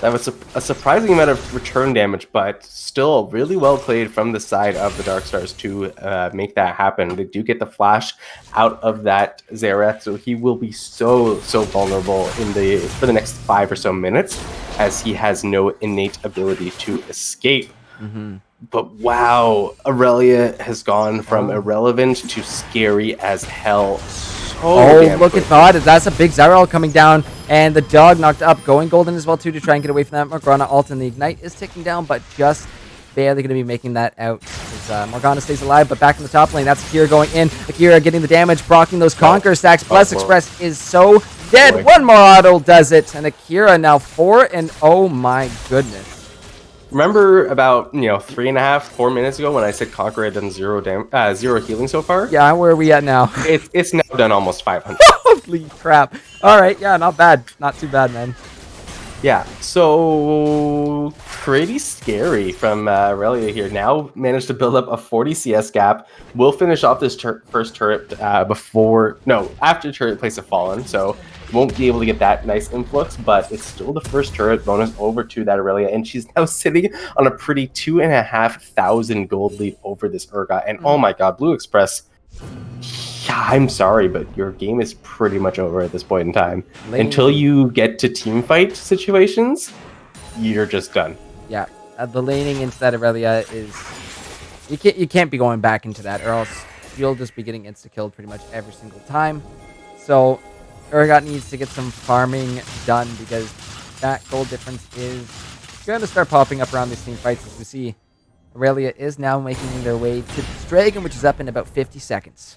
That was a surprising amount of return damage, but still really well played from the side of the Darkstars to make that happen. They do get the flash out of that Xerath, so he will be so vulnerable for the next 5 or so minutes, as he has no innate ability to escape. But wow, Aurelia has gone from irrelevant to scary as hell. Oh, look at that. That's a big Zyril coming down. And the dog knocked up, going golden as well, too, to try and get away from that. Morgana ult and the Ignite is ticking down, but just barely going to be making that out. As Morgana stays alive, but back in the top lane, that's Akira going in. Akira getting the damage, proccing those Conquer stacks. Bless Express is so dead. One more auto does it. And Akira now 4, and oh my goodness. Remember about 3.5, 4 minutes ago when I said Conqueror had done zero healing so far? Yeah, where are we at now? It's now done almost 500. Holy crap! All right, yeah, not bad, not too bad, man. Yeah, so pretty scary from Aurelia here. Now managed to build up a 40 CS gap. Will finish off this first turret after turret place have fallen. So won't be able to get that nice influx, but it's still the first turret bonus over to that Aurelia, and she's now sitting on a pretty 2,500 gold lead over this Urgot. And oh my god, Blue Express, I'm sorry, but your game is pretty much over at this point in time. Lane- Until you get to team fight situations, you're just done. Yeah, the laning into that Aurelia is you can't be going back into that, or else you'll just be getting insta killed pretty much every single time. So Urgot needs to get some farming done because that gold difference is going to start popping up around these team fights. As we see, Aurelia is now making their way to this dragon, which is up in about 50 seconds.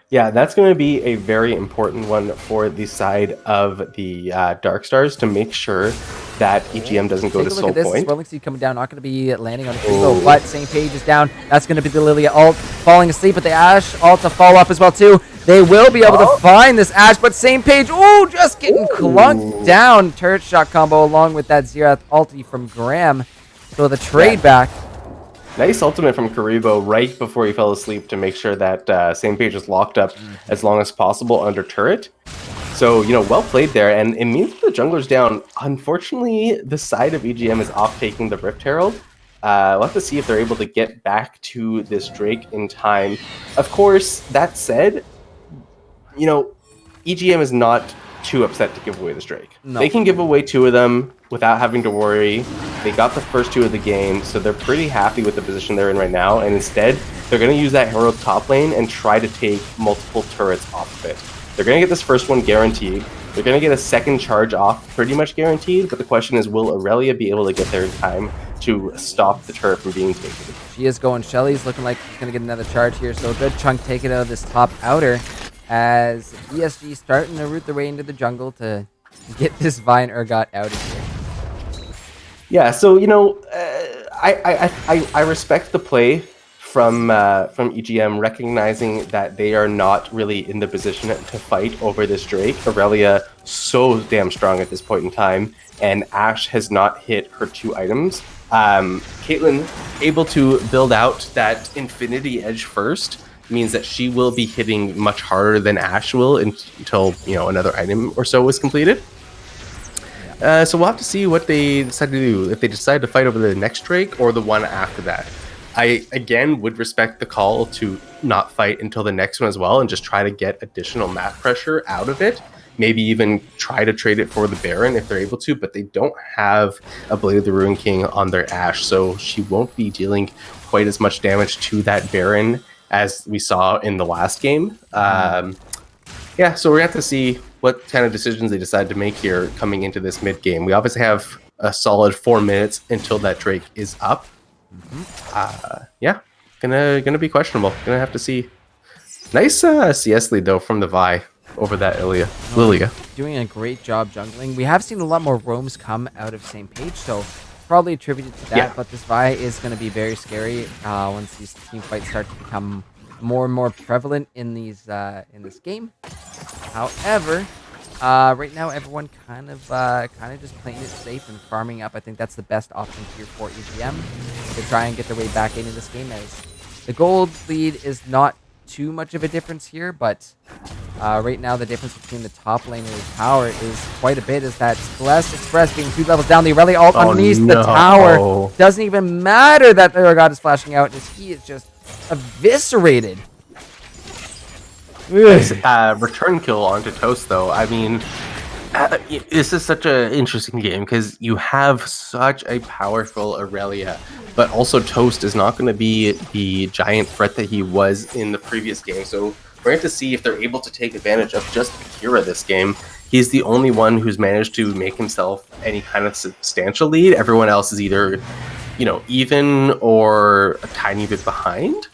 Yeah, that's going to be a very important one for the side of the Dark Stars to make sure that EGM doesn't go Take to a look soul at this. point. Swirling Seed coming down, not going to be landing on a Karibo, but St. Page is down. That's going to be the Lilia ult. Falling asleep with the Ashe ult to fall up as well too. They will be able to find this Ashe, but St. Page, just getting clunked down. Turret shot combo along with that Xerath ulti from Graham. So the trade back. Nice ultimate from Karibo right before he fell asleep to make sure that St. Page is locked up as long as possible under turret. So, well played there, and it means the jungler's down. Unfortunately, the side of EGM is off taking the Rift Herald. We'll have to see if they're able to get back to this Drake in time. Of course, that said, EGM is not too upset to give away this Drake. No. They can give away 2 of them without having to worry. They got the first 2 of the game, so they're pretty happy with the position they're in right now, and instead, they're going to use that Herald top lane and try to take multiple turrets off of it. They're going to get this first one guaranteed. They're going to get a second charge off pretty much guaranteed, but the question is, will Aurelia be able to get there in time to stop the turret from being taken? She is going. Shelly's looking like she's going to get another charge here, so a good chunk taken out of this top outer as DSG starting to root their way into the jungle to get this Vine Urgot out of here. Yeah, so I respect the play from EGM, recognizing that they are not really in the position to fight over this Drake. Aurelia so damn strong at this point in time, and Ashe has not hit her 2 items. Caitlyn able to build out that Infinity Edge first means that she will be hitting much harder than Ashe will until another item or so is completed. So we'll have to see what they decide to do, if they decide to fight over the next Drake or the one after that. I, again, would respect the call to not fight until the next one as well and just try to get additional map pressure out of it. Maybe even try to trade it for the Baron if they're able to, but they don't have a Blade of the Ruin King on their Ashe, so she won't be dealing quite as much damage to that Baron as we saw in the last game. Yeah, so we're going to have to see what kind of decisions they decide to make here coming into this mid game. We obviously have a solid 4 minutes until that Drake is up. Yeah, gonna be questionable. Gonna have to see. Nice CS lead though from the Vi over that Lilia. Doing a great job jungling. We have seen a lot more roams come out of St. Page, so probably attributed to that. Yeah. But this Vi is going to be very scary once these team fights start to become more and more prevalent in these in this game. However, right now everyone kind of just playing it safe and farming up. I think that's the best option here for EGM to try and get their way back into this game, as the gold lead is not too much of a difference here, but right now the difference between the top lane and his tower is quite a bit, as that Blessed Express being 2 levels down. The Aurelia ult underneath the tower. Doesn't even matter that the God is flashing out, as he is just eviscerated. Return kill onto Toast though. I mean, this is such an interesting game because you have such a powerful Aurelia, but also Toast is not going to be the giant threat that he was in the previous game. So we're going to see if they're able to take advantage of just Akira this game. He's the only one who's managed to make himself any kind of substantial lead. Everyone else is either, even or a tiny bit behind.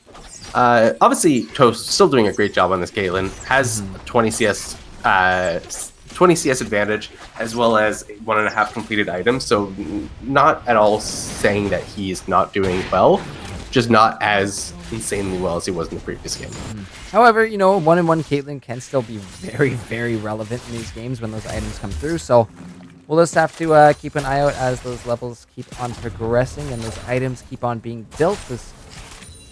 Obviously, Toast still doing a great job on this Caitlyn. Has 20 CS advantage, as well as 1.5 completed items. So not at all saying that he's not doing well, just not as insanely well as he was in the previous game. However, 1-1 Caitlyn can still be very, very relevant in these games when those items come through. So we'll just have to keep an eye out as those levels keep on progressing and those items keep on being built.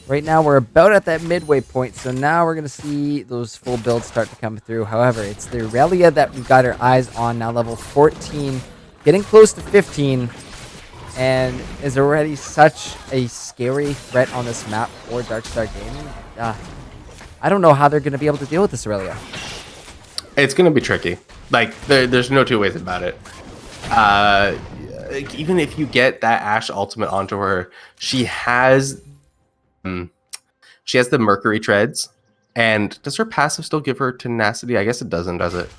Right now, we're about at that midway point, so now we're going to see those full builds start to come through. However, it's the Aurelia that we've got our eyes on now, level 14, getting close to 15, and is already such a scary threat on this map for Darkstar Gaming. I don't know how they're going to be able to deal with this Aurelia. It's going to be tricky. Like, there's no two ways about it. Like, even if you get that Ashe ultimate onto her, she has the Mercury treads. And does her passive still give her tenacity? I guess it doesn't, does it?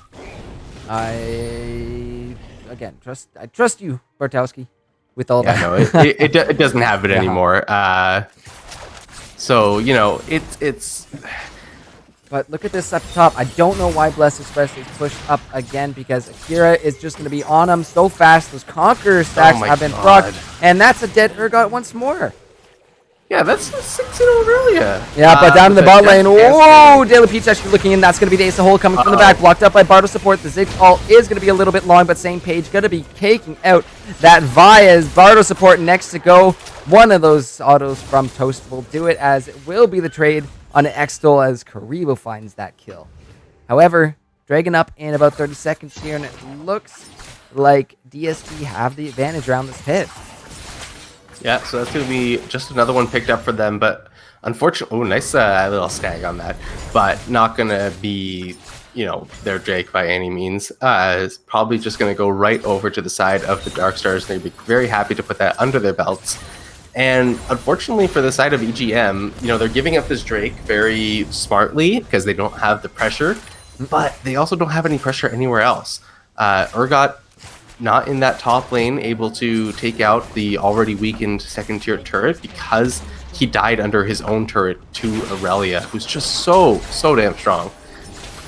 I trust you, Bartowski, with all that. No, it doesn't have it anymore. So, you know, it's. But look at this up top. I don't know why Bless Express is pushed up again, because Akira is just going to be on him so fast. Those Conqueror stacks have been procced, and that's a dead Urgot once more. Yeah, that's a 6-0 Aurelia. Yeah, but down in the bot lane, whoa! Daily Peach actually looking in. That's going to be the Ace of Hole coming from the back. Blocked up by Bardo support. The Ziggs ult is going to be a little bit long, but same page going to be taking out that Vias. Bardo support next to go. One of those autos from Toast will do it, as it will be the trade on an X-Stole as Karibo finds that kill. However, Dragon up in about 30 seconds here, and it looks like DSG have the advantage around this pit. Yeah, so that's going to be just another one picked up for them, but unfortunately, nice little snag on that, but not going to be, you know, their Drake by any means. It's probably just going to go right over to the side of the Dark Stars. They'd be very happy to put that under their belts. And unfortunately for the side of EGM, you know, they're giving up this Drake very smartly because they don't have the pressure, but they also don't have any pressure anywhere else. Urgot not in that top lane, able to take out the already weakened second tier turret because he died under his own turret to Aurelia, who's just so damn strong.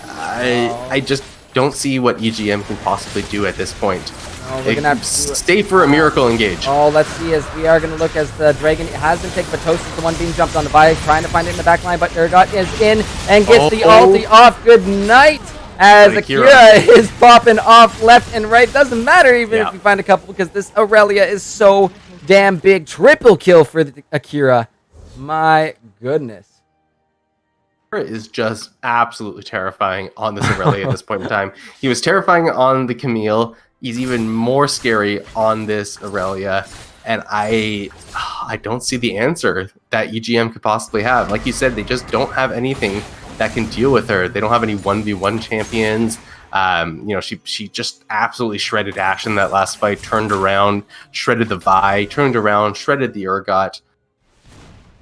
I just don't see what EGM can possibly do at this point. Oh, we're gonna have to stay for a miracle engage. Oh, let's see, as we are going to look as the Dragon has been taken, but Toast is the one being jumped on the Vi, trying to find it in the back line, but Urgot is in and gets the ulti off. Good night, as Akira is popping off left and right. Doesn't matter even if we find a couple, because this Aurelia is so damn big. Triple kill for Akira. My goodness. Is just absolutely terrifying on this Aurelia at this point in time. He was terrifying on the Camille. He's even more scary on this Aurelia, and I don't see the answer that EGM could possibly have. Like you said, they just don't have anything that can deal with her. They don't have any 1v1 champions. You know, she just absolutely shredded Ashe in that last fight, turned around, shredded the Vi, turned around, shredded the Urgot.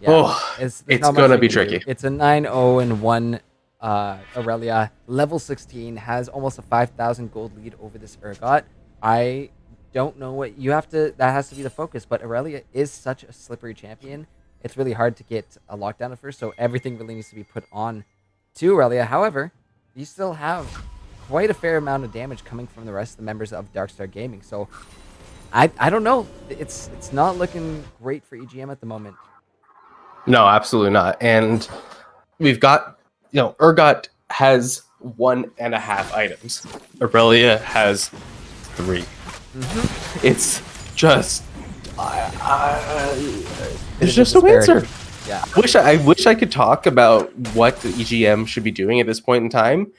Yeah, it's going to be tricky. It's a 9-0-1 Aurelia, level 16, has almost a 5,000 gold lead over this Urgot. I don't know what you have to, that has to be the focus, but Aurelia is such a slippery champion. It's really hard to get a lockdown at first, so everything really needs to be put on to Aurelia. However, you still have quite a fair amount of damage coming from the rest of the members of Darkstar Gaming, so I don't know. It's not looking great for EGM at the moment. No, absolutely not. And we've got, you know, Urgot has 1.5 items. Aurelia has 3. It's just, there's just no answer. Yeah. I wish I could talk about what the EGM should be doing at this point in time,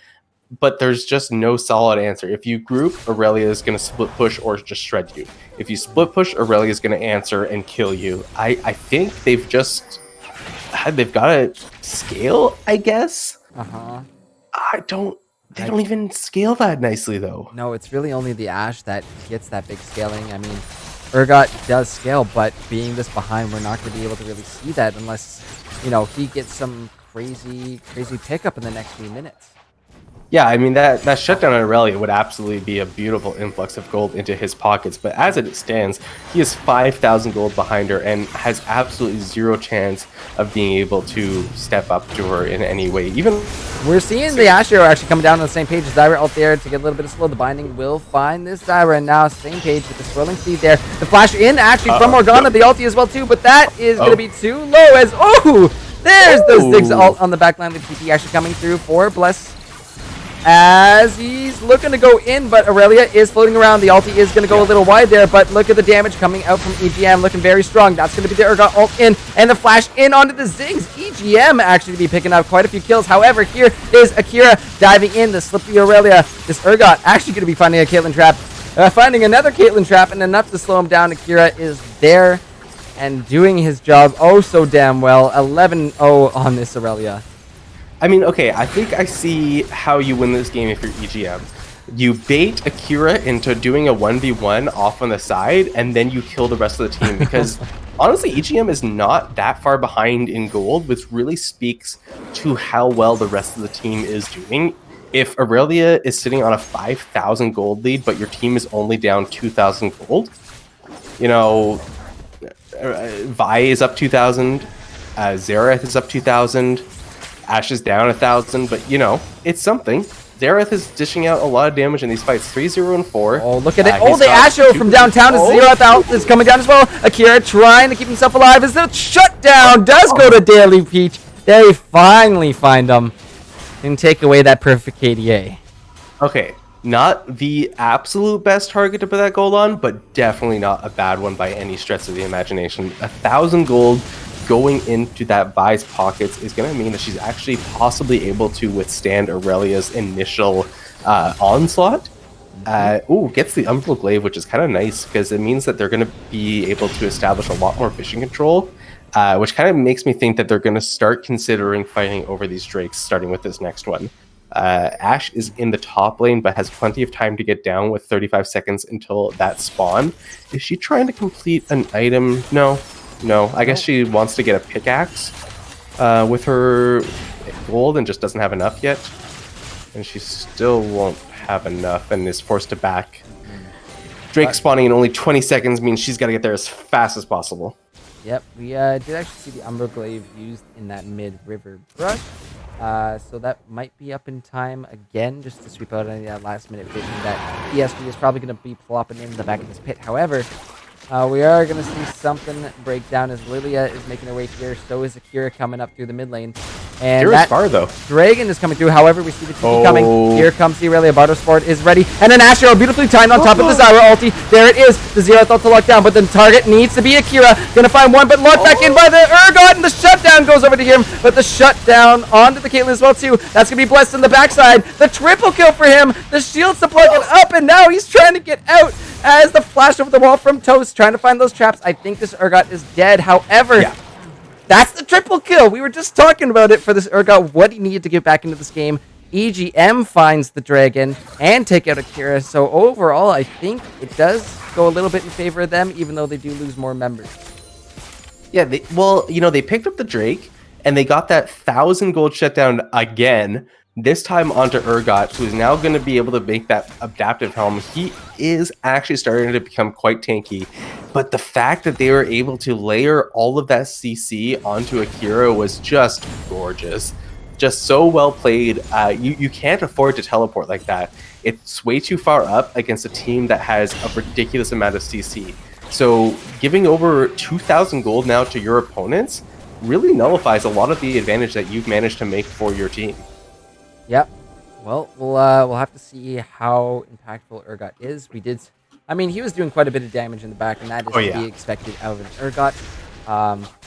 but there's just no solid answer. If you group, Aurelia is going to split push or just shred you. If you split push, Aurelia is going to answer and kill you. I think they've got to scale, I guess. They don't even scale that nicely though. No, it's really only the Ashe that gets that big scaling. I mean, Urgot does scale, but being this behind, we're not going to be able to really see that unless, you know, he gets some crazy pickup in the next few minutes. Yeah, I mean, that shutdown on Aurelia would absolutely be a beautiful influx of gold into his pockets, but as it stands, he is 5,000 gold behind her and has absolutely zero chance of being able to step up to her in any way. Even we're seeing the Ashe hero actually coming down on the same page as Zyra out there to get a little bit of slow. The binding will find this Zyra, and now same page with the swirling speed there. The flash in actually from Morgana, the ulti as well too, but that is going to be too low as, there's the Ziggs ult on the backline. The TP actually coming through for Bless, as he's looking to go in, but Aurelia is floating around. The ulti is going to go a little wide there, but look at the damage coming out from EGM, looking very strong. That's going to be the Urgot ult in, and the flash in onto the Ziggs. EGM actually to be picking up quite a few kills. However, here is Akira diving in, the slippery Aurelia. This Urgot actually going to be finding a Caitlyn trap, finding another Caitlyn trap, and enough to slow him down. Akira is there and doing his job so damn well. 11-0 on this Aurelia. I mean, okay, I think I see how you win this game if you're EGM. You bait Akira into doing a 1v1 off on the side, and then you kill the rest of the team. Because honestly, EGM is not that far behind in gold, which really speaks to how well the rest of the team is doing. If Aurelia is sitting on a 5,000 gold lead, but your team is only down 2,000 gold, you know, Vi is up 2,000, Xerath is up 2,000, Ashe is down 1,000, but you know, it's something. Xerath is dishing out a lot of damage in these fights. 3-0 and 4. Oh, look at it. He's The got Asho from downtown is Xerath out. Is coming down as well. Akira trying to keep himself alive as the shutdown does go to Daily Peach. They finally find him and take away that perfect KDA. Okay, not the absolute best target to put that gold on, but definitely not a bad one by any stretch of the imagination. 1,000 gold going into that Vi's pockets is going to mean that she's actually possibly able to withstand Aurelia's initial onslaught. Gets the Umbral Glaive, which is kind of nice because it means that they're going to be able to establish a lot more vision control, which kind of makes me think that they're going to start considering fighting over these Drakes, starting with this next one. Ashe is in the top lane, but has plenty of time to get down with 35 seconds until that spawn. Is she trying to complete an item? No. I guess she wants to get a pickaxe with her gold and just doesn't have enough yet. And she still won't have enough and is forced to back. Drake spawning in only 20 seconds means she's got to get there as fast as possible. Yep, we did actually see the Umbral Glaive used in that mid-river brush. So that might be up in time again, just to sweep out any of that last-minute vision that DSG is probably going to be plopping in the back of this pit. However, we are going to see something break down as Lilia is making her way here. So is Akira coming up through the mid lane. And Akira's that far, though. Dragon is coming through. However, we see the TP coming. Here comes the Aurelia. Bardo Sport is ready. And an Asher beautifully timed on top of the Zyra ulti. There it is. The Xerath ult to lock down. But the target needs to be Akira. Gonna find one, but locked back in by the Urgot. And the shutdown goes over to him. But the shutdown onto the Caitlyn as well, too. That's gonna be blessed in the backside. The triple kill for him. The shield supply get up. And now he's trying to get out as the flash over the wall from Toast. Trying to find those traps. I think this Urgot is dead. However... Yeah. That's the triple kill. We were just talking about it for this Urgot, what he needed to get back into this game. EGM finds the Dragon and take out Akira. So overall, I think it does go a little bit in favor of them, even though they do lose more members. Yeah, they picked up the Drake, and they got that 1,000 gold shutdown again, this time onto Urgot, who is now going to be able to make that adaptive helm. He is actually starting to become quite tanky, but the fact that they were able to layer all of that CC onto Akira was just gorgeous. Just so well played. You can't afford to teleport like that. It's way too far up against a team that has a ridiculous amount of CC. So giving over 2,000 gold now to your opponents really nullifies a lot of the advantage that you've managed to make for your team. Yep. Well, we'll have to see how impactful Urgot is. I mean, he was doing quite a bit of damage in the back, and that is to be expected out of an Urgot.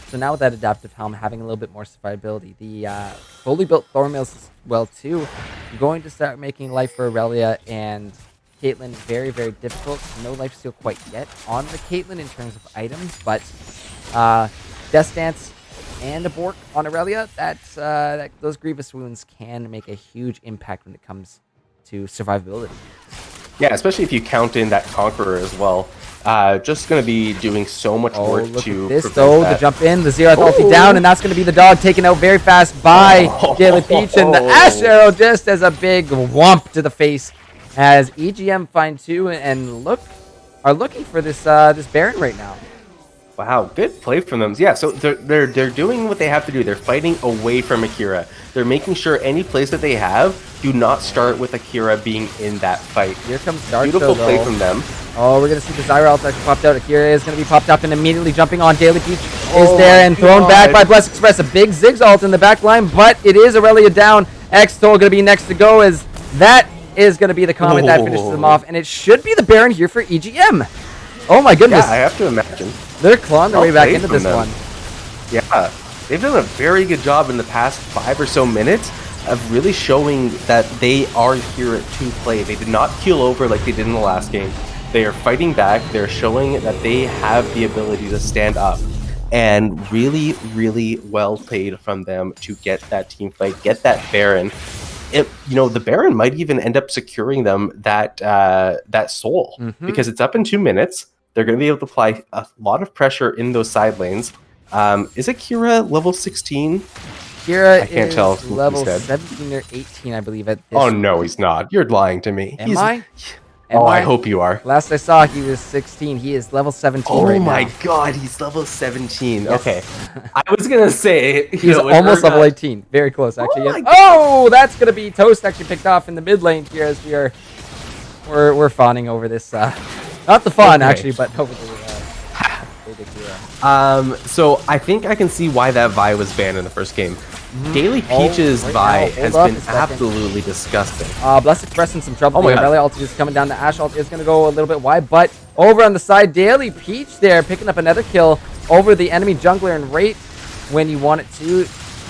So now with that adaptive helm having a little bit more survivability, the fully built Thornmails as well too, going to start making life for Aurelia and Caitlyn very, very difficult. No lifesteal quite yet on the Caitlyn in terms of items, but Death Dance and a Bork on Aurelia, those Grievous Wounds can make a huge impact when it comes to survivability. Yeah, especially if you count in that Conqueror as well. Just going to be doing so much work look to at this prevent though, that. the jump in, the Xerath ulti down, and that's going to be the dog taken out very fast by Daily Peach, and the Ash Arrow just as a big whomp to the face as EGM find two and are looking for this Baron right now. Wow, good play from them. Yeah, so they're doing what they have to do. They're fighting away from Akira. They're making sure any plays that they have do not start with Akira being in that fight. Here comes Dark Beautiful Show, play though. from them. Oh, we're going to see the Zyra ult actually popped out. Akira is going to be popped up and immediately jumping on. Daily Peach is there and thrown back by Bless Express. A big Ziggs ult in the back line, but it is Aurelia down. X-Toll going to be next to go as that is going to be the comment that finishes them off. And it should be the Baron here for EGM. Oh my goodness. Yeah, I have to imagine. They're clawing their way back into this one. Yeah, they've done a very good job in the past 5 or so minutes of really showing that they are here to play. They did not keel over like they did in the last game. They are fighting back. They're showing that they have the ability to stand up. and really, really well played from them to get that team fight, get that Baron. The Baron might even end up securing them that soul because it's up in 2 minutes. They're going to be able to apply a lot of pressure in those side lanes. Is Akira level 16? Kira I can't is tell. level 17 or 18, I believe. At this Oh no, he's not. You're lying to me. Am I? I hope you are. Last I saw, he was 16. He is level 17 Oh right my now. god, he's level 17. Yes. Okay. I was gonna say He's almost level 18. Very close, actually. my Oh, that's gonna be Toast actually picked off in the mid lane here as we're fawning over this. Not the fawn actually, but over the. So I think I can see why that Vi was banned in the first game. Daily Peach's right Vi now, has hold up been a second. absolutely disgusting. Blessed Express in some trouble. Oh my here. God. Rally ult is coming down. The Ashe ult is going to go a little bit wide, but over on the side, Daily Peach there picking up another kill over the enemy jungler, and right when you want it to,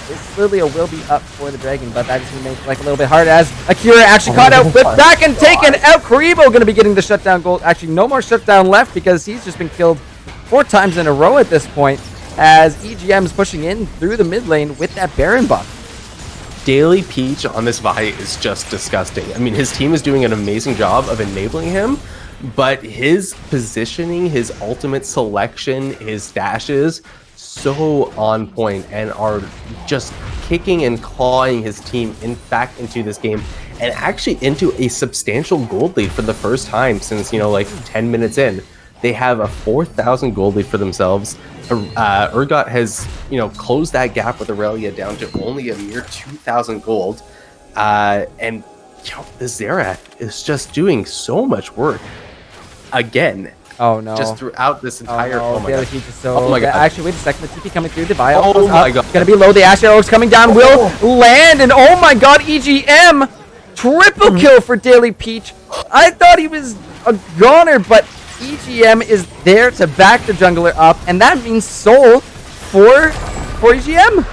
this Lilia will be up for the dragon, but that is going to make life a little bit hard as Akira actually caught out, flipped back and taken out. Karibo going to be getting the shutdown gold. Actually, no more shutdown left because he's just been killed 4 times in a row at this point as EGM is pushing in through the mid lane with that Baron buff. Daily Peach on this Vi is just disgusting. I mean, his team is doing an amazing job of enabling him, but his positioning, his ultimate selection, his dashes, so on point and are just kicking and clawing his team back into this game and actually into a substantial gold lead for the first time since, 10 minutes in. They have a 4,000 gold lead for themselves. Urgot has, closed that gap with Aurelia down to only a mere 2,000 gold. And the Xerath is just doing so much work again. Oh no! Just throughout this entire. Oh my god! Oh my god! Actually, wait a second. The TP coming through the bio. Oh my god! Gonna be low. The Ashe arrows coming down. Will land, and oh my god! EGM triple kill for Daily Peach. I thought he was a goner, but EGM is there to back the jungler up, and that means soul for EGM.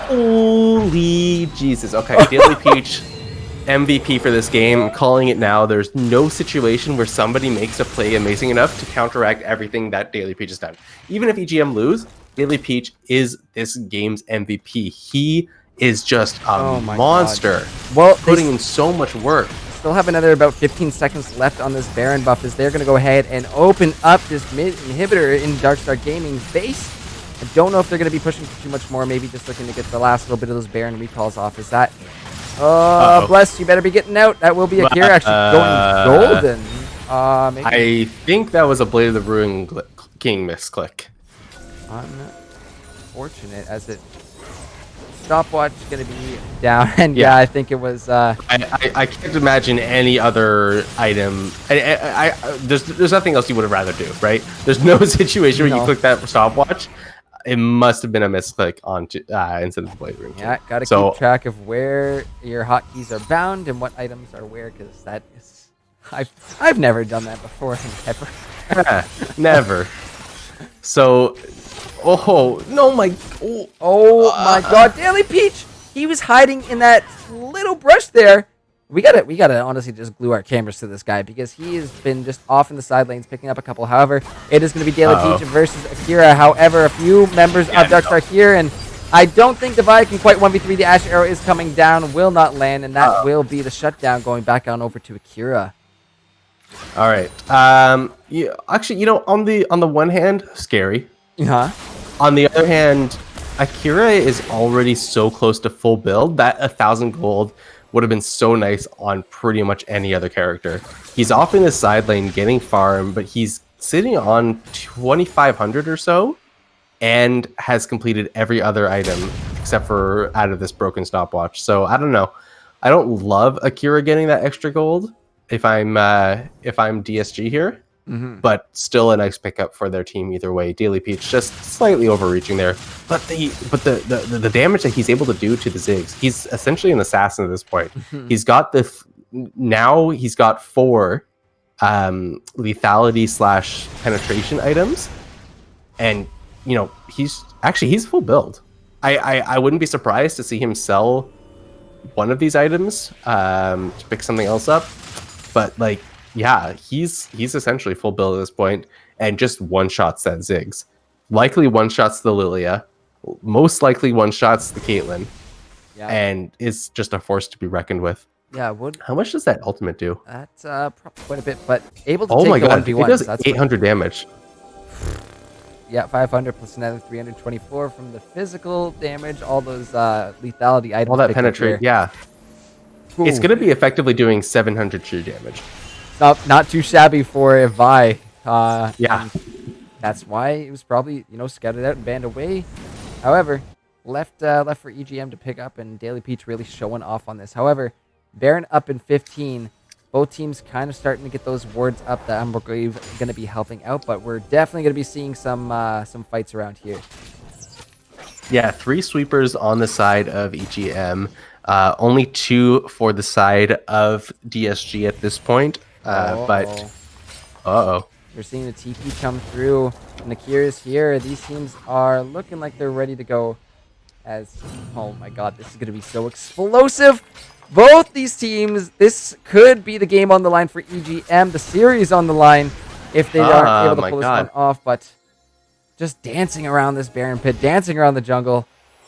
Holy Jesus! Okay, Daily Peach. MVP for this game. I'm calling it now. There's no situation where somebody makes a play amazing enough to counteract everything that Daily Peach has done. Even if EGM lose, Daily Peach is this game's MVP. He is just a monster. God. Well, putting in so much work. Still have another about 15 seconds left on this Baron buff as they're going to go ahead and open up this mid inhibitor in Darkstar Gaming's base. I don't know if they're going to be pushing for too much more. Maybe just looking to get the last little bit of those Baron recalls off. Is that... Bless, you better be getting out. That will be Akira actually going golden. Maybe. I think that was a Blade of the Ruin King misclick. Unfortunate as it stopwatch is going to be down, and yeah, I think it was. I can't imagine any other item. There's nothing else you would have rather do, right? There's no situation where you click that stopwatch. It must have been a misclick on instead of the Blade Room. Yeah, gotta keep track of where your hotkeys are bound and what items are where, because that is, I've never done that before, ever. Never. So, oh no, my god, Daily Peach! He was hiding in that little brush there. We gotta honestly just glue our cameras to this guy because he has been just off in the side lanes picking up a couple. However, it is going to be Daily Peach versus Akira. However, a few members of Darkstar here, and I don't think the Vi can quite 1v3. The Ashe arrow is coming down, will not land, and that will be the shutdown going back on over to Akira. All right. Yeah, actually, on the one hand, scary. On the other hand, Akira is already so close to full build that 1,000 gold would have been so nice on pretty much any other character. He's off in the side lane getting farm, but he's sitting on 2,500 or so and has completed every other item except for out of this broken stopwatch. So I don't know. I don't love Akira getting that extra gold if I'm DSG here. But still a nice pickup for their team either way. Daily Peach just slightly overreaching there, but the damage that he's able to do to the Ziggs, he's essentially an assassin at this point. He's got now he's got 4 lethality / penetration items, and he's full build. I wouldn't be surprised to see him sell one of these items to pick something else up, but yeah, he's essentially full build at this point and just one-shots that Ziggs. likely one-shots the Lilia, most likely one-shots the Caitlyn, Yeah. and is just a force to be reckoned with. Yeah, would How much does that ultimate do? that's probably quite a bit, but able to Oh take my the god, it 1v1. does So that's 800 damage. Yeah, 500 plus another 324 from the physical damage, all those lethality items. All that picked up penetrate, here. yeah. It's Ooh. going to be effectively doing 700 true damage. Not too shabby for a Vi. Yeah. And that's why it was probably, scouted out and banned away. However, left for EGM to pick up, and Daily Peach really showing off on this. However, Baron up in 15. Both teams kind of starting to get those wards up. The Ambergrave going to be helping out, but we're definitely going to be seeing some fights around here. Yeah, 3 sweepers on the side of EGM. Only 2 for the side of DSG at this point. But uh-oh. We're seeing the TP come through. Nakira's here. These teams are looking like they're ready to go. Oh my god, this is going to be so explosive. Both these teams, this could be the game on the line for EGM. The series on the line if they aren't able to pull this one off. But just dancing around this Baron pit, dancing around the jungle.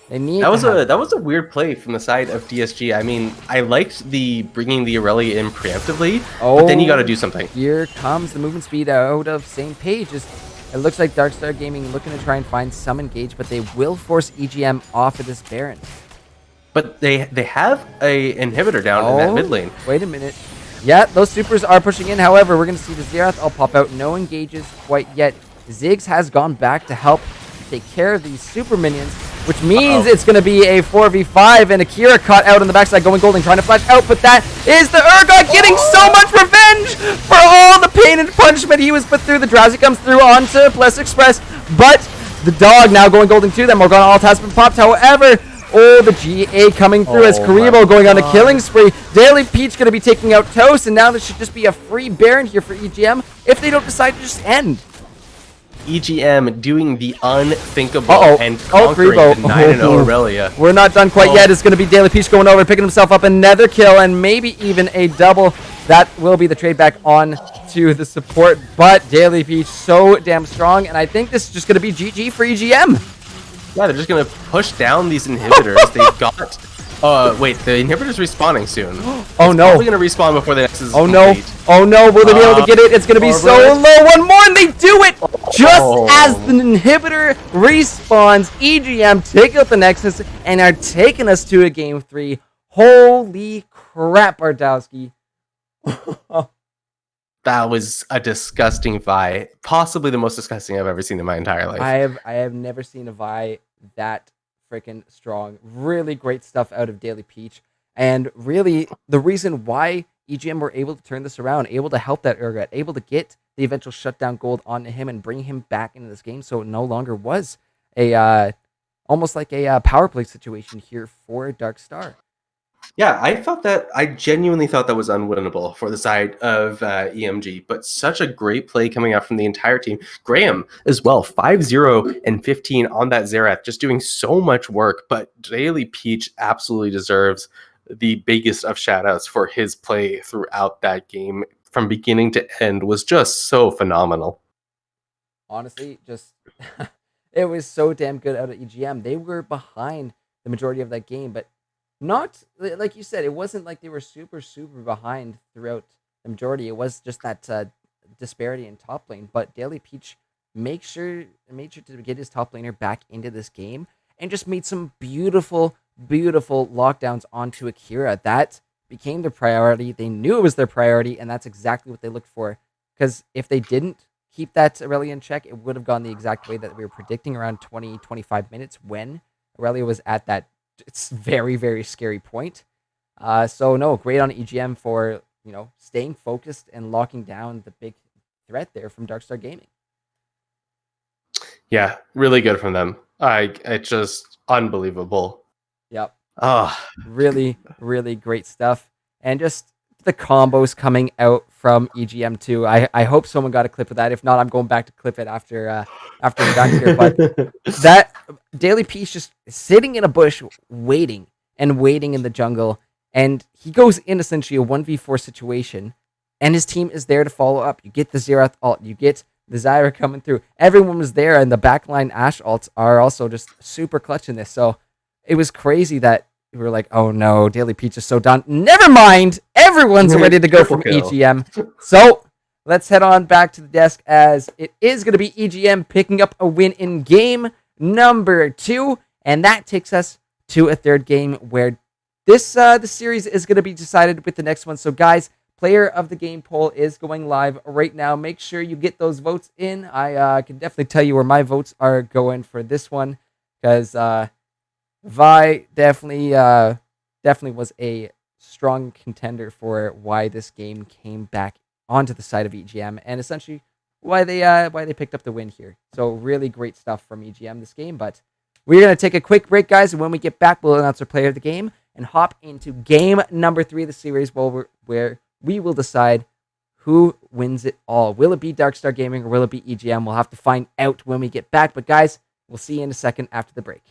They need that was a weird play from the side of DSG. I mean, I liked the bringing the Aurelia in preemptively, but then you got to do something. Here comes the movement speed out of same page. It looks like Darkstar Gaming looking to try and find some engage, but they will force EGM off of this Baron. But they have a inhibitor down in that mid lane. Wait a minute. Yeah, those supers are pushing in. However, we're going to see the Xerath all pop out. No engages quite yet. Ziggs has gone back to help take care of these super minions, which means it's going to be a 4v5, and Akira caught out on the backside, going golden, trying to flash out, but that is the Urgot getting so much revenge for all the pain and punishment he was put through. The Drowsy comes through onto Bless Express, but the dog now going golden too. That Morgana alt has been popped. However, the GA coming through as Karibo going on a killing spree. Daily Peach going to be taking out Toast, and now this should just be a free Baron here for EGM if they don't decide to just end. EGM doing the unthinkable and conquering Karibo. the 9-0 Aurelia. We're not done quite yet. It's going to be Daily Peach going over, picking himself up another kill, and maybe even a double. That will be the trade back on to the support, but Daily Peach so damn strong, and I think this is just going to be GG for EGM. Yeah, they're just going to push down these inhibitors. They've got... wait, the inhibitor's respawning soon. Oh no. Probably going to respawn before the next is Oh no. complete. Oh no, will they be able to get it? It's going to be so low. One more, and they do it! Just as the inhibitor respawns, EGM take out the Nexus and are taking us to a game 3. Holy crap, Bardowski. That was a disgusting Vi. Possibly the most disgusting I've ever seen in my entire life. I have never seen a Vi that freaking strong. Really great stuff out of Daily Peach. And really, the reason why EGM were able to turn this around, able to help that Urgot, able to get the eventual shutdown gold onto him and bring him back into this game, so it no longer was a almost like a power play situation here for Darkstar. Yeah, I genuinely thought that was unwinnable for the side of EMG, but such a great play coming out from the entire team. Graham as well, 5-0 and 15 on that Xerath, just doing so much work, but Daily Peach absolutely deserves the biggest of shout-outs for his play throughout that game. From beginning to end was just so phenomenal. Honestly, just it was so damn good out of EGM. They were behind the majority of that game, but not, like you said, it wasn't like they were super behind throughout the majority. It was just that disparity in top lane. But Daily Peach made sure to get his top laner back into this game and just made some beautiful lockdowns onto Akira. That became their priority. They knew it was their priority, and that's exactly what they looked for. Because if they didn't keep that Aurelia in check, it would have gone the exact way that we were predicting, around 20-25 minutes when Aurelia was at that it's very scary point. So no, great on EGM for staying focused and locking down the big threat there from Darkstar Gaming. Yeah, really good from them. It's just unbelievable. Yep. Really great stuff, and just the combos coming out from EGM too. I hope someone got a clip of that. If not, I'm going back to clip it after we're done here. But that Daily Peach just sitting in a bush, waiting in the jungle, and he goes in essentially a 1v4 situation, and his team is there to follow up. You get the Xerath ult, you get the Zyra coming through. Everyone was there, and the backline Ashe ults are also just super clutch in this. So it was crazy that we were like, oh no, Daily Peach is so done. Never mind. Everyone's ready to go from Triple kill. EGM. So let's head on back to the desk as it is going to be EGM picking up a win in game number 2. And that takes us to a third game where the series is going to be decided with the next one. So guys, player of the game poll is going live right now. Make sure you get those votes in. I can definitely tell you where my votes are going for this one, because Vi definitely was a strong contender for why this game came back onto the side of EGM, and essentially why they picked up the win here. So really great stuff from EGM this game. But we're going to take a quick break, guys, and when we get back, we'll announce our player of the game and hop into game number 3 of the series, where we will decide who wins it all. Will it be Darkstar Gaming or will it be EGM? We'll have to find out when we get back. But guys, we'll see you in a second after the break.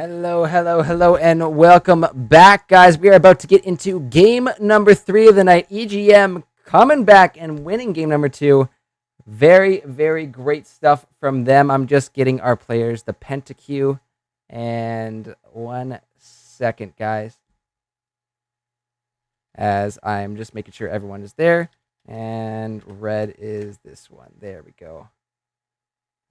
Hello, hello, hello, and welcome back, guys. We are about to get into game number 3 of the night. EGM coming back and winning game number 2. Very, very great stuff from them. I'm just getting our players the pentaQ. And 1 second, guys. As I'm just making sure everyone is there. And red is this one. There we go.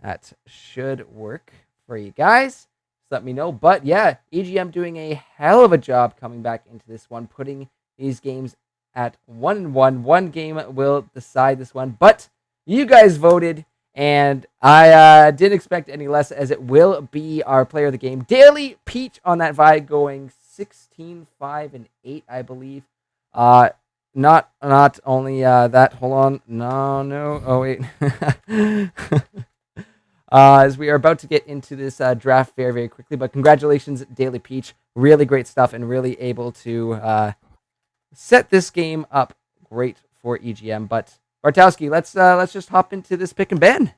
That should work for you guys. Let me know. But yeah, EGM doing a hell of a job coming back into this one, putting these games at 1-1. One game will decide this one, but you guys voted, and I didn't expect any less, as it will be our player of the game, Daily Peach, on that Vi, going 16, 5, and 8, I believe. Not only that. Hold on. No. Oh wait. As we are about to get into this draft very, very quickly. But congratulations, Daily Peach. Really great stuff and really able to set this game up great for EGM. But Bartowski, let's just hop into this pick and ban.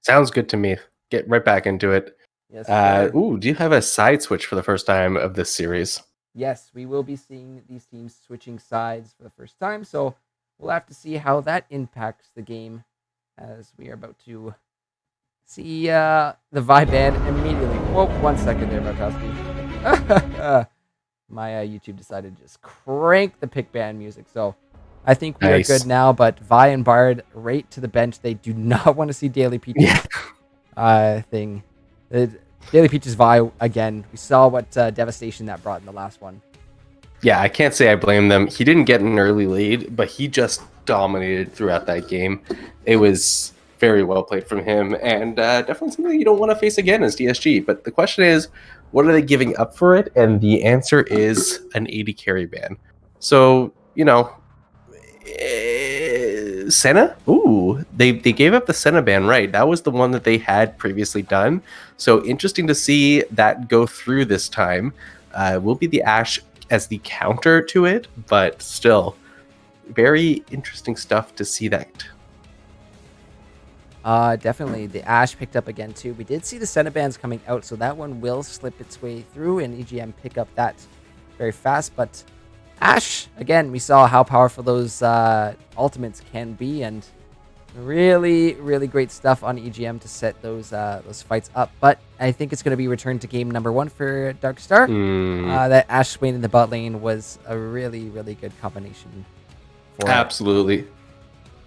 Sounds good to me. Get right back into it. Yes. Sir. Do you have a side switch for the first time of this series? Yes, we will be seeing these teams switching sides for the first time. So we'll have to see how that impacts the game as we are about to see the Vi ban immediately. Whoa, 1 second there, Bartowski. My YouTube decided to just crank the pick ban music. So I think we are good now, but Vi and Bard right to the bench. They do not want to see Daily Peach's thing. Daily Peach's Vi again. We saw what devastation that brought in the last one. Yeah, I can't say I blame them. He didn't get an early lead, but he just dominated throughout that game. It was very well played from him, and definitely something you don't want to face again as DSG. But the question is, what are they giving up for it? And the answer is an 80 carry ban. So, Senna? Ooh, they gave up the Senna ban, right? That was the one that they had previously done. So interesting to see that go through this time. Will be the Ashe as the counter to it, but still, very interesting stuff to see that. Definitely. The Ashe picked up again, too. We did see the Senna bans coming out, so that one will slip its way through, and EGM pick up that very fast. But Ashe, again, we saw how powerful those ultimates can be, and really, really great stuff on EGM to set those fights up. But I think it's going to be returned to game number 1 for Darkstar. That Ashe Swain in the bot lane was a really, really good combination for Absolutely.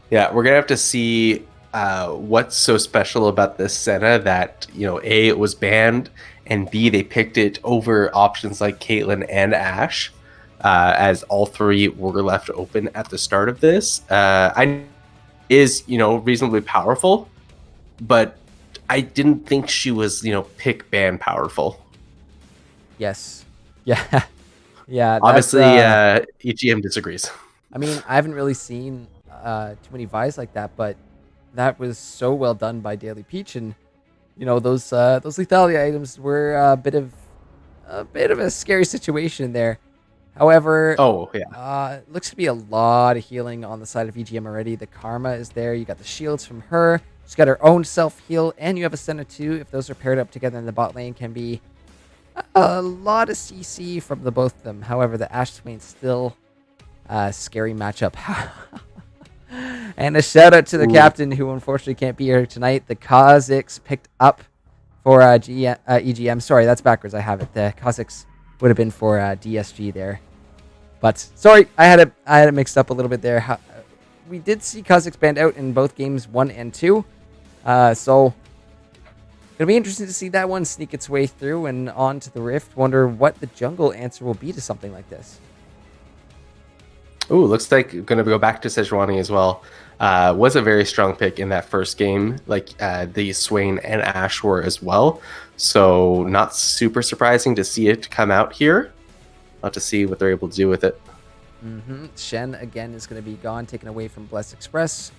Yeah, we're going to have to see what's so special about this Senna that, A, it was banned, and B, they picked it over options like Caitlyn and Ashe, as all three were left open at the start of this. Is reasonably powerful, but I didn't think she was pick ban powerful. Yes. Yeah. Yeah. Obviously, EGM disagrees. I mean, I haven't really seen too many Vi's like that, but that was so well done by Daily Peach, and those lethality items were a bit of a scary situation there. However, looks to be a lot of healing on the side of EGM already. The Karma is there. You got the shields from her. She's got her own self-heal, and you have a Senna too. If those are paired up together in the bot lane, can be a lot of CC from the both of them. However, the Ashe Swain still a scary matchup. And a shout out to the captain, who unfortunately can't be here tonight. The Kha'Zix picked up for EGM. Sorry, that's backwards. I have it. The Kha'Zix would have been for DSG there. But sorry, I had it mixed up a little bit there. We did see Kha'Zix banned out in both games 1 and 2. So it'll be interesting to see that one sneak its way through and on to the Rift. Wonder what the jungle answer will be to something like this. Ooh, looks like going to go back to Sejuani as well. Was a very strong pick in that first game, like the Swain and Ashe were as well. So not super surprising to see it come out here. I'll have to see what they're able to do with it. Shen, again, is going to be gone, taken away from Blessed Express.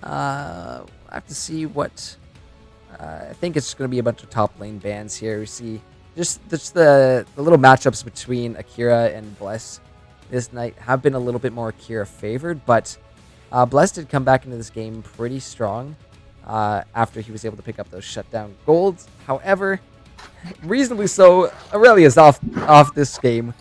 I have to see what... I think it's going to be a bunch of top lane bans here. We see just the little matchups between Akira and Bless this night have been a little bit more Akira favored, but Bless did come back into this game pretty strong after he was able to pick up those shutdown golds. However, reasonably so. Aurelia's off this game.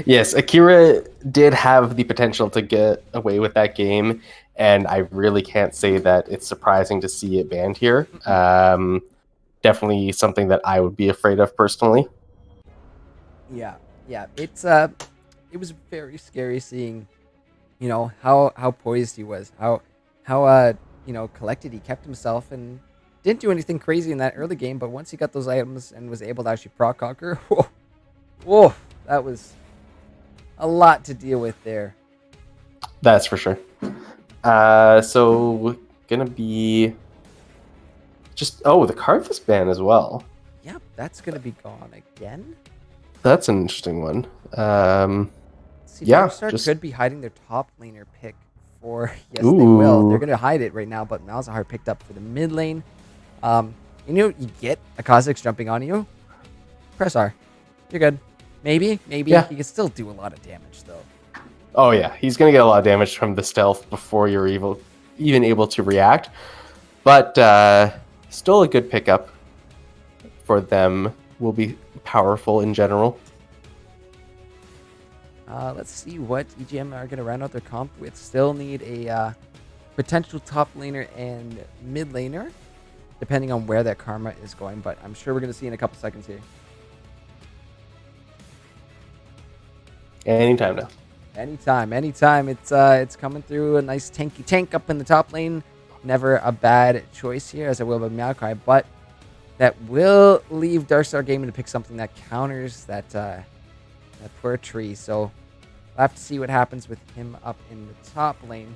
Yes, Akira did have the potential to get away with that game, and I really can't say that it's surprising to see it banned here. Definitely something that I would be afraid of personally. Yeah, yeah. It was very scary seeing, how poised he was, how collected he kept himself, and didn't do anything crazy in that early game. But once he got those items and was able to actually proc conquer, whoa, that was a lot to deal with there. That's for sure. So gonna be just the Cardless ban as well. Yep, that's gonna be gone again. That's an interesting one. See, Yeah, Darkstar just- could be hiding their top laner pick for. Yes, they will. They're Ooh. gonna hide it right now, but Malzahar picked up for the mid lane. You get a Kha'Zix jumping on you. Press R. You're good. Maybe Yeah. you can still do a lot of damage though. Oh yeah, he's gonna get a lot of damage from the stealth before you're even able to react. But still a good pickup for them. Will be powerful in general. Let's see what EGM are going to round out their comp with. Still need a potential top laner and mid laner, depending on where that karma is going. But I'm sure we're going to see in a couple seconds here. Anytime now. Anytime. It's coming through a nice tanky tank up in the top lane. Never a bad choice here, as I will by Maokai, but that will leave Darkstar Gaming to pick something that counters that poor tree. So we'll have to see what happens with him up in the top lane.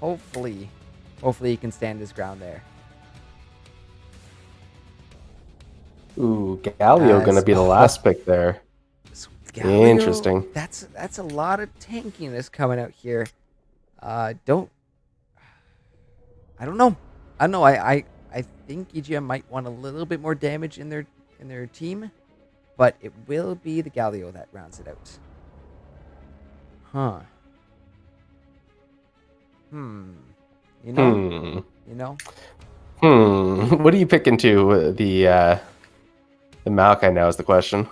Hopefully he can stand his ground there. Ooh, Galio gonna be the last pick there. So Galio, Interesting. That's a lot of tankiness coming out here. I don't know. I think EGM might want a little bit more damage in their team, but it will be the Galio that rounds it out. Huh. You know? What do you pick into the Maokai now is the question.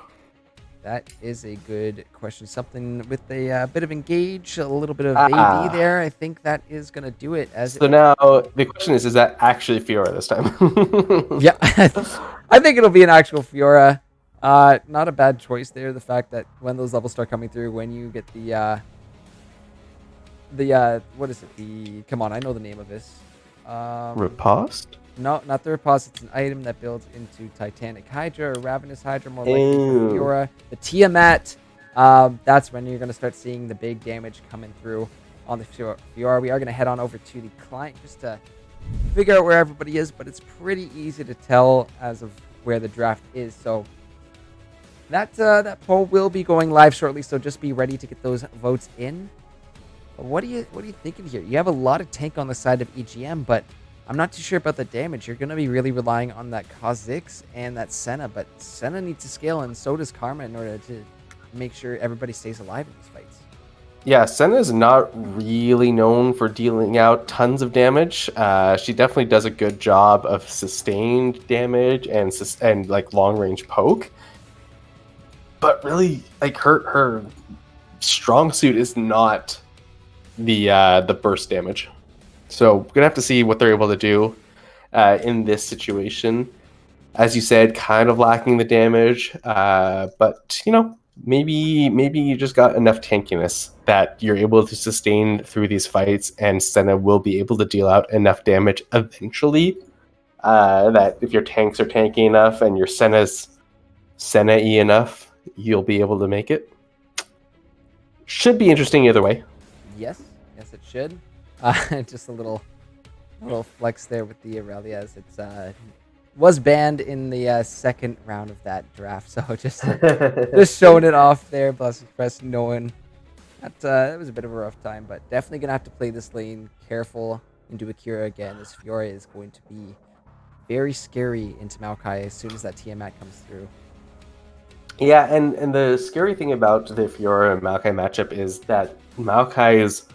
That is a good question. Something with a bit of engage, a little bit of AD there. I think that is going to do it. So now the question is that actually Fiora this time? Yeah, I think it'll be an actual Fiora. Not a bad choice there. The fact that when those levels start coming through, when you get the what is it? Come on, I know the name of this. Riposte? No, not the Riposte. It's an item that builds into Titanic Hydra or Ravenous Hydra, more likely for Fiora. The Tiamat, that's when you're going to start seeing the big damage coming through on the Fiora. We are going to head on over to the client just to figure out where everybody is, but it's pretty easy to tell as of where the draft is. So that poll will be going live shortly, so just be ready to get those votes in. But what are you thinking here? You have a lot of tank on the side of EGM, but I'm not too sure about the damage. You're going to be really relying on that Kha'Zix and that Senna, but Senna needs to scale, and so does Karma in order to make sure everybody stays alive in these fights. Yeah, Senna is not really known for dealing out tons of damage. She definitely does a good job of sustained damage and like long range poke. But really, like her strong suit is not the burst damage. So we're gonna have to see what they're able to do in this situation. As you said, kind of lacking the damage, but maybe you just got enough tankiness that you're able to sustain through these fights, and Senna will be able to deal out enough damage eventually. That if your tanks are tanky enough and your Senna's Senna-y enough, you'll be able to make it. Should be interesting either way. Yes, it should. Just a little flex there with the Aurelias. It's was banned in the second round of that draft, so just showing it off there. Bless Express knowing that it was a bit of a rough time, but definitely gonna have to play this lane careful into Akira again. This Fiora is going to be very scary into Maokai as soon as that Tiamat comes through. Yeah, and the scary thing about the Fiora and Maokai matchup is that Maokai's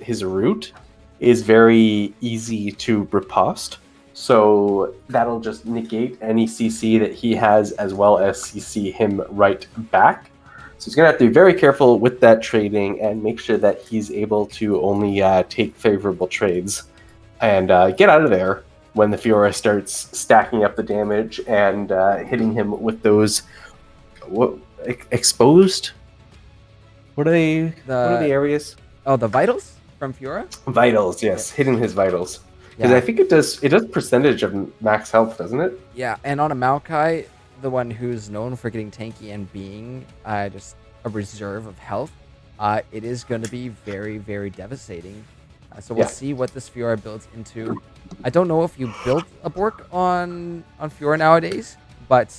his route is very easy to riposte. So that'll just negate any CC that he has, as well as CC him right back. So he's going to have to be very careful with that trading and make sure that he's able to only take favorable trades and get out of there when the Fiora starts stacking up the damage and hitting him with those exposed. What are they? What are the areas? Oh, the vitals from Fiora? Vitals, yes, hitting his vitals. Because Yeah. I think it does percentage of max health, doesn't it? Yeah, and on a Maokai, the one who's known for getting tanky and being just a reserve of health, it is going to be very, very devastating. So we'll see what this Fiora builds into. I don't know if you build a Bork on Fiora nowadays, but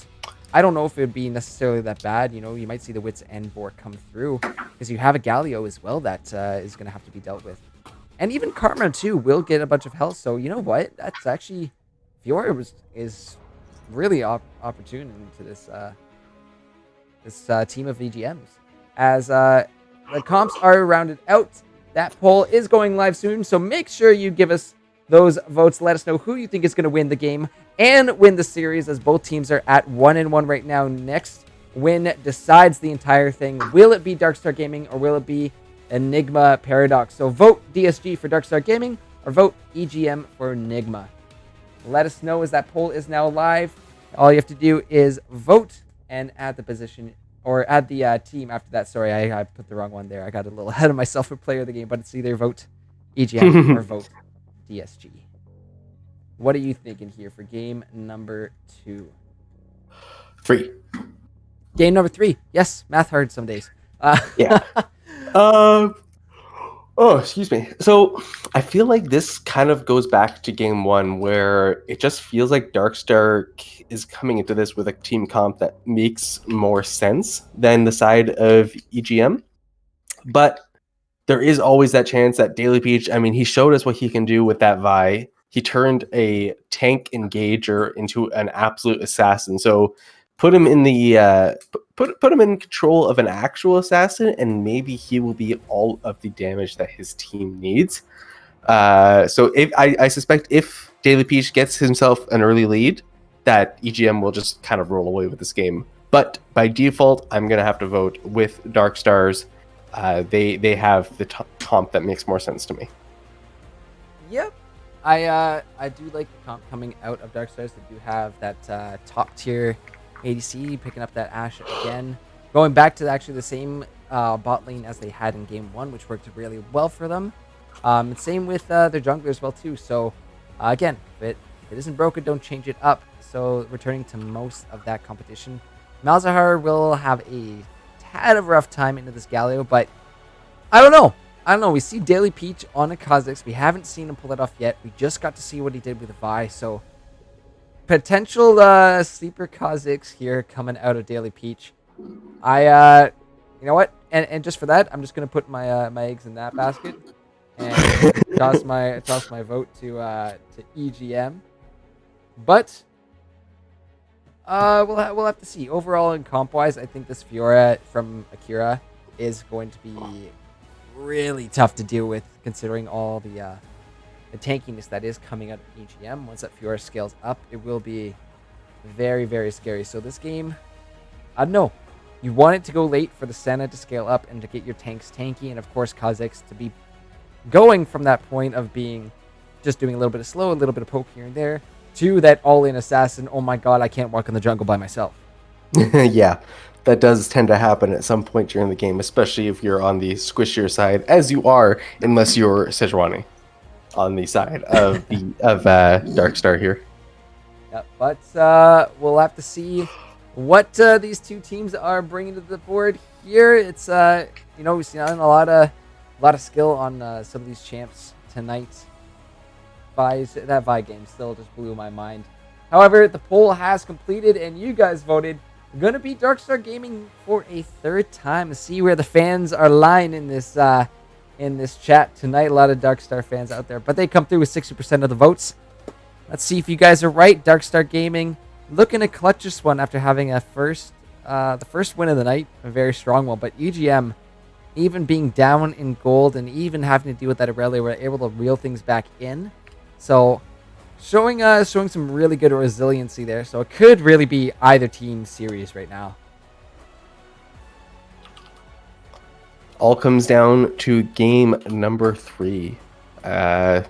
I don't know if it would be necessarily that bad. You know, you might see the Wits and Bork come through, because you have a Galio as well that is going to have to be dealt with. And even Karma, too, will get a bunch of health. So, you know what? That's actually... Fiora is really opportune into this team of EGMs. As the comps are rounded out, that poll is going live soon. So make sure you give us those votes. Let us know who you think is going to win the game and win the series, as both teams are at 1-1 right now. Next win decides the entire thing. Will it be Darkstar Gaming, or will it be Enigma Paradox? So vote DSG for Darkstar Gaming, or vote EGM for Enigma. Let us know, as that poll is now live. All you have to do is vote and add the position, or add the team after that. Sorry, I put the wrong one there. I got a little ahead of myself for player of the game, but it's either vote EGM or vote DSG. What are you thinking here for game number 2? 3. Game number 3. Yes, math hard some days. Yeah. Oh, excuse me. So I feel like this kind of goes back to game 1, where it just feels like Darkstar is coming into this with a team comp that makes more sense than the side of EGM. But there is always that chance that Daily Peach, I mean, he showed us what he can do with that Vi. He turned a tank engager into an absolute assassin. So put him in the put him in control of an actual assassin, and maybe he will be all of the damage that his team needs. So if I suspect if Daily Peach gets himself an early lead, that EGM will just kind of roll away with this game. But by default, I'm gonna have to vote with Darkstars. They have the comp that makes more sense to me. Yep. I do like the comp coming out of Darkstars. They do have that top tier ADC picking up that Ashe again. Going back to actually the same bot lane as they had in game 1, which worked really well for them. And same with their jungler as well too. So again, if it isn't broken, don't change it up. So returning to most of that competition. Malzahar will have a tad of a rough time into this Galio, but I don't know. We see Daily Peach on a Kha'Zix. We haven't seen him pull it off yet. We just got to see what he did with the Vi. So potential sleeper Kha'Zix here coming out of Daily Peach. You know what? And just for that, I'm just gonna put my my eggs in that basket and toss my vote to EGM. But we'll have to see. Overall, in comp wise, I think this Fiora from Akira is going to be really tough to deal with, considering all the tankiness that is coming out of EGM. Once that Fiora scales up, it will be very, very scary. So this game, I don't know. You want it to go late for the Senna to scale up and to get your tanks tanky, and of course Kha'Zix to be going from that point of being just doing a little bit of slow, a little bit of poke here and there, to that all-in assassin. Oh my god, I can't walk in the jungle by myself. Yeah, that does tend to happen at some point during the game, especially if you're on the squishier side, as you are, unless you're Sejuani on the side of Darkstar here. Yeah, but we'll have to see what these two teams are bringing to the board here. It's we've seen a lot of skill on some of these champs tonight. That Vi game still just blew my mind. However, the poll has completed, and you guys voted. Going to be Darkstar Gaming for a third time. See where the fans are lying in this chat tonight. A lot of Darkstar fans out there, but they come through with 60% of the votes. Let's see if you guys are right. Darkstar Gaming looking to clutch this one after having the first win of the night, a very strong one. But EGM, even being down in gold and even having to deal with that Aurelia, were able to reel things back in. So showing some really good resiliency there. So it could really be either team's series right now. All comes down to game number 3. Going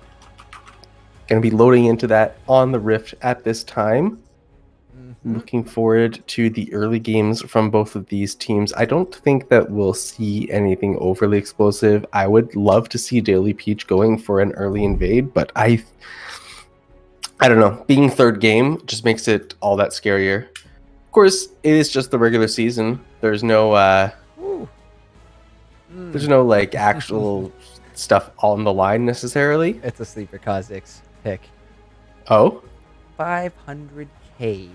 to be loading into that on the Rift at this time. Looking forward to the early games from both of these teams. I don't think that we'll see anything overly explosive. I would love to see Daily Peach going for an early invade, but I don't know. Being third game just makes it all that scarier. Of course, it is just the regular season. There's no like actual stuff on the line necessarily. It's a sleeper Kha'Zix pick. Oh, 500k,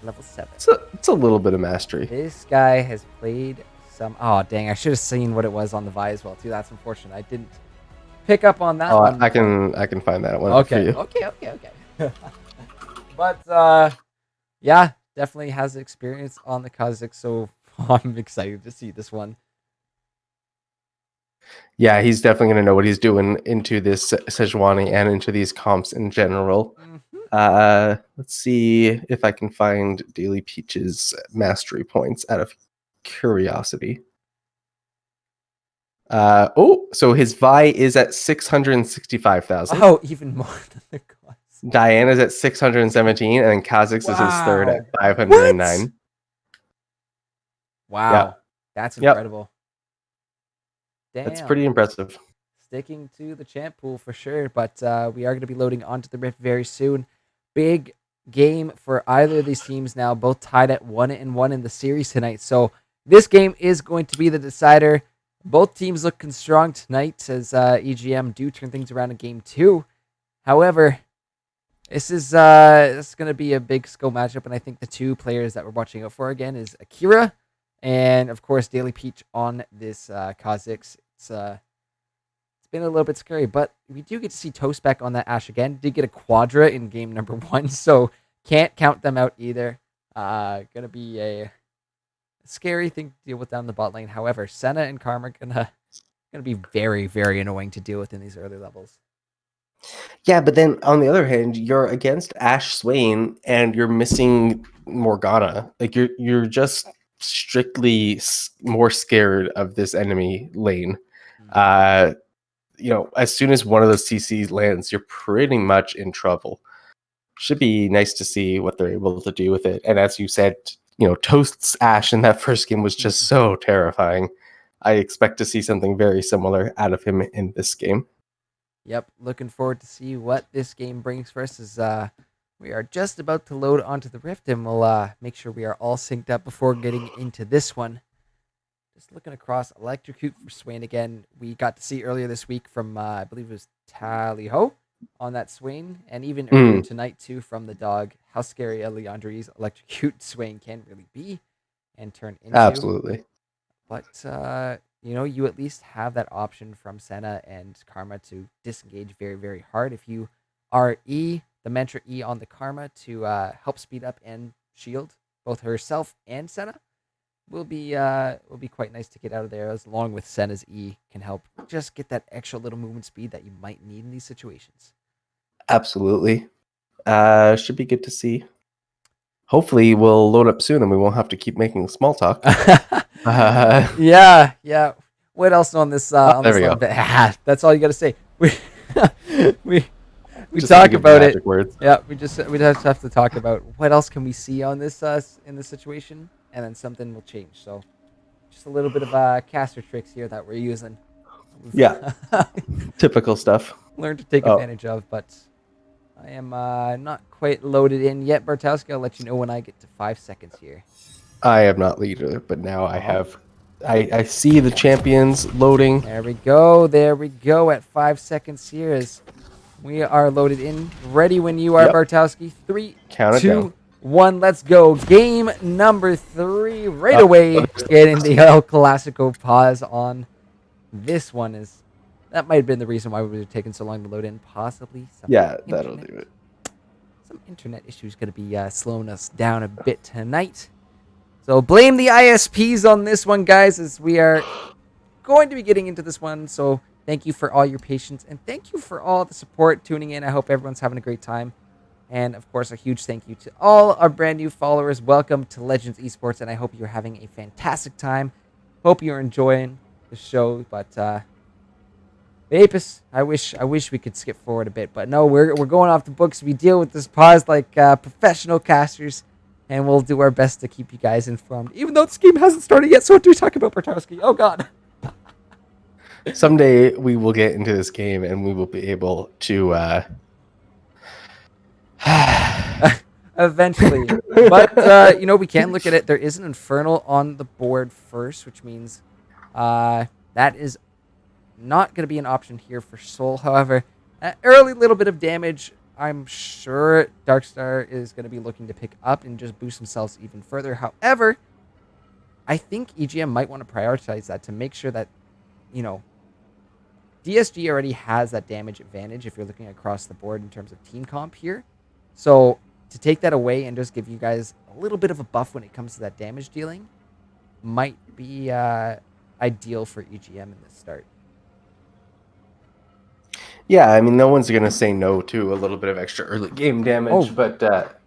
level 7. it's a little bit of mastery. This guy has played some. Oh dang! I should have seen what it was on the Vi as well too. That's unfortunate. I didn't pick up on that one. I can find that one for you. Okay. But yeah, definitely has experience on the Kha'Zix, so I'm excited to see this one. Yeah, he's definitely going to know what he's doing into this Sejuani and into these comps in general. Let's see if I can find Daily Peach's mastery points out of curiosity. So his Vi is at 665,000. Oh, even more than the cost. Diana's at 617, and then Kha'Zix is his third at Wow. 509. Wow, Yeah. that's Yep. incredible. Damn. That's pretty impressive. Sticking to the champ pool for sure, but we are going to be loading onto the Rift very soon. Big game for either of these teams now, both tied at 1-1 in the series tonight. So this game is going to be the decider. Both teams looking strong tonight as EGM do turn things around in game 2. However, this is going to be a big skill matchup, and I think the two players that we're watching out for again is Akira and, of course, Daily Peach on this Kha'Zix. It's been a little bit scary, but we do get to see Toast back on that Ashe again. Did get a Quadra in game number 1, so can't count them out either. Gonna be a scary thing to deal with down the bot lane. However, Senna and Karma gonna be very, very annoying to deal with in these early levels. Yeah, but then on the other hand, you're against Ashe Swain and you're missing Morgana. Like you're just strictly more scared of this enemy lane. As soon as one of those CCs lands, you're pretty much in trouble. Should be nice to see what they're able to do with it. And as you said, Toast's Ashe in that first game was just so terrifying. I expect to see something very similar out of him in this game. Yep, looking forward to see what this game brings for us as we are just about to load onto the Rift, and we'll make sure we are all synced up before getting into this one. Just looking across, Electrocute for Swain again. We got to see earlier this week from, I believe it was Taliho on that Swain, and even earlier tonight too from the dog, how scary Leandri's Electrocute Swain can really be and turn into. Absolutely. But, you at least have that option from Senna and Karma to disengage very, very hard. If you are the Mantra E on the Karma to help speed up and shield both herself and Senna, will be quite nice to get out of there, as along with Senna's E can help just get that extra little movement speed that you might need in these situations. Absolutely. Should be good to see. Hopefully we'll load up soon and we won't have to keep making small talk. Yeah. What else on this? There we go. That's all you got to say. We Just talk think of about it. magic words. Yeah, we just have to talk about what else can we see on this in this situation, and then something will change. So, just a little bit of caster tricks here that we're using. Yeah, typical stuff. Learn to take advantage of, but I am not quite loaded in yet, Bartowski. I'll let you know when I get to 5 seconds here. I have not either, but now I have. I see the champions loading. There we go. At 5 seconds here as we are loaded in. Ready when you are, Yep. Bartowski. 3, Count it 2, down. 1. Let's go. Game number 3. Right away, getting the El Clasico pause on this one. That might have been the reason why we were taking so long to load in. Possibly. Yeah, that'll do it. Some internet issues going to be slowing us down a bit tonight. So blame the ISPs on this one, guys, as we are going to be getting into this one. So thank you for all your patience and thank you for all the support tuning in. I hope everyone's having a great time. And of course, a huge thank you to all our brand new followers. Welcome to Legends Esports, and I hope you're having a fantastic time. Hope you're enjoying the show. But Vapus, I wish we could skip forward a bit, but no, we're going off the books. We deal with this pause like professional casters, and we'll do our best to keep you guys informed, even though this game hasn't started yet. So what do we talk about, Bartowski? Oh God. Someday we will get into this game and we will be able to. Eventually, but we can look at it. There is an Infernal on the board first, which means that is not going to be an option here for Soul. However, early little bit of damage, I'm sure Darkstar is going to be looking to pick up and just boost themselves even further. However, I think EGM might want to prioritize that to make sure that, DSG already has that damage advantage if you're looking across the board in terms of team comp here. So to take that away and just give you guys a little bit of a buff when it comes to that damage dealing might be ideal for EGM in this start. Yeah, I mean, no one's gonna say no to a little bit of extra early game damage, but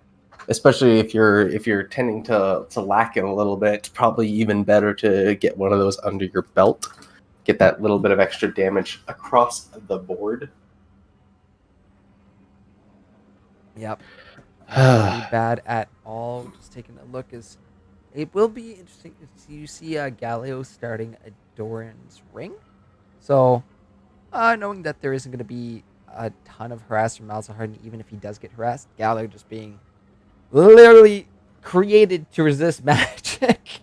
especially if you're tending to lack it a little bit, it's probably even better to get one of those under your belt, get that little bit of extra damage across the board. Yep. Not bad at all. Just taking a look, it will be interesting to see Galio starting a Doran's Ring. So. Knowing that there isn't going to be a ton of harass from Malzahar, and even if he does get harassed, Gallo just being literally created to resist magic.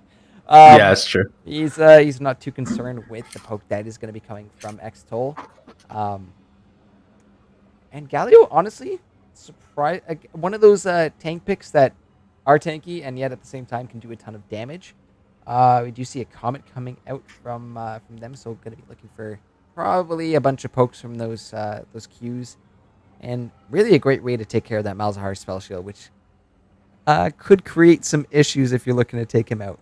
Yeah, it's true. He's not too concerned with the poke that is going to be coming from X-Toll. And Galio, honestly, one of those tank picks that are tanky and yet at the same time can do a ton of damage. We do see a comment coming out from them, so going to be looking for probably a bunch of pokes from those Qs, and really a great way to take care of that Malzahar spell shield, which could create some issues if you're looking to take him out.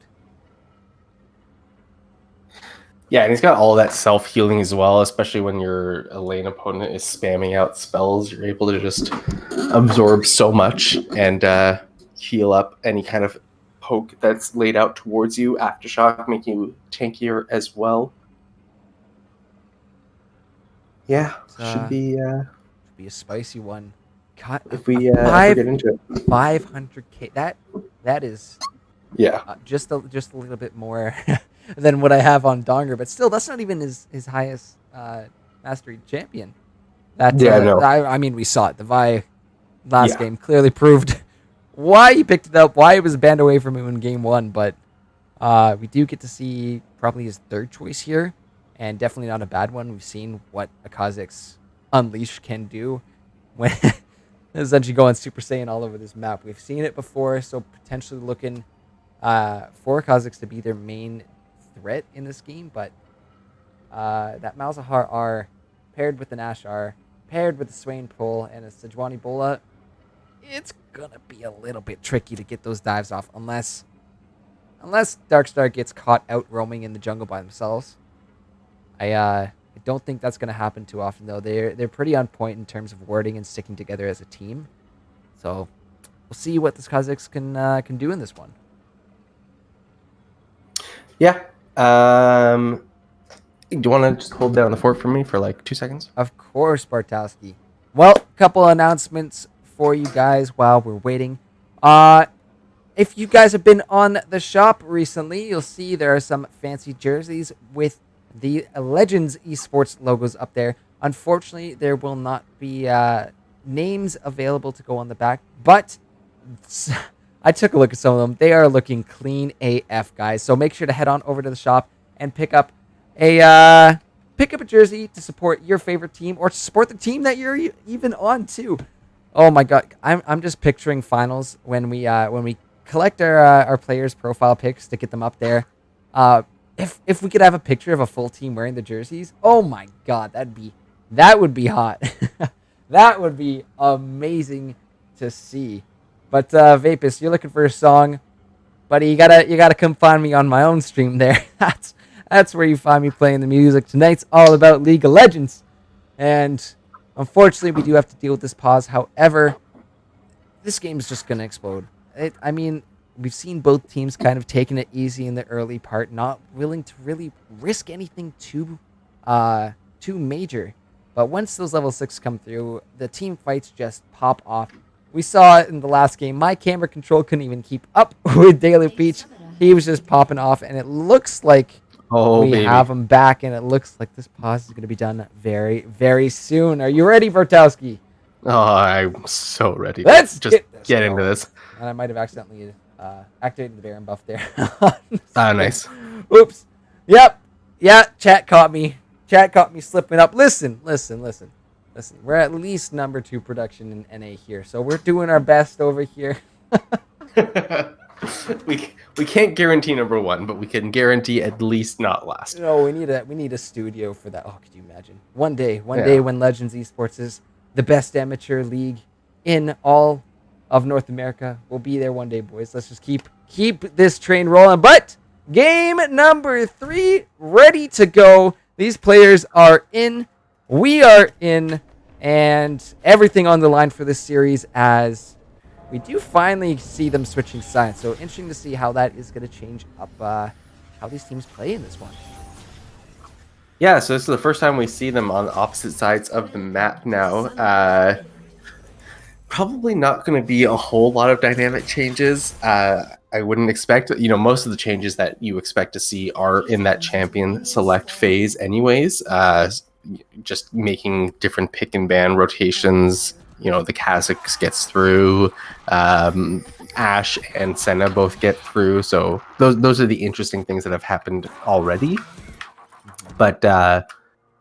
Yeah, and he's got all that self-healing as well, especially when your lane opponent is spamming out spells. You're able to just absorb so much and heal up any kind of poke that's laid out towards you. Aftershock, make you tankier as well. Yeah, should be a spicy one. God, if we get into it. 500k. That is just a little bit more than what I have on Donger, but still, that's not even his highest mastery champion. No. I mean, we saw it. The Vi last game clearly proved why he picked it up, why it was banned away from him in game 1, but we do get to see probably his third choice here. And definitely not a bad one. We've seen what a Kha'Zix Unleash can do when essentially going Super Saiyan all over this map. We've seen it before, so potentially looking for Kha'Zix to be their main threat in this game. But that Malzahar R paired with the Nash R, paired with the Swain Pull and a Sejuani Bola, it's going to be a little bit tricky to get those dives off unless Darkstar gets caught out roaming in the jungle by themselves. I don't think that's going to happen too often, though. They're pretty on point in terms of wording and sticking together as a team. So we'll see what this Kha'Zix can do in this one. Yeah. Do you want to just hold down the fort for me for like 2 seconds? Of course, Bartowski. Well, a couple announcements for you guys while we're waiting. If you guys have been on the shop recently, you'll see there are some fancy jerseys with the Legends Esports logos up there. Unfortunately, there will not be names available to go on the back, but I took a look at some of them. They are looking clean AF, guys. So make sure to head on over to the shop and pick up a jersey to support your favorite team or to support the team that you're even on too. Oh my God, I'm just picturing finals when we collect our players' profile pics to get them up there. If we could have a picture of a full team wearing the jerseys, oh my God, that would be hot. That would be amazing to see. But Vapus, you're looking for a song, buddy. You gotta come find me on my own stream there. That's where you find me playing the music. Tonight's all about League of Legends. And unfortunately, we do have to deal with this pause. However, this game's just going to explode. I mean, we've seen both teams kind of taking it easy in the early part, not willing to really risk anything too major. But once those level 6 come through, the team fights just pop off. We saw it in the last game. My camera control couldn't even keep up with Daily Peach. He was just popping off, and it looks like we have him back, and it looks like this pause is going to be done very, very soon. Are you ready, Bertowski? Oh, I'm so ready. Let's just get into this. And I might have accidentally activated the Baron buff there. Nice. Oops. Yep. Yeah, chat caught me. Chat caught me slipping up. Listen. We're at least number 2 production in NA here, so we're doing our best over here. we can't guarantee number 1, but we can guarantee at least not last. No, we need a studio for that. Oh, could you imagine? One day when Legends Esports is the best amateur league in all of North America, we'll be there one day, boys. Let's just keep this train rolling. But game number 3 ready to go. These players are in. We are in, and everything on the line for this series as we do finally see them switching sides. So interesting to see how that is going to change up how these teams play in this one. Yeah, so this is the first time we see them on opposite sides of the map now. Probably not going to be a whole lot of dynamic changes. I wouldn't expect, most of the changes that you expect to see are in that champion select phase anyways. Just making different pick and ban rotations. The Kha'Zix gets through. Ashe and Senna both get through. So those are the interesting things that have happened already. But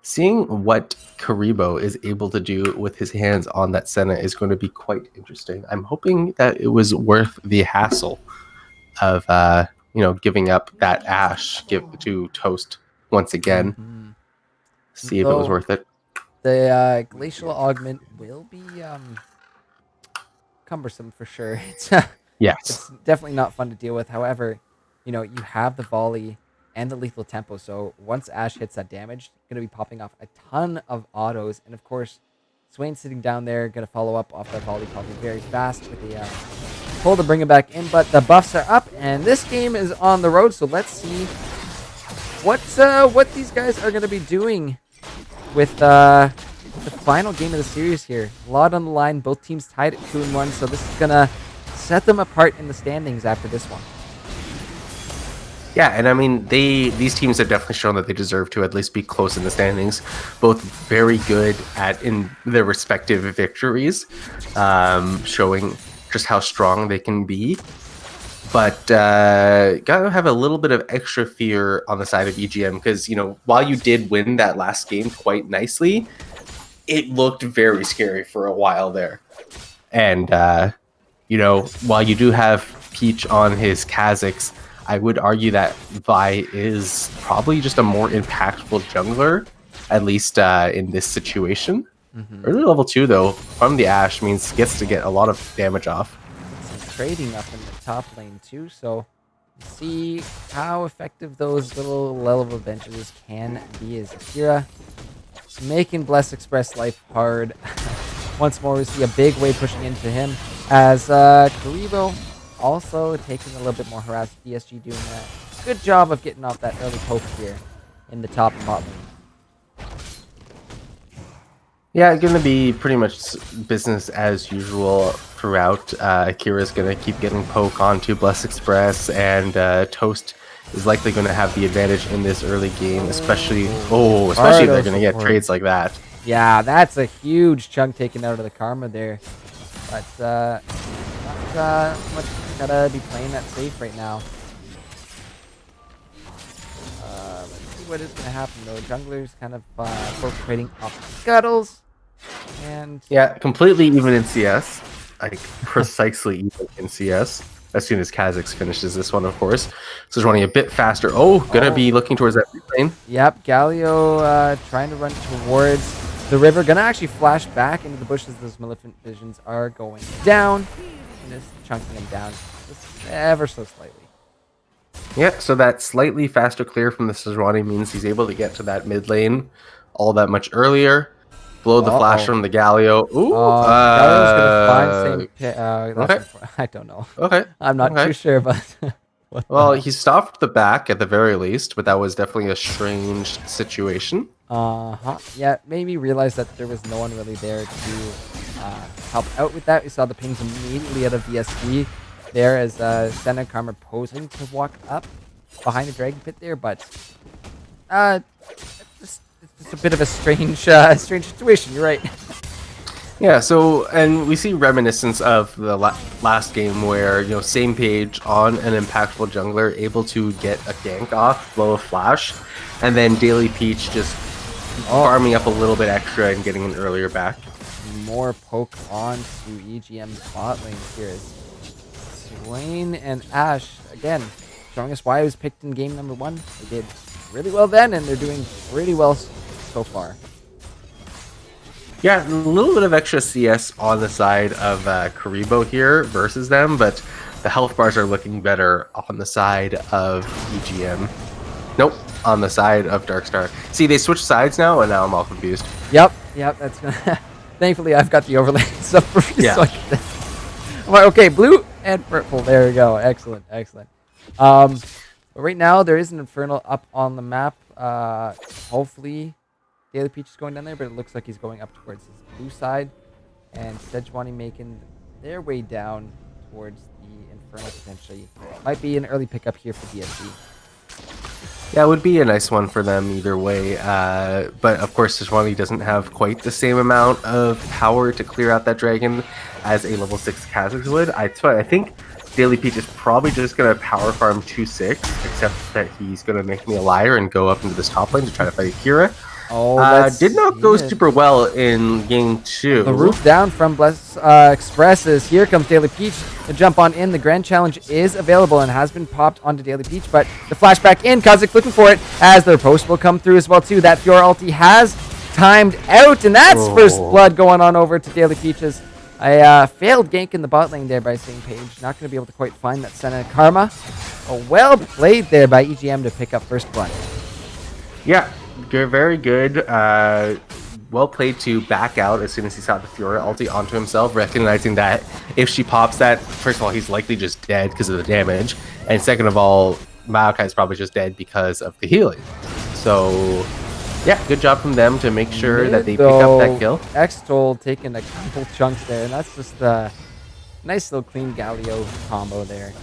seeing what Karibo is able to do with his hands on that Senna is going to be quite interesting. I'm hoping that it was worth the hassle of giving up that Ashe to Toast once again. Mm-hmm. See if it was worth it. The glacial augment will be cumbersome for sure. It's definitely not fun to deal with. However, you have the volley and the lethal tempo. So once Ashe hits that damage, going to be popping off a ton of autos. And of course, Swain sitting down there, going to follow up off that volley probably very fast with the pull to bring it back in. But the buffs are up, and this game is on the road. So let's see what these guys are going to be doing with the final game of the series here. A lot on the line. Both teams tied at 2-1. So this is going to set them apart in the standings after this one. Yeah, and I mean, these teams have definitely shown that they deserve to at least be close in the standings. Both very good in their respective victories, showing just how strong they can be. But gotta have a little bit of extra fear on the side of EGM because, while you did win that last game quite nicely, it looked very scary for a while there. And, while you do have Peach on his Kha'Zix, I would argue that Vi is probably just a more impactful jungler, at least in this situation. Mm-hmm. Early level 2, though, from the Ashe means gets to get a lot of damage off. Some trading up in the top lane, too, so see how effective those little level benches can be as Akira making Bless Express life hard. Once more, we see a big wave pushing into him as Karibo also taking a little bit more harass. DSG doing a good job of getting off that early poke here in the top and bottom lane. Yeah, going to be pretty much business as usual throughout. Akira's going to keep getting poke onto Bless Express, and Toast is likely going to have the advantage in this early game, especially if they're going to get trades like that. Yeah, that's a huge chunk taken out of the karma there. But not much. Gotta be playing that safe right now. Let's see what is going to happen though. Junglers kind of both trading off scuttles. And yeah, completely even in CS. Like precisely even in CS. As soon as Kha'Zix finishes this one, of course. So he's running a bit faster. Gonna be looking towards that lane. Yep, Galio trying to run towards the river. Gonna actually flash back into the bushes. Those Maleficent visions are going down. And just chunking him down just ever so slightly. Yeah, so that slightly faster clear from the Sejuani means he's able to get to that mid lane all that much earlier. Blow the flash from the Galio. Ooh, Galio's gonna find same. okay, I don't know. okay, I'm not okay. too sure, but what the Well, hell? he stopped the back at the very least, but that was definitely a strange situation. Yeah, made me realize that there was no one really there to help out with that. We saw the pings immediately out of DSG there as Senna Karma posing to walk up behind the Dragon Pit there, but it's just a bit of a strange strange situation. You're right. Yeah, so, and we see reminiscence of the last game where, you know, same page on an impactful jungler, able to get a gank off, blow a flash, and then Daily Peach just farming up a little bit extra and getting an earlier back. More poke on to EGM's bot lane here is Swain and Ash, again, showing us why it was picked in game number 1. They did really well then, and they're doing pretty well so far. Yeah, a little bit of extra CS on the side of Karibo here versus them, but the health bars are looking better on the side of EGM. Nope, on the side of Darkstar. See, they switched sides now, and now I'm all confused. Yep, that's gonna. Thankfully, I've got the overlay stuff for you. Yeah. So I'm like, okay, blue and purple. There we go. Excellent. But right now, there is an Infernal up on the map. Hopefully, Daily Peach is going down there, but it looks like he's going up towards his blue side. And Sejuani making their way down towards the Infernal potentially. Might be an early pickup here for DSG. Yeah, it would be a nice one for them either way. But of course, Sejuani doesn't have quite the same amount of power to clear out that dragon as a level 6 Kha'Zix would. I think Daily Peach is probably just going to power farm 2-6, except that he's going to make me a liar and go up into this top lane to try to fight Akira. Did not go super well in game 2. The roof down from Bless Expresses. Here comes Daily Peach to jump on in. The Grand Challenge is available and has been popped onto Daily Peach, but the flashback in, Kha'Zix looking for it as their post will come through as well too. That Fiora ulti has timed out, and that's first blood going on over to Daily Peach's. I failed gank in the bot lane there by Same Page. Not going to be able to quite find that Senna Karma. Well played there by EGM to pick up first blood. Yeah. Very good. Well played to back out as soon as he saw the Fiora ulti onto himself, recognizing that if she pops that, first of all, he's likely just dead because of the damage, and second of all, Maokai is probably just dead because of the healing. So, yeah, good job from them to make sure that they pick up that kill. Xtol taking a couple chunks there, and that's just a nice little clean Galio combo there.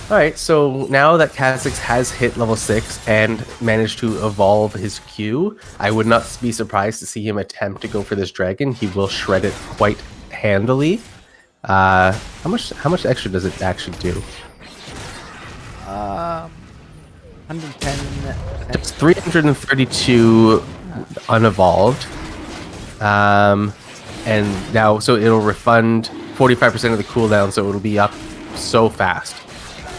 Alright, so now that Kha'Zix has hit level 6 and managed to evolve his Q, I would not be surprised to see him attempt to go for this dragon. He will shred it quite handily. How much extra does it actually do? 110. It's 332 unevolved. And now, so it'll refund 45% of the cooldown, so it'll be up so fast.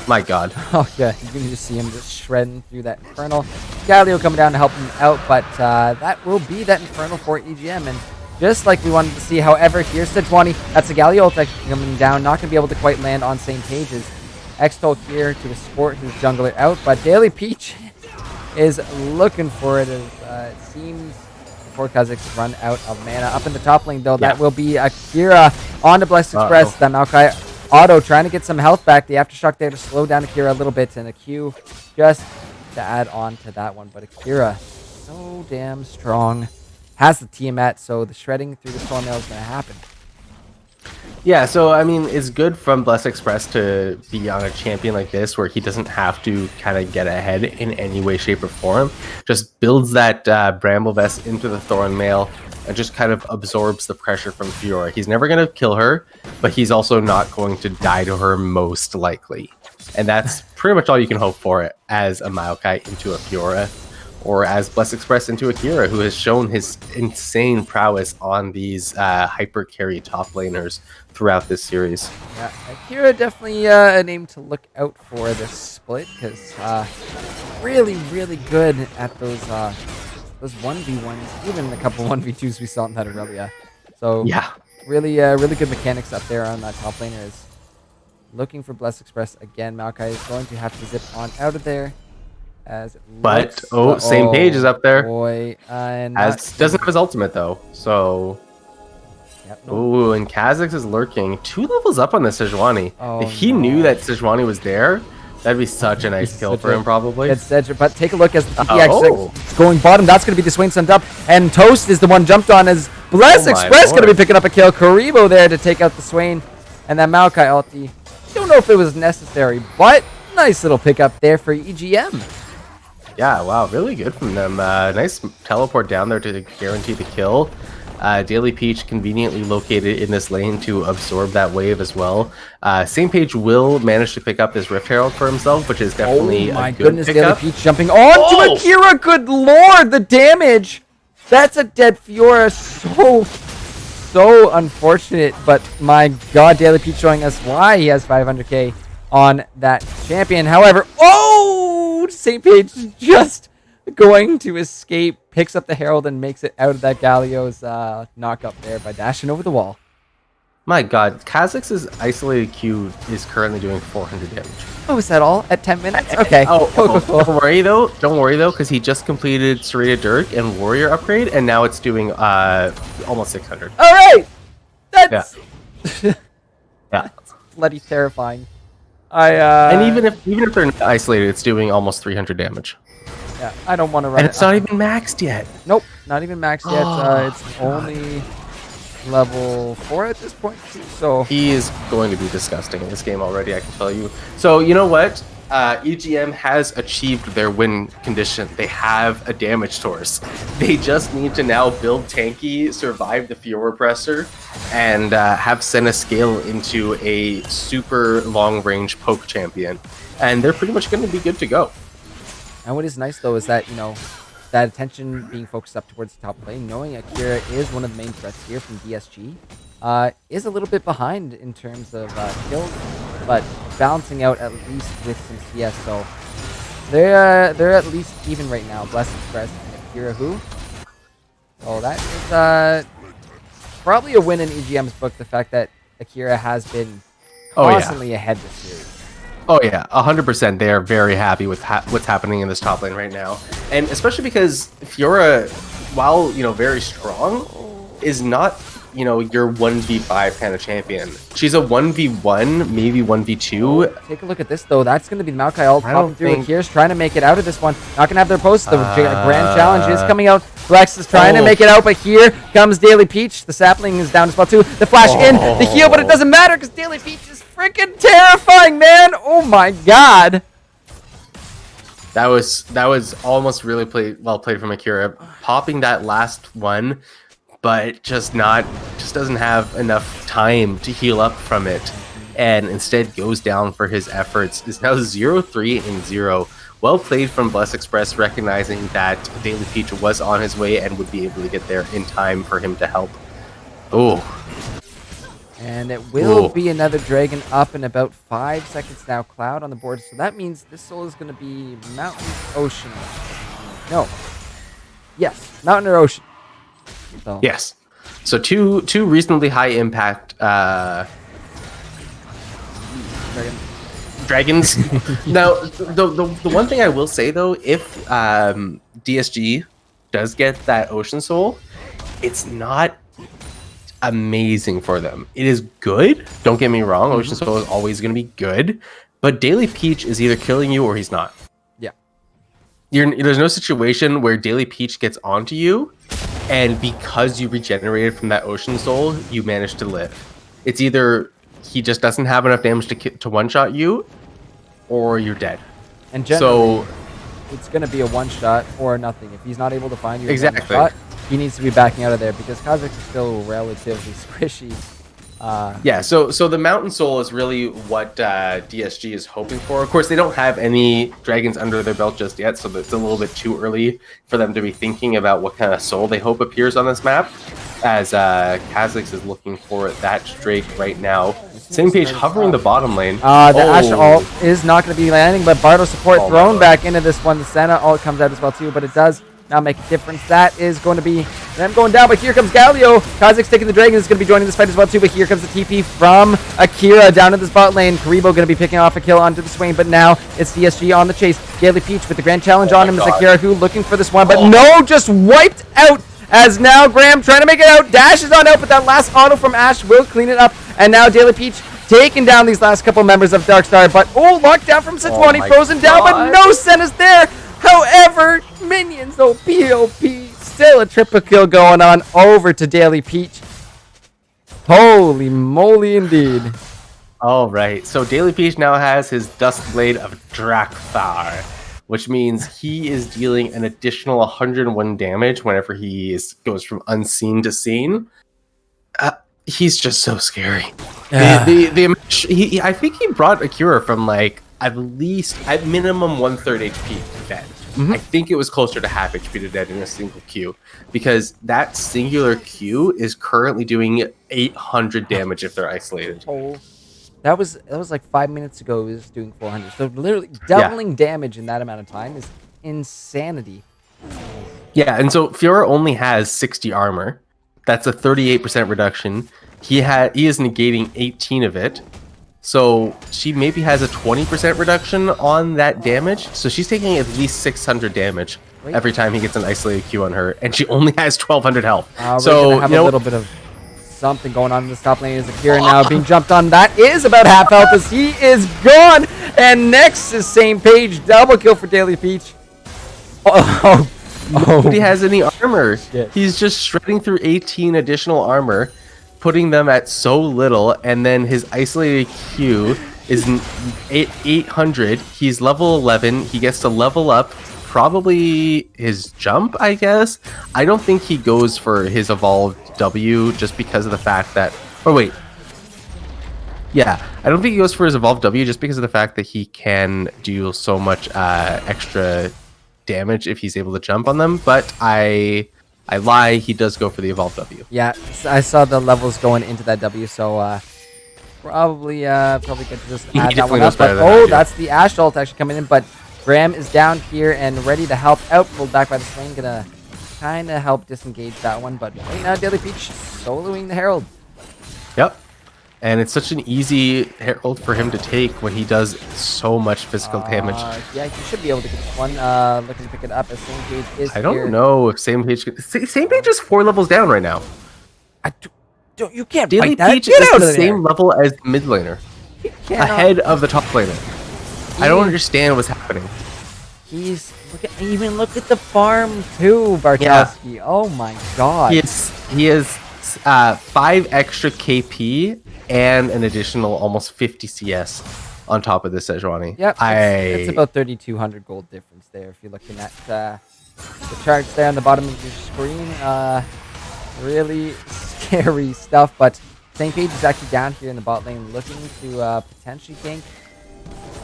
My god. Oh yeah, you can just see him just shredding through that Infernal. Galio coming down to help him out, but that will be that Infernal for EGM. And just like we wanted to see, however, here's Sejuani. That's a Galio ult coming down. Not going to be able to quite land on same pages. Xtol here to escort his jungler out, but Daily Peach is looking for it as it seems before Kha'Zix run out of mana. Up in the top lane, though, that will be Akira on the Blessed Express. That Maokai Auto trying to get some health back. The Aftershock there to slow down Akira a little bit, and a Q just to add on to that one. But Akira, so damn strong. Has the Tiamat, so the shredding through the Storm Mail is going to happen. Yeah, so I mean, it's good from Bless Express to be on a champion like this where he doesn't have to kind of get ahead in any way, shape, or form. Just builds that Bramble Vest into the Thorn Mail and just kind of absorbs the pressure from Fiora. He's never going to kill her, but he's also not going to die to her most likely. And that's pretty much all you can hope for as a Maokai into a Fiora, or as Bless Express into Akira, who has shown his insane prowess on these hyper carry top laners throughout this series. Yeah, Akira definitely a name to look out for this split, because really, really good at those 1v1s, even a couple 1v2s we saw in that Aurelia. So yeah, really good mechanics up there on that top laner. As looking for Bless Express again. Maokai is going to have to zip on out of there. As it But looks, same page is up there. Boy, and Doesn't have his ultimate though. So Yep, no. ooh, and Kha'Zix is lurking 2 levels up on the Sejuani. Oh, if he no. knew that Sejuani was there, that'd be such a nice kill Such for a- him probably. It's Cedric, but take a look as the Oh. TPX going bottom. That's going to be the Swain sent up, and Toast is the one jumped on as Bless Oh my Express going to be lord. picking up a kill. Karibo there to take out the Swain, and that Maokai ulti. Don't know if it was necessary, but nice little pickup there for EGM. Yeah, wow, really good from them. Nice teleport down there to guarantee the kill. Daily Peach conveniently located in this lane to absorb that wave as well. Same Page will manage to pick up this Rift Herald for himself, which is definitely Oh my a good goodness, Daily pickup. Peach jumping on to Akira. Good lord, the damage. That's a dead Fiora. So unfortunate, but my god, Daily Peach showing us why he has 500k on that champion. However, St. Page is just going to escape, picks up the Herald and makes it out of that Galio's knock up there by dashing over the wall. My god, Kha'Zix's isolated Q is currently doing 400 damage. Oh, is that all at 10 minutes? Okay. Oh, Cool, cool, don't worry though, because he just completed Serena Dirk and Warrior upgrade, and now it's doing almost 600. All right. That's Yeah. bloody terrifying. I And even if they're not isolated, it's doing almost 300 damage. yeah, I don't want to run And it. it's not even maxed yet. Nope, not even maxed yet. It's only level 4 at this point, too, so He is going to be disgusting in this game already, I can tell you. So, you know what? EGM has achieved their win condition. They have a damage source. They just need to now build tanky, survive the Fiora Presser, and have Senna scale into a super long-range poke champion. And they're pretty much going to be good to go. And what is nice, though, is that, that attention being focused up towards the top lane, knowing Akira is one of the main threats here from DSG, is a little bit behind in terms of kills, but balancing out at least with some CS, so they're at least even right now. Bless Express and Akira who? Oh, that is probably a win in EGM's book, the fact that Akira has been constantly ahead this series. Oh yeah, 100%. They are very happy with what's happening in this top lane right now, and especially because Fiora, while very strong, is not your 1v5 kind of champion. She's a 1v1, maybe 1v2. Take a look at this, though. That's going to be the Maokai ult I popping don't through. think- Akira's trying to make it out of this one. Not going to have their post. The grand challenge is coming out. Flex is trying to make it out, but here comes Daily Peach. The sapling is down as well, too. The flash in, the heal, but it doesn't matter because Daily Peach is freaking terrifying, man. Oh, my God. That was almost really well played from Akira, popping that last one, but just doesn't have enough time to heal up from it, and instead goes down for his efforts. Is now 0-3-0. Well played from Bless Express, recognizing that Daily Peach was on his way and would be able to get there in time for him to help. Oh, And it will Ooh. be another dragon up in about 5 seconds now. Cloud on the board. So that means this soul is going to be mountain, ocean. No. Yes, mountain or ocean. So. yes. So two reasonably high impact Dragon. dragons. Now, the one thing I will say though, if DSG does get that Ocean Soul, it's not amazing for them. It is good. Don't get me wrong. Ocean Soul is always going to be good, but Daily Peach is either killing you or he's not. Yeah. There's no situation where Daily Peach gets onto you, and because you regenerated from that Ocean Soul, you manage to live. It's either he just doesn't have enough damage to one-shot you, or you're dead. And generally, So it's going to be a one-shot or nothing. If he's not able to find you in Exactly. one shot, he needs to be backing out of there because Kha'Zix is still relatively squishy. yeah, so the Mountain Soul is really what DSG is hoping for. Of course, they don't have any dragons under their belt just yet, so it's a little bit too early for them to be thinking about what kind of soul they hope appears on this map, as Kha'Zix is looking for that Drake right now. Same Page hovering the bottom lane. The Ashe ult is not going to be landing, but Bardo support thrown back into this one. The Senna ult comes out as well too, but it does not make a difference. That is going to be Them going down, but here comes Galio. Kha'Zix taking the Dragon is going to be joining this fight as well too, but here comes the TP from Akira down to this bot lane. Karibo going to be picking off a kill onto the Swain, but now it's DSG on the chase. Daily Peach with the Grand Challenge on him is Akira who looking for this one, but no, just wiped out as now Graham trying to make it out. Dashes on out, but that last auto from Ash will clean it up, and now Daily Peach taking down these last couple members of Darkstar, but locked down from Sejuani, frozen down, but no Sen is there. However, minions, POP. Still a triple kill going on over to Daily Peach. Holy moly indeed. All right, so Daily Peach now has his Duskblade of Drakthar, which means he is dealing an additional 101 damage whenever he goes from unseen to seen. He's just so scary. I think he brought Akira from like at minimum 1/3 HP to dead. I think it was closer to half HP to dead in a single Q, because that singular Q is currently doing 800 damage if they're isolated. That was like 5 minutes ago. It was doing 400. So literally doubling damage in that amount of time is insanity. Yeah, and so Fiora only has 60 armor. That's a 38% reduction. He is negating 18 of it. So she maybe has a 20% reduction on that damage. So she's taking at least 600 damage every time he gets an isolated Q on her, and she only has 1200 health. So we're gonna have a little bit of something going on in the top lane. Is Akira now being jumped on? That is about half health as he is gone. And next is same page, double kill for Daily Peach. Nobody has any armor. Shit. He's just shredding through 18 additional armor, putting them at so little, and then his isolated Q is 800. He's level 11. He gets to level up probably his jump, I guess. I don't think he goes for his evolved W just because of the fact that... Oh, wait. Yeah, I don't think he goes for his evolved W just because of the fact that he can do so much extra damage if he's able to jump on them, but I lie, he does go for the evolved W. Yeah, I saw the levels going into that W, so probably good to just add that one up. But, that's the Ash ult actually coming in, but Graham is down here and ready to help out. Pulled back by the Swain, gonna kind of help disengage that one, but right now Daily Peach soloing the Herald. Yep. And it's such an easy Herald for him to take when he does so much physical damage. Yeah, he should be able to get this one. Looking to pick it up as Same Page is I don't know if Same Page is 4 levels down right now. You can't Daily fight that. Peach Get is out the of same there. level as mid laner, ahead of the top laner. I don't understand what's happening. Look at the farm too, Bartowski. Yeah. Oh my god. He has 5 extra KP and an additional almost 50 CS on top of this Sejuani. Yep, it's about 3,200 gold difference there if you're looking at the charts there on the bottom of your screen. Really scary stuff, but St. Page is actually down here in the bot lane looking to potentially gank,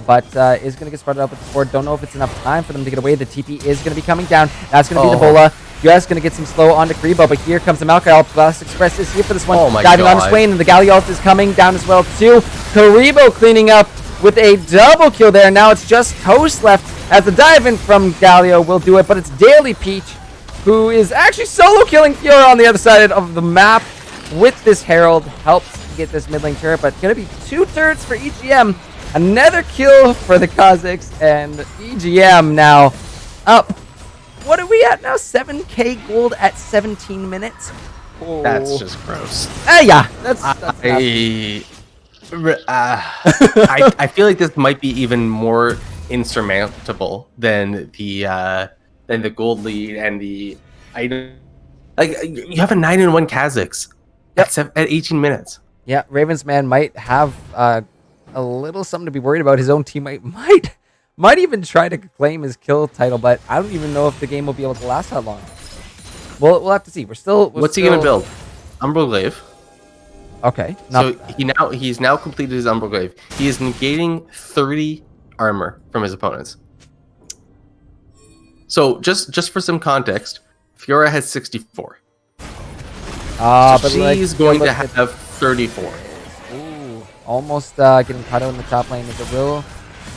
but is going to get spotted up with the board. Don't know if it's enough time for them to get away. The TP is going to be coming down. That's going to be the Bola. Just going to get some slow onto Karibo, but here comes the Maokai. Blast Express is here for this one. Diving on Swain, and the Gallialt is coming down as well too. Karibo cleaning up with a double kill there. Now it's just Toast left as the dive in from Galio will do it, but it's Daily Peach who is actually solo killing Fiora on the other side of the map with this Herald. Helps get this mid lane turret, but going to be 2 turrets for EGM. Another kill for the Kha'Zix, and EGM now up. What are we at now? 7k gold at 17 minutes? Oh. That's just gross. Yeah. That's I feel like this might be even more insurmountable than the gold lead and the item. Like, you have a 9-1 Kha'Zix at 18 minutes. Yeah, Raven's man might have a little something to be worried about. His own teammate might even try to claim his kill title, but I don't even know if the game will be able to last that long. We'll have to see. What's he gonna build? Umbroglaive. Okay. So he's now completed his Umbroglaive. He is negating 30 armor from his opponents. So just for some context, Fiora has 64. So she's going to have 34. Ooh, almost getting caught out in the top lane as it will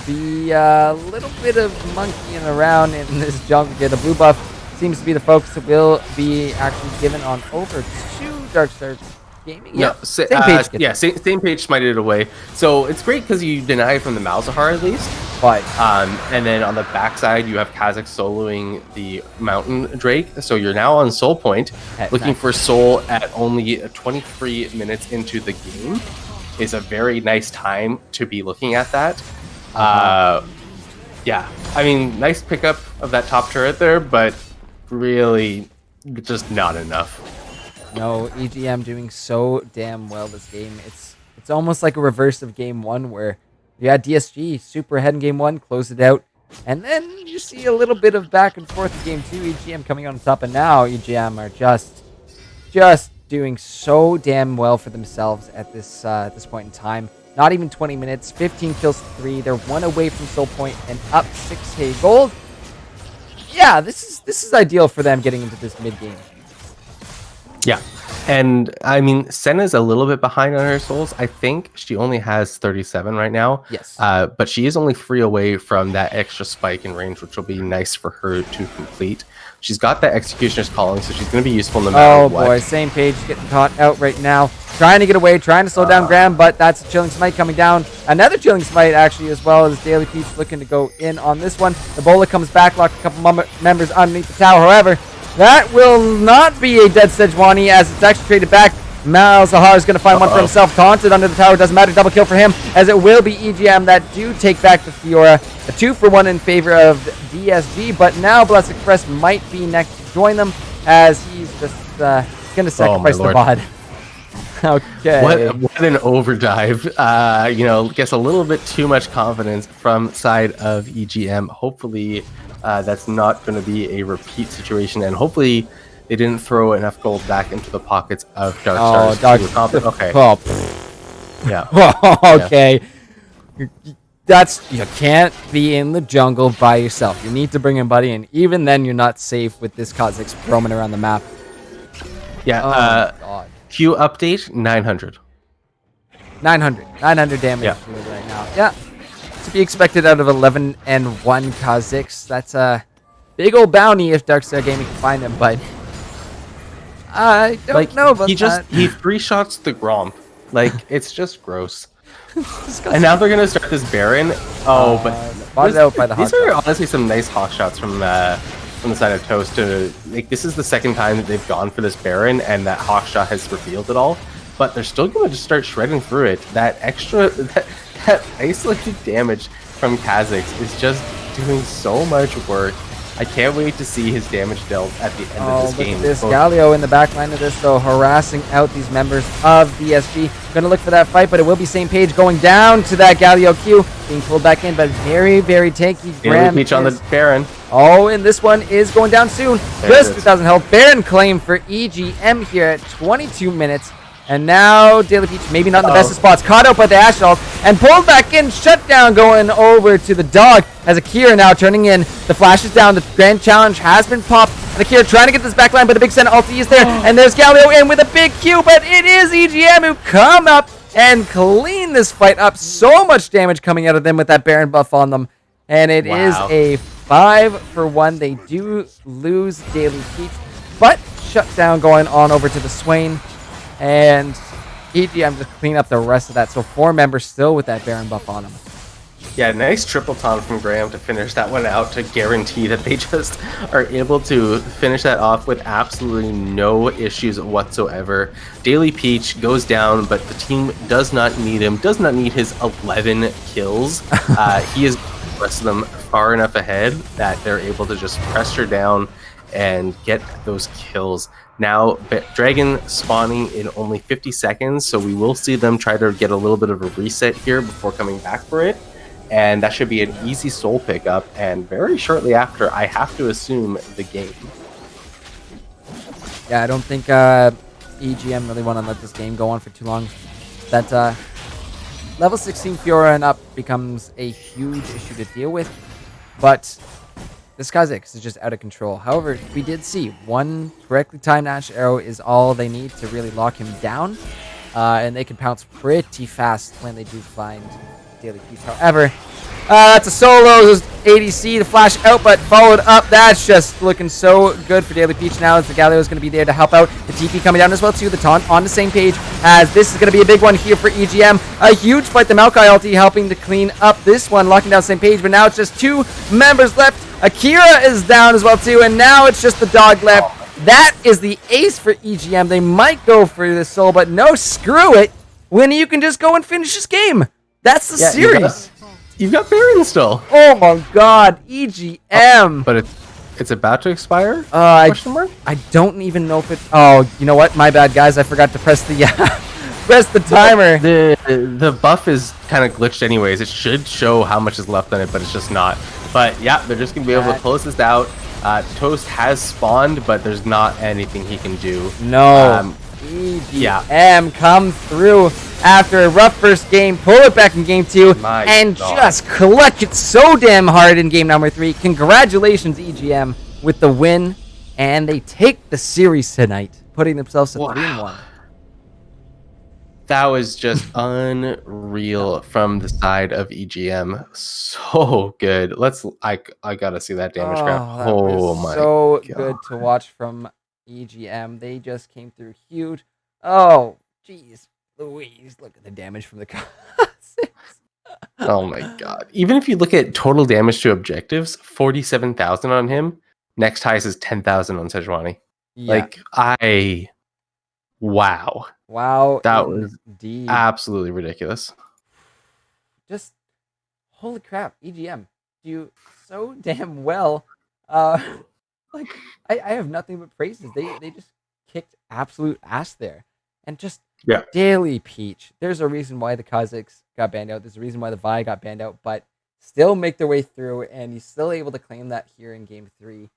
be a little bit of monkeying around in this jungle. Get a blue buff seems to be the focus that will be actually given on over to Darkstar Gaming. No, Same page. yeah, same page smited it away. So it's great because you deny it from the Malzahar at least. But And then on the backside, you have Kazakh soloing the Mountain Drake. So you're now on Soul Point, At looking max. for Soul at only 23 minutes into the game. Is a very nice time to be looking at that. Yeah, I mean, nice pickup of that top turret there, but really just not enough. no, EGM doing so damn well this game. It's almost like a reverse of game one where you had DSG super ahead in game one, closed it out, and then you see a little bit of back and forth in game two, EGM coming on top, and now EGM are just doing so damn well for themselves at this point in time. Not even 20 minutes, 15 kills to 3. They're 1 away from Soul Point and up 6k gold. Yeah, this is ideal for them getting into this mid game. Yeah. And I mean, Senna's a little bit behind on her souls. I think she only has 37 right now. Yes. But she is only 3 away from that extra spike in range, which will be nice for her to complete. She's got that Executioner's Calling, so she's going to be useful no matter Oh what. boy, same page getting caught out right now. Trying to get away, trying to slow down Graham, but that's a Chilling Smite coming down. Another Chilling Smite actually as well as Daily Peach looking to go in on this one. Ebola comes back, locked a couple members underneath the tower. However, that will not be a dead Sejuani as it's actually traded back. Malzahar is going to find one for himself. Taunted under the tower. Doesn't matter. Double kill for him as it will be EGM that do take back the Fiora. A 2-for-1 in favor of DSG. But now Blessed Express might be next to join them as he's just going to sacrifice the Lord. bod. Okay. What an overdrive. You know, gets a little bit too much confidence from side of EGM. Hopefully that's not going to be a repeat situation, and hopefully they didn't throw enough gold back into the pockets of Dark Stars. Okay. Oh, Yeah. okay. You can't be in the jungle by yourself. You need to bring in buddy, and even then you're not safe with this Kha'Zix roaming around the map. Yeah. Oh, God. Q update 900. 900 damage Yeah. right now. Yeah. To be expected out of 11 and 1 Kha'Zix. That's a big old bounty if Darkstar Gaming can find him, but I don't know about that. He free shots the Gromp. Like, it's just gross. And now they're gonna start this Baron. Oh, but spotted out by the these Hawk are shot. honestly some nice hawk shots from the side of Toast. To like, this is the second time that they've gone for this Baron, and that hawk shot has revealed it all. But they're still going to just start shredding through it. That extra, that isolated damage from Kha'Zix is just doing so much work. I can't wait to see his damage dealt at the end of this Look game. at this. Both- Galio in the back line of this, though, harassing out these members of DSG. Gonna look for that fight, but it will be same page going down to that Galio Q. Being pulled back in, but very, very tanky. Daily Peach on the Baron. Oh, and this one is going down soon. There Just it is. 2,000 health. Baron claim for EGM here at 22 minutes. And now Daily Peach, maybe not in the best of spots, caught out by the Ash ult and pulled back in. Shut down going over to the dog as Akira now turning in. The flash is down. The grand challenge has been popped. And Akira trying to get this back line, but the big Senna ulti is there. And there's Galio in with a big Q, but it is EGM who come up and clean this fight up. So much damage coming out of them with that Baron buff on them. And it is Wow. a 5-for-1. They do lose Daily Peach, but shut down going on over to the Swain. And EGM just clean up the rest of that. So 4 members still with that Baron buff on them. Yeah, nice triple taunt from Graham to finish that one out to guarantee that they just are able to finish that off with absolutely no issues whatsoever. Daily Peach goes down, but the team does not need him, does not need his 11 kills. He is the rest of them far enough ahead that they're able to just pressure down and get those kills. Now, Dragon spawning in only 50 seconds, so we will see them try to get a little bit of a reset here before coming back for it. And that should be an easy soul pickup, and very shortly after, I have to assume, the game. Yeah, I don't think EGM really want to let this game go on for too long. That level 16 Fiora and up becomes a huge issue to deal with. But this Kha'Zix is just out of control. However, we did see one correctly timed Ash Arrow is all they need to really lock him down. And they can pounce pretty fast when they do find Daily Peach. However, That's a solo ADC to flash out, but followed up. That's just looking so good for Daily Peach now as the Galio is going to be there to help out. The TP coming down as well too. The taunt on the same page as this is going to be a big one here for EGM. A huge fight. The Maokai ulti helping to clean up this one, locking down the same page, but now it's just 2 members left. Akira is down as well too, and now it's just the dog left. That is the ace for EGM. They might go for the soul, but no, screw it. When you can just go and finish this game. That's the series. You've got Baron still. Oh my god, EGM. But it's about to expire? I Question mark? don't even know if it. Oh, you know what? My bad, guys. I forgot to press the press the timer. The buff is kind of glitched anyways. It should show how much is left on it, but it's just not. But yeah, they're just gonna be able to close this out. Toast has spawned, but there's not anything he can do. No. EGM come through after a rough first game, pull it back in game 2, and just collect it so damn hard in game number 3. Congratulations, EGM, with the win, and they take the series tonight, putting themselves at 3-1. That was just unreal from the side of EGM. So good. I gotta see that damage graph. That was my so God. good to watch from EGM. They just came through huge. Oh, jeez. Louise, look at the damage from the Kha'Zix. Oh my god. Even if you look at total damage to objectives, 47,000 on him. Next highest is 10,000 on Sejuani. Yeah. Like, wow. Wow. That was indeed. absolutely ridiculous. Just, holy crap, EGM. Do so damn well. Like, I have nothing but praises. They just kicked absolute ass there. And just Daily Peach. There's a reason why the Kha'Zix got banned out. There's a reason why the Vi got banned out, but still make their way through, and he's still able to claim that here in game 3.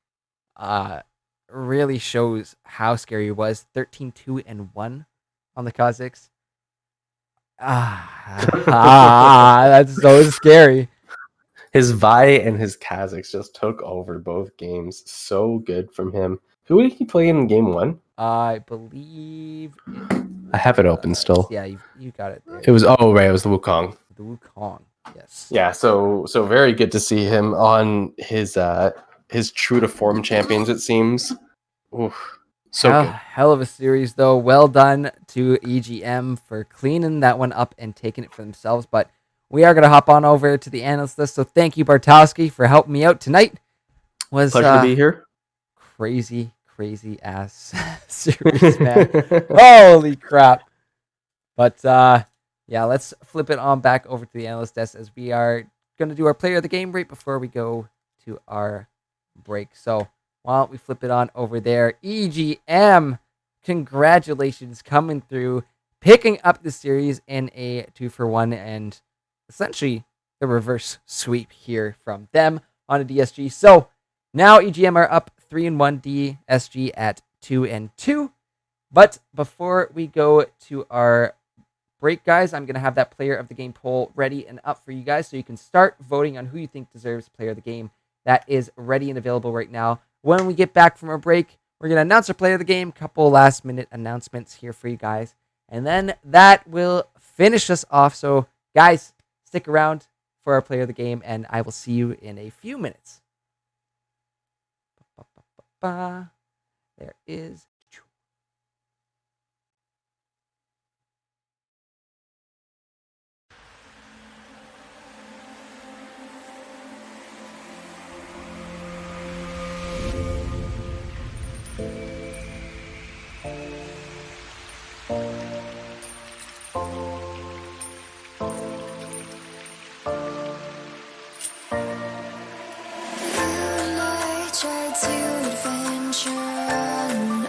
Really shows how scary he was. 13-2-1 on the Kha'Zix. That's so scary. His Vi and his Kha'Zix just took over both games. So good from him. Who did he play in game 1? I believe. I have it open still. Yeah, you got it there. It was it was the Wukong. The Wukong, yes. Yeah, so very good to see him on his true to form champions. It seems. Oof, so good. Hell of a series though. Well done to EGM for cleaning that one up and taking it for themselves. But we are gonna hop on over to the analyst list. So thank you, Bartowski, for helping me out tonight. Was pleasure to be here. Crazy ass series, man. Holy crap. But yeah, let's flip it on back over to the analyst desk as we are going to do our player of the game right before we go to our break. So why don't we flip it on over there? EGM, congratulations coming through, picking up the series in a 2-for-1 and essentially the reverse sweep here from them on a DSG. So now EGM are up 3-1, DSG at 2-2. But before we go to our break, guys, I'm going to have that player of the game poll ready and up for you guys so you can start voting on who you think deserves player of the game. That is ready and available right now. When we get back from our break, we're going to announce our player of the game, couple last minute announcements here for you guys, and then that will finish us off. So guys, stick around for our player of the game, and I will see you in a few minutes. There is. Tried to adventure on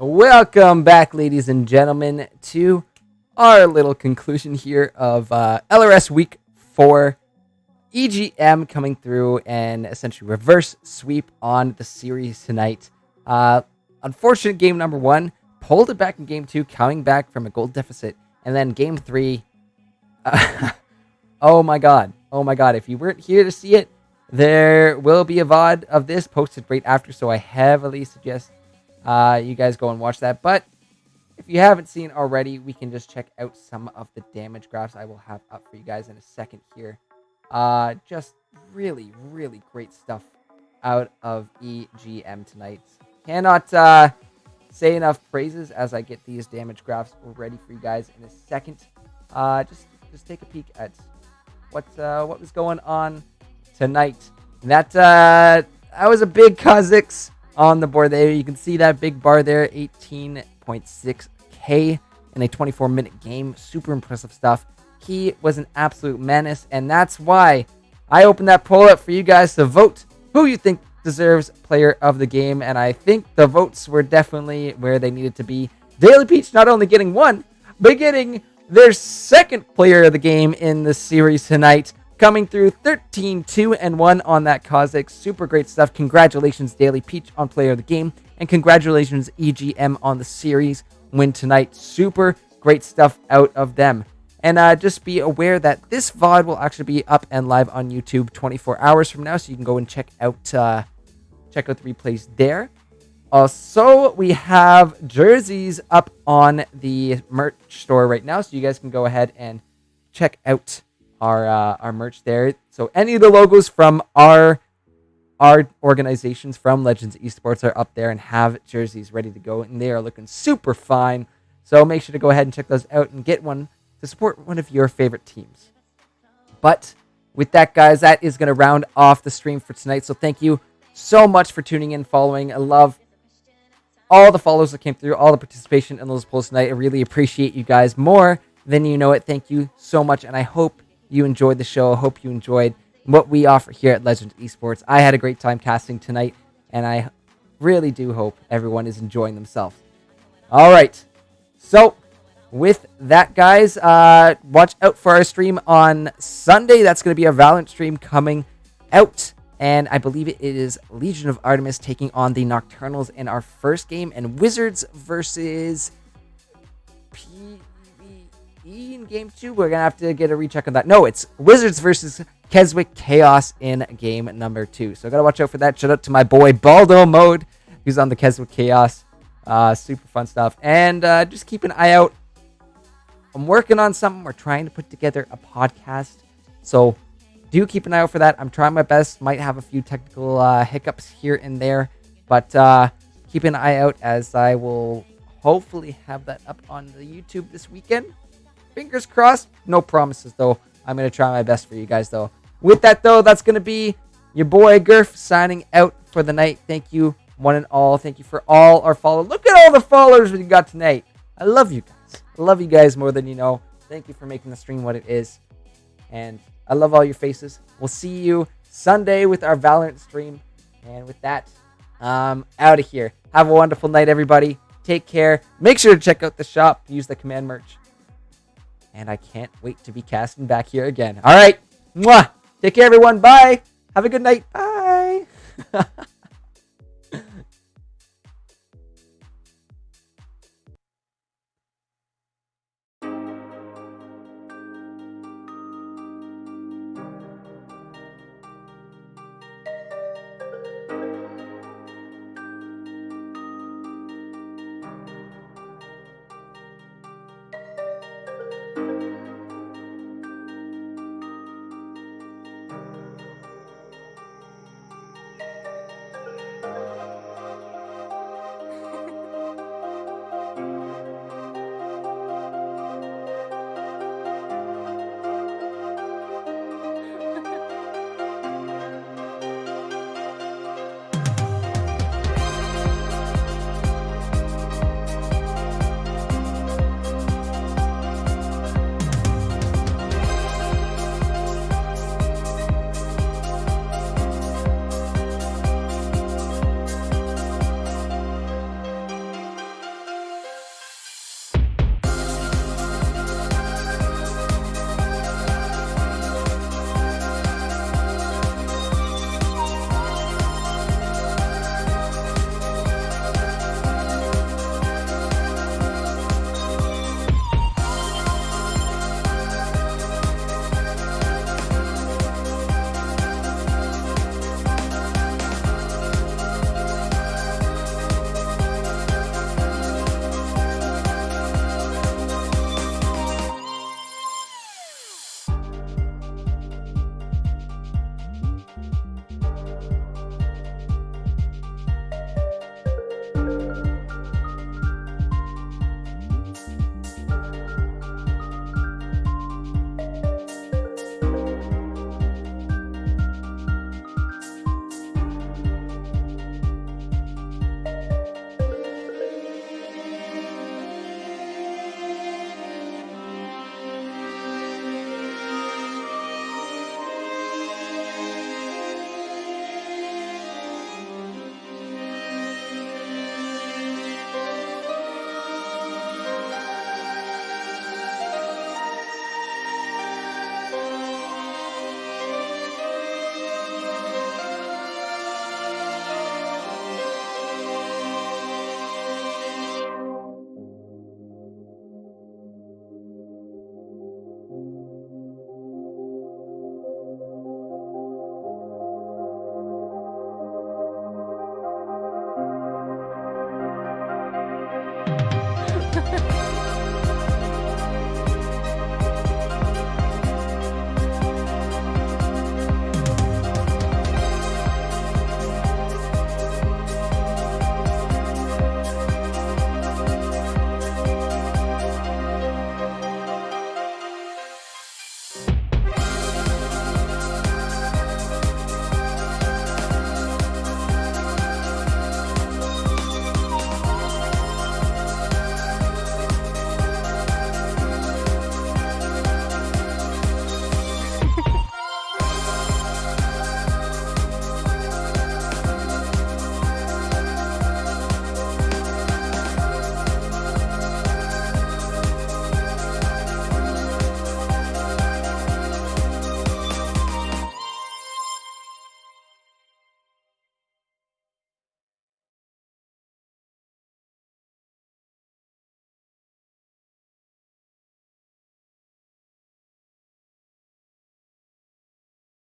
Welcome back, ladies and gentlemen, to our little conclusion here of LRS Week 4. EGM coming through and essentially reverse sweep on the series tonight. Unfortunate game number 1. Pulled it back in game 2, coming back from a goal deficit. And then game 3. Oh my god. If you weren't here to see it, there will be a VOD of this posted right after. So I heavily suggest you guys go and watch that. But if you haven't seen already, we can just check out some of the damage graphs I will have up for you guys in a second here. Just really, really great stuff out of EGM tonight. Cannot say enough praises as I get these damage graphs ready for you guys in a second. Just take a peek at what was going on tonight. That was a big Kha'Zix on the board there. You can see that big bar there, 18.6k in a 24-minute game. Super impressive stuff. He was an absolute menace, and that's why I opened that poll up for you guys to vote who you think deserves player of the game, and I think the votes were definitely where they needed to be. Daily Peach not only getting one, but getting their second player of the game in the series tonight, coming through 13-2-1 on that Kha'Zix. Super great stuff. Congratulations, Daily Peach, on player of the game, and congratulations, EGM, on the series win tonight. Super great stuff out of them. And just be aware that this VOD will actually be up and live on YouTube 24 hours from now, so you can go and check out the replays there. Also, we have jerseys up on the merch store right now, so you guys can go ahead and check out our merch there. So any of the logos from our organizations from Legends Esports are up there and have jerseys ready to go, and they are looking super fine. So make sure to go ahead and check those out and get one to support one of your favorite teams. But with that, guys, that is going to round off the stream for tonight. So thank you so much for tuning in, following. I love all the follows that came through, all the participation in those polls tonight. I really appreciate you guys more than you know it. Thank you so much, and I hope you enjoyed the show. I hope you enjoyed what we offer here at Legends Esports. I had a great time casting tonight, and I really do hope everyone is enjoying themselves. All right, so with that, guys, watch out for our stream on Sunday. That's going to be our Valorant stream coming out. And I believe it is Legion of Artemis taking on the Nocturnals in our first game. And Wizards versus PvE in game 2. We're going to have to get a recheck on that. No, it's Wizards versus Keswick Chaos in game number 2. So I got to watch out for that. Shout out to my boy Baldo Mode, who's on the Keswick Chaos. Super fun stuff. And just keep an eye out. I'm working on something. We're trying to put together a podcast. So do keep an eye out for that. I'm trying my best. Might have a few technical hiccups here and there. But keep an eye out, as I will hopefully have that up on the YouTube this weekend. Fingers crossed. No promises, though. I'm going to try my best for you guys, though. With that, though, that's going to be your boy Gurf signing out for the night. Thank you, one and all. Thank you for all our followers. Look at all the followers we got tonight. I love you guys. I love you guys more than you know. Thank you for making the stream what it is. And I love all your faces. We'll see you Sunday with our Valorant stream. And with that, out of here. Have a wonderful night, everybody. Take care. Make sure to check out the shop. Use the command merch. And I can't wait to be casting back here again. All right. Mwah. Take care, everyone. Bye. Have a good night. Bye.